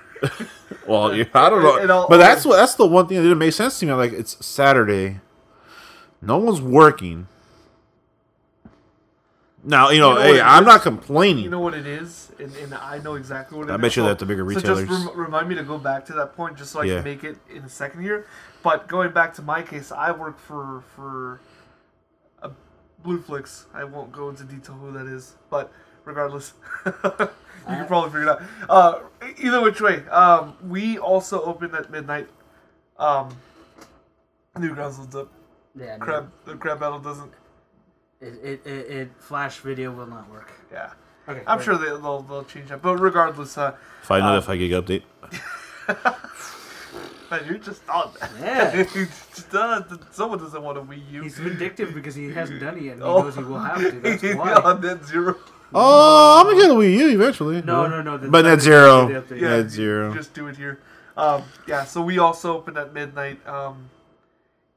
Well, yeah, I don't know, but that's the one thing that didn't make sense to me. Like, it's Saturday, no one's working. Now, hey, I'm not complaining. You know what it is, and I know exactly what it is. I bet you that the bigger retailers. So just remind me to go back to that point, just so I can make it in a second here. But going back to my case, I work for Blueflix. I won't go into detail who that is, but regardless, you can probably figure it out. Either which way, we also open at midnight. Newgrounds was up. Yeah. The crab battle doesn't. It Flash video will not work. Yeah. Okay. I'm sure they'll change that, but regardless, Find out if I gig update. Man, you're just on that. Yeah. Someone doesn't want to Wii U. He's vindictive because he hasn't done it yet. And he knows he will have to. That's why. On Net Zero. Oh, I'm gonna get a Wii U eventually. No. But Net Zero. Yeah, Net Zero. Just do it here. Yeah. So we also opened at midnight.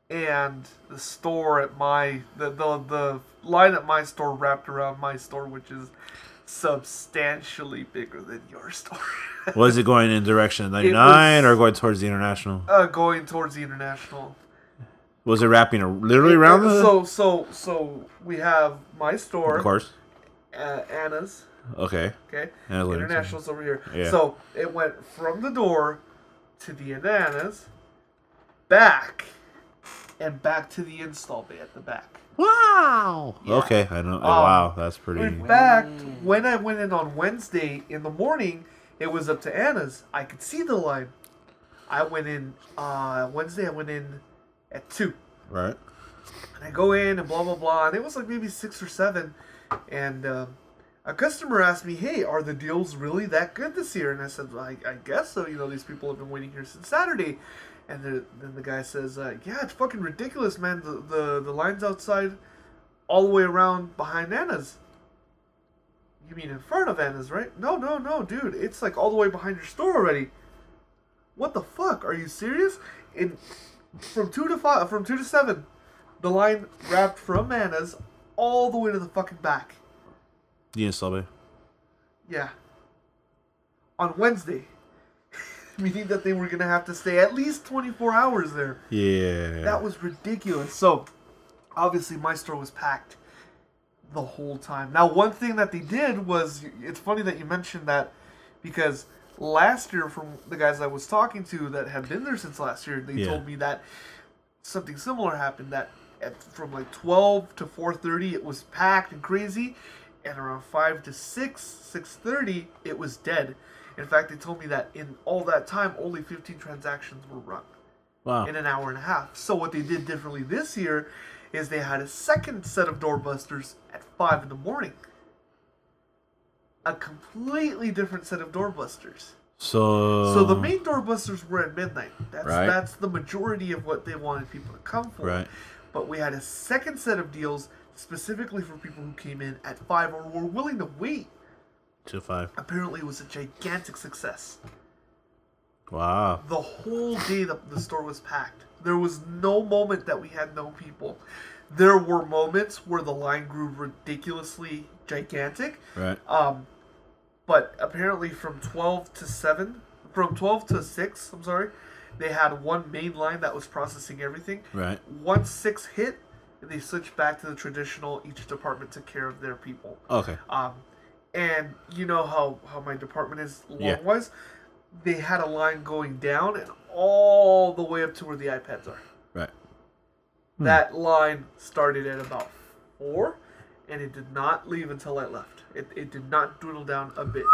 And the store at the line at my store wrapped around my store, which is substantially bigger than your store. Was it going in direction of 99 or going towards the International? Going towards the International. Was it wrapping literally around the... So we have my store. Of course. Anna's. Okay. International's over here. Yeah. So it went from the door to the Anna's, back, and back to the install bay at the back. Wow. Yeah. Okay, I know. Wow, that's pretty... In fact, when I went in on Wednesday in the morning, it was up to Anna's. I could see the line. I went in Wednesday. I went in at 2. Right. And I go in and blah blah blah, and it was like maybe 6 or 7, and a customer asked me, "Hey, are the deals really that good this year?" And I said, well, I guess so. These people have been waiting here since Saturday. And then the guy says, "Yeah, it's fucking ridiculous, man. The lines outside, all the way around behind Anna's." You mean in front of Anna's, right? No, dude. It's like all the way behind your store already. What the fuck? Are you serious? From 2 to 7, the line wrapped from Anna's all the way to the fucking back. The install bay. Yeah. On Wednesday. Meaning that they were going to have to stay at least 24 hours there. Yeah. That was ridiculous. So, obviously, my store was packed the whole time. Now, one thing that they did was, it's funny that you mentioned that, because last year, from the guys I was talking to that have been there since last year, they told me that something similar happened, that from like 12 to 4:30, it was packed and crazy, and around 5 to 6:30, it was dead. In fact, they told me that in all that time, only 15 transactions were run. Wow. In an hour and a half. So what they did differently this year is they had a second set of doorbusters at 5 in the morning. A completely different set of doorbusters. So the main doorbusters were at midnight. That's the majority of what they wanted people to come for. Right. But we had a second set of deals specifically for people who came in at 5 or were willing to wait. To 5. Apparently it was a gigantic success. Wow. The whole day the store was packed. There was no moment that we had no people. There were moments where the line grew ridiculously gigantic. Right. But apparently from 12 to 6, they had one main line that was processing everything. Right. Once 6 hit, they switched back to the traditional, each department took care of their people. Okay. And you know how my department is long-wise? They had a line going down, and all the way up to where the iPads are. Right. That line started at about 4, and it did not leave until I left. It did not dwindle down a bit.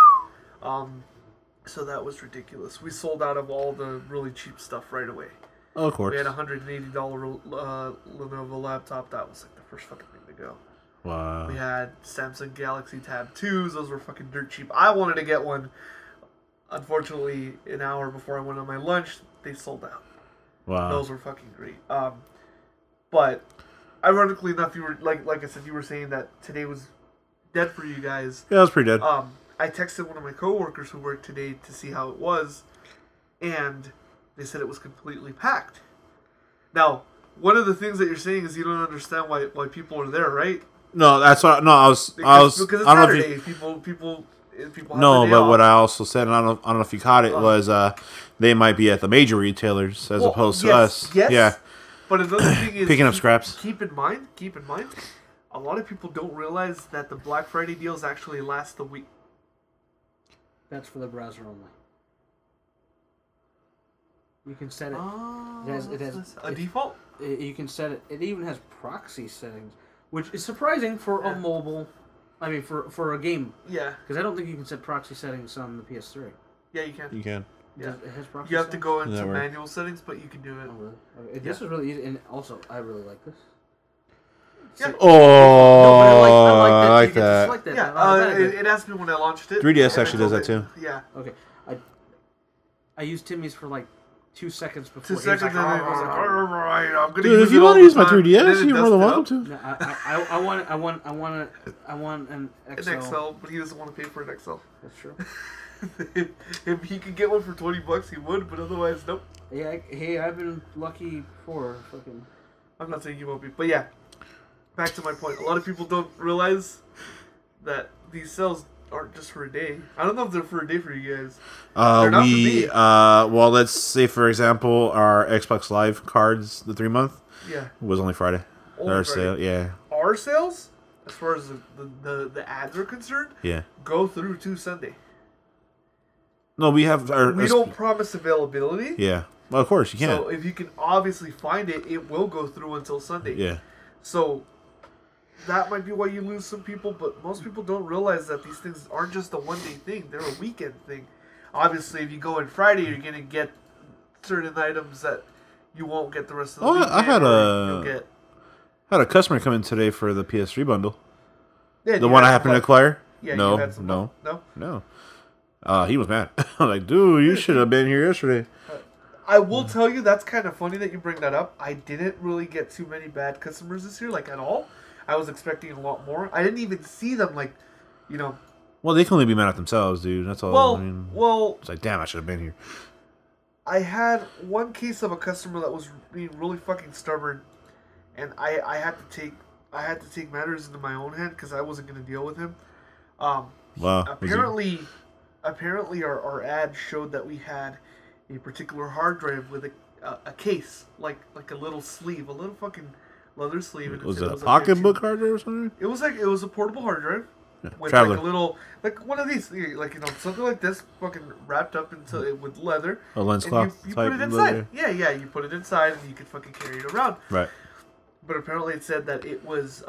So that was ridiculous. We sold out of all the really cheap stuff right away. Oh, of course. We had a $180 Lenovo laptop. That was like the first fucking thing to go. Wow. We had Samsung Galaxy Tab 2s. Those were fucking dirt cheap. I wanted to get one. Unfortunately, an hour before I went on my lunch, they sold out. Wow. Those were fucking great. But ironically enough, you were like I said, you were saying that today was dead for you guys. Yeah, it was pretty dead. I texted one of my coworkers who worked today to see how it was, and they said it was completely packed. Now, one of the things that you're saying is you don't understand why people are there, right? No, that's what. No, I was. Because it's I don't Saturday. know if you, People. Have no, the day but off. what I also said, and I don't know if you caught it, was they might be at the major retailers as opposed to us. Yes. Yeah. But another thing is Picking up scraps. Keep in mind, a lot of people don't realize that the Black Friday deals actually last the week. That's for the browser only. You can set it. It has a default. You can set it. It even has proxy settings, which is surprising for a mobile. I mean, for a game. Yeah. Because I don't think you can set proxy settings on the PS3. Yeah, you can. You can. Yeah. It has proxy. You have to go into Does that work? manual settings, but you can do it. Oh, really? Okay. This is really easy, and also I really like this. Yeah. Oh, I like You can that. select that Yeah, automatically. it asked me when I launched it. 3DS and I actually does told that too. it- Yeah. Okay, I used Timmy's for like 2 seconds before. 2 he was seconds, like, and then it was like, alright, I'm gonna Dude, use if you it all want to the use my time. 3DS, And then you're it more than dusted welcome up. to. No, I want an XL. An XL, but he doesn't want to pay for an XL. That's true. If he could get one for $20, he would, but otherwise, nope. Yeah, hey, I've been lucky for fucking. I'm not saying you won't be, but yeah. Back to my point. A lot of people don't realize that these sales aren't just for a day. I don't know if they're for a day for you guys. They're not for me. Well, let's say for example, our Xbox Live cards, the 3-month, Yeah. was only Friday. Only Our Friday. sale, yeah, Our sales, as far as the ads are concerned, yeah. go through to Sunday. No, we have our. We don't promise availability. Yeah, well, of course you can. So if you can obviously find it, it will go through until Sunday. Yeah. So that might be why you lose some people, but most people don't realize that these things aren't just a one-day thing. They're a weekend thing. Obviously, if you go in Friday, you're going to get certain items that you won't get the rest of the weekend. I had you'll get... a customer come in today for the PS3 bundle. Yeah, The one I happened to acquire? Yeah, No, you had some no. No? He was mad. I'm like, dude, you should have been here yesterday. I will tell you, that's kind of funny that you bring that up. I didn't really get too many bad customers this year, like, at all. I was expecting a lot more. I didn't even see them, like, you know... Well, they can only be mad at themselves, dude. That's all. Well, it's like, damn, I should have been here. I had one case of a customer that was being really fucking stubborn, and I had to take matters into my own hand because I wasn't going to deal with him. Wow. Apparently our ad showed that we had a particular hard drive with a case, like a little sleeve, a little fucking leather sleeve. And Was said it a was pocketbook hard drive or something? It was a portable hard drive. Yeah. With Traveler. like a little, like one of these, like, you know, something like this, fucking wrapped up into it with leather. A lens and cloth you type put it inside. leather. Yeah, you put it inside and you could fucking carry it around. Right. But apparently it said that it was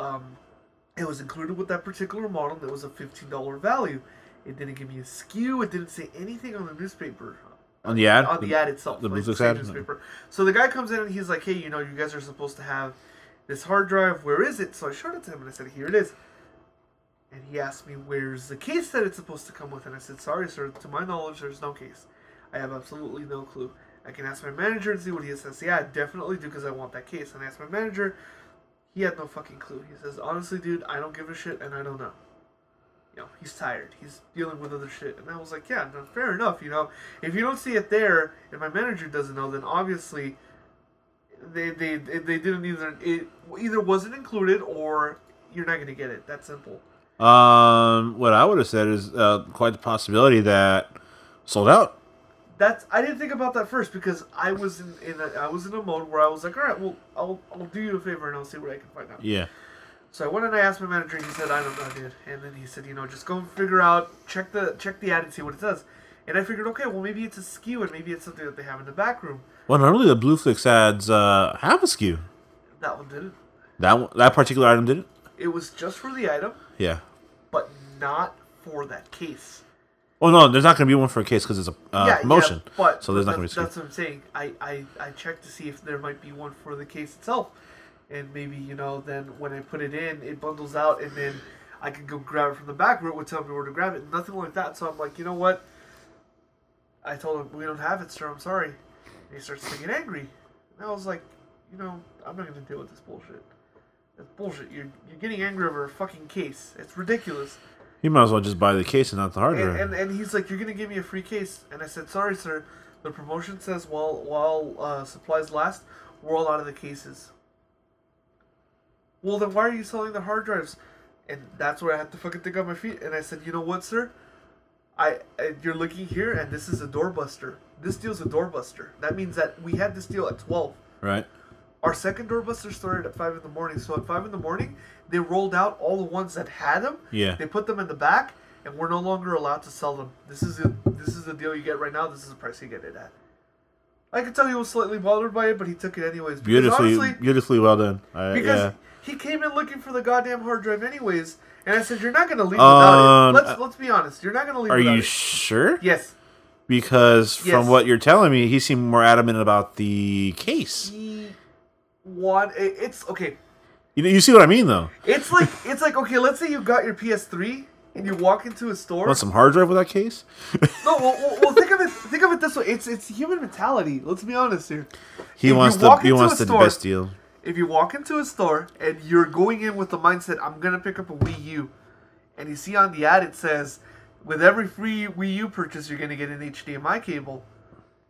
included with that particular model. That was a $15 value. It didn't give me a SKU. It didn't say anything on the newspaper. On the ad? On the ad itself. The like Bluetooth same ad? newspaper. So the guy comes in and he's like, hey, you know, you guys are supposed to have this hard drive. Where is it? So I showed it to him and I said, here it is. And he asked me, where's the case that it's supposed to come with? And I said, sorry, sir. To my knowledge, there's no case. I have absolutely no clue. I can ask my manager and see what he says. Yeah, I definitely do because I want that case. And I asked my manager. He had no fucking clue. He says, honestly, dude, I don't give a shit and I don't know. You know, he's tired. He's dealing with other shit. And I was like, yeah, no, fair enough, you know. If you don't see it there and my manager doesn't know, then obviously they didn't either wasn't included or you're not going to get it. That simple. What I would have said is quite the possibility that sold out. I didn't think about that first because I was in a mode where I was like, all right, well, I'll do you a favor and I'll see what I can find out. Yeah. So I went and I asked my manager and he said, I don't know, dude. And then he said, you know, just go figure out, check the ad and see what it says. And I figured, okay, well, maybe it's a SKU, and maybe it's something that they have in the back room. Well, normally the Blueflix ads have a SKU. That one didn't. That particular item didn't? It was just for the item. Yeah. But not for that case. Oh, no, there's not going to be one for a case because it's a promotion. Yeah, but so there's not going to be a SKU. That's what I'm saying. I checked to see if there might be one for the case itself. And maybe, then when I put it in, it bundles out, and then I can go grab it from the back room. It would tell me where to grab it. Nothing like that. So I'm like, you know what? I told him, we don't have it, sir. I'm sorry. And he starts to get angry. And I was like, I'm not going to deal with this bullshit. That's bullshit. You're getting angry over a fucking case. It's ridiculous. You might as well just buy the case and not the hard drive. And he's like, you're going to give me a free case. And I said, sorry, sir. The promotion says while supplies last, we're all out of the cases. Well, then why are you selling the hard drives? And that's where I had to fucking think on my feet. And I said, you know what, sir? You're looking here, and this is a doorbuster. This deal's a doorbuster. That means that we had this deal at 12. Right. Our second doorbuster started at 5 in the morning. So at 5 in the morning, they rolled out all the ones that had them. Yeah. They put them in the back, and we're no longer allowed to sell them. This is the deal you get right now. This is the price you get it at. I could tell he was slightly bothered by it, but he took it anyways. Beautifully well done. Because he came in looking for the goddamn hard drive anyways, and I said, you're not going to leave without it. Let's be honest. You're not going to leave without it. Are you sure? Yes. Because from what you're telling me, he seemed more adamant about the case. It's okay. You see what I mean, though? It's like okay, let's say you got your PS3 and you walk into a store. Want some hard drive with that case? No, well, think of it this way. It's human mentality. Let's be honest here. He wants the best deal. If you walk into a store and you're going in with the mindset, I'm gonna pick up a Wii U, and you see on the ad it says, with every free Wii U purchase, you're gonna get an HDMI cable.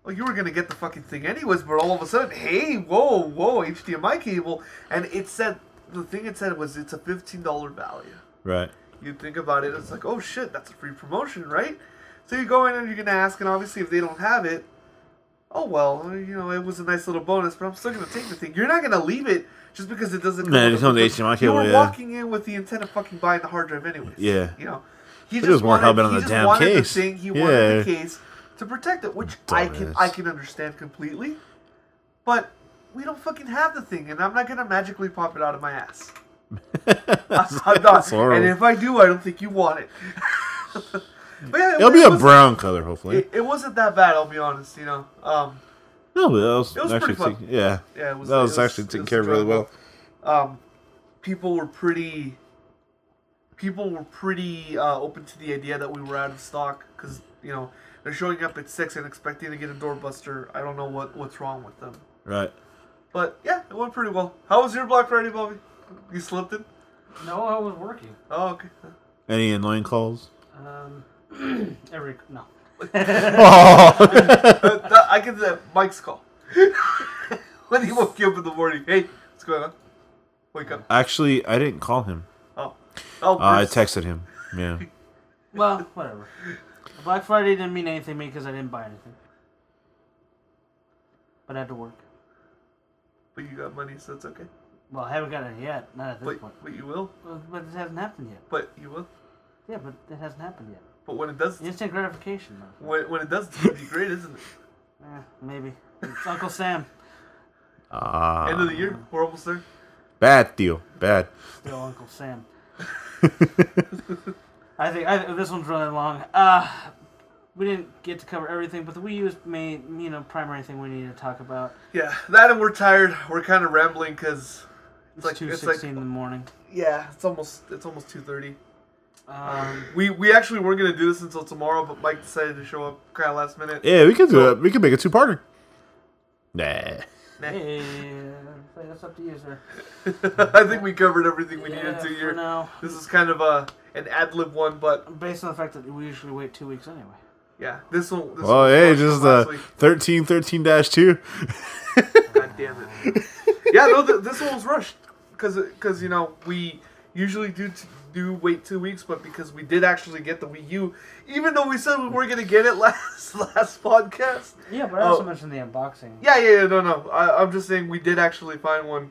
Well, you were gonna get the fucking thing anyways, but all of a sudden, hey, whoa, HDMI cable, and it said was it's a $15 value. Right. You think about it, it's like, oh shit, that's a free promotion, right? So you go in and you're gonna ask, and obviously if they don't have it, oh well, it was a nice little bonus, but I'm still gonna take the thing. You're not gonna leave it just because it doesn't. Man, it's on the HDMI cable. You were walking in with the intent of fucking buying the hard drive anyways. Yeah. He just more hell bent on the damn case. He wanted the case to protect it, which I can understand completely. But we don't fucking have the thing, and I'm not gonna magically pop it out of my ass. I'm not. And if I do, I don't think you want it. But yeah, it'll be a brown color, hopefully. It wasn't that bad, I'll be honest. No, but it was actually pretty fun. That was actually taken care of really well. People were pretty open to the idea that we were out of stock because they're showing up at 6 and expecting to get a doorbuster. I don't know what's wrong with them. Right. But yeah, it went pretty well. How was your Black Friday, Bobby? You slept in? No, I was working. Oh, okay. Any annoying calls? No. I can do that. Mike's call. When he woke you up in the morning. Hey, what's going on? Wake up. Actually, I didn't call him. Oh, I texted him. Yeah. Well, whatever. Black Friday didn't mean anything to me because I didn't buy anything. But I had to work. But you got money, so it's okay. Well, I haven't got it yet. Not at this point. But you will? But it hasn't happened yet. But you will? Yeah, but it hasn't happened yet. But when it does... Instant gratification, though. When it does, it's going to be great, isn't it? Maybe. It's Uncle Sam. End of the year? We're almost there? Bad deal. Bad. Still Uncle Sam. I think this one's running long. We didn't get to cover everything, but the Wii U is primary thing we need to talk about. Yeah, that and we're tired. We're kind of rambling because it's like 2:16 in the morning. Yeah, it's almost 2:30. We actually weren't gonna do this until tomorrow, but Mike decided to show up kind of last minute. Yeah, we can do it. We can make a 2-parter. Nah. Hey, that's up to you, sir. I think we covered everything we needed to here. Now. This is kind of an ad-lib one, but based on the fact that we usually wait 2 weeks anyway. Yeah, this one. Just the 13-2. God damn it. Yeah, no, this one was rushed because we usually do wait 2 weeks, but because we did actually get the Wii U, even though we said we weren't gonna get it last podcast. Yeah, but I also mentioned the unboxing. Yeah, no. I'm just saying we did actually find one,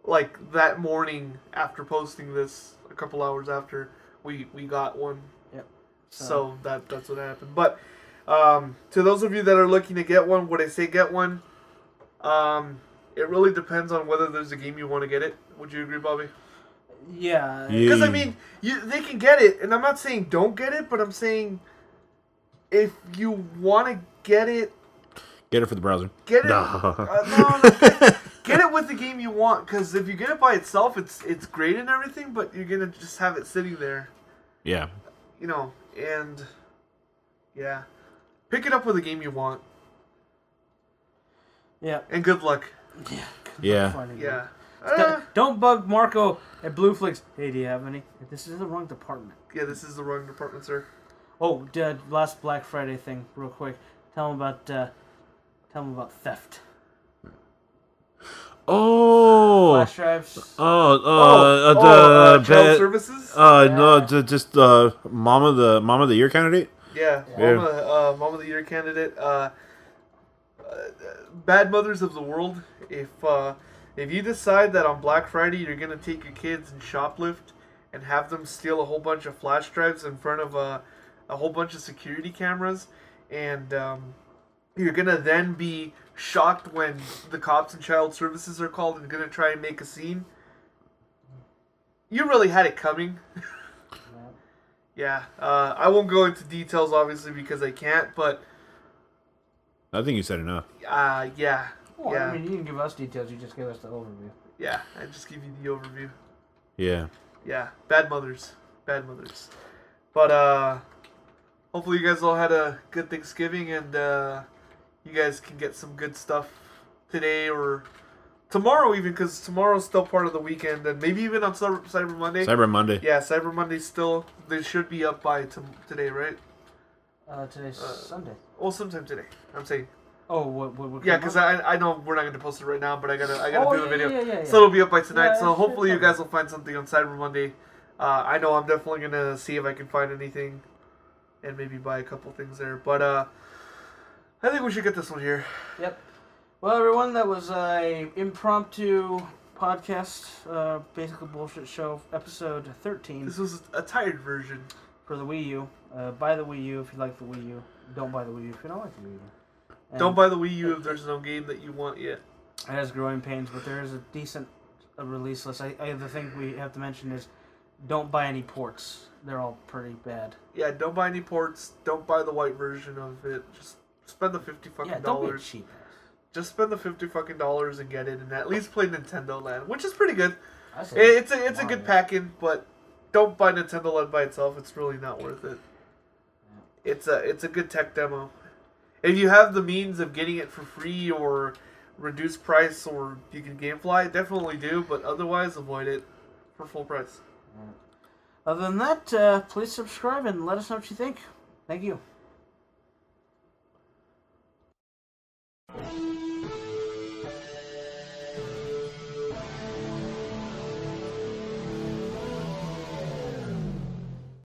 like that morning after posting this, a couple hours after we got one. Yep. So that's what happened. But To those of you that are looking to get one, would I say get one? It really depends on whether there's a game you want to get it. Would you agree, Bobby? Yeah. Because, I mean, they can get it, and I'm not saying don't get it, but I'm saying if you want to get it... Get it for the browser. Get it... No. Get it with the game you want, because if you get it by itself, it's great and everything, but you're going to just have it sitting there. Yeah. You know, and... Yeah. Pick it up with the game you want. Yeah. And good luck. Yeah. Yeah. Don't bug Marco at Blueflix. Hey, do you have any? This is the wrong department. Yeah, this is the wrong department, sir. Oh, last Black Friday thing, real quick. Tell them about theft. Oh. Flash drives. Child services. No, just mom of the year candidate. Yeah, mom of the year candidate. Bad mothers of the world. If you decide that on Black Friday you're gonna take your kids and shoplift and have them steal a whole bunch of flash drives in front of a whole bunch of security cameras, and you're gonna then be shocked when the cops and child services are called and gonna try and make a scene, you really had it coming. Yeah, I won't go into details obviously because I can't, but I think you said enough. Yeah. Well, yeah. I mean, you didn't give us details. You just gave us the overview. Yeah, I just give you the overview. Yeah. Yeah, bad mothers. But hopefully you guys all had a good Thanksgiving, and you guys can get some good stuff today or tomorrow even, because tomorrow's still part of the weekend, and maybe even on Cyber Monday. Cyber Monday. Yeah, Cyber Monday still. They should be up by today, right? Today's Sunday. Well, sometime today. I'm saying. Oh, what Yeah, because I know we're not going to post it right now, but I gotta do the video. Yeah. So it'll be up by tonight. Yeah, so hopefully you guys will find something on Cyber Monday. I know I'm definitely going to see if I can find anything and maybe buy a couple things there. But I think we should get this one here. Yep. Well, everyone, that was a impromptu podcast, basically bullshit show, episode 13. This was a tired version. For the Wii U. Buy the Wii U if you like the Wii U. Don't buy the Wii U if you don't like the Wii U. And don't buy the Wii U if there's no game that you want yet. It has growing pains, but there is a decent release list. The thing we have to mention is don't buy any ports. They're all pretty bad. Yeah, don't buy any ports. Don't buy the white version of it. Just spend the $50 Yeah, don't be cheap. Just spend the $50 and get it, and at least play Nintendo Land, which is pretty good. It's a good pack-in, but don't buy Nintendo Land by itself. It's really not worth it. It's a good tech demo. If you have the means of getting it for free or reduced price, or you can GameFly, definitely do. But otherwise, avoid it for full price. Other than that, please subscribe and let us know what you think. Thank you.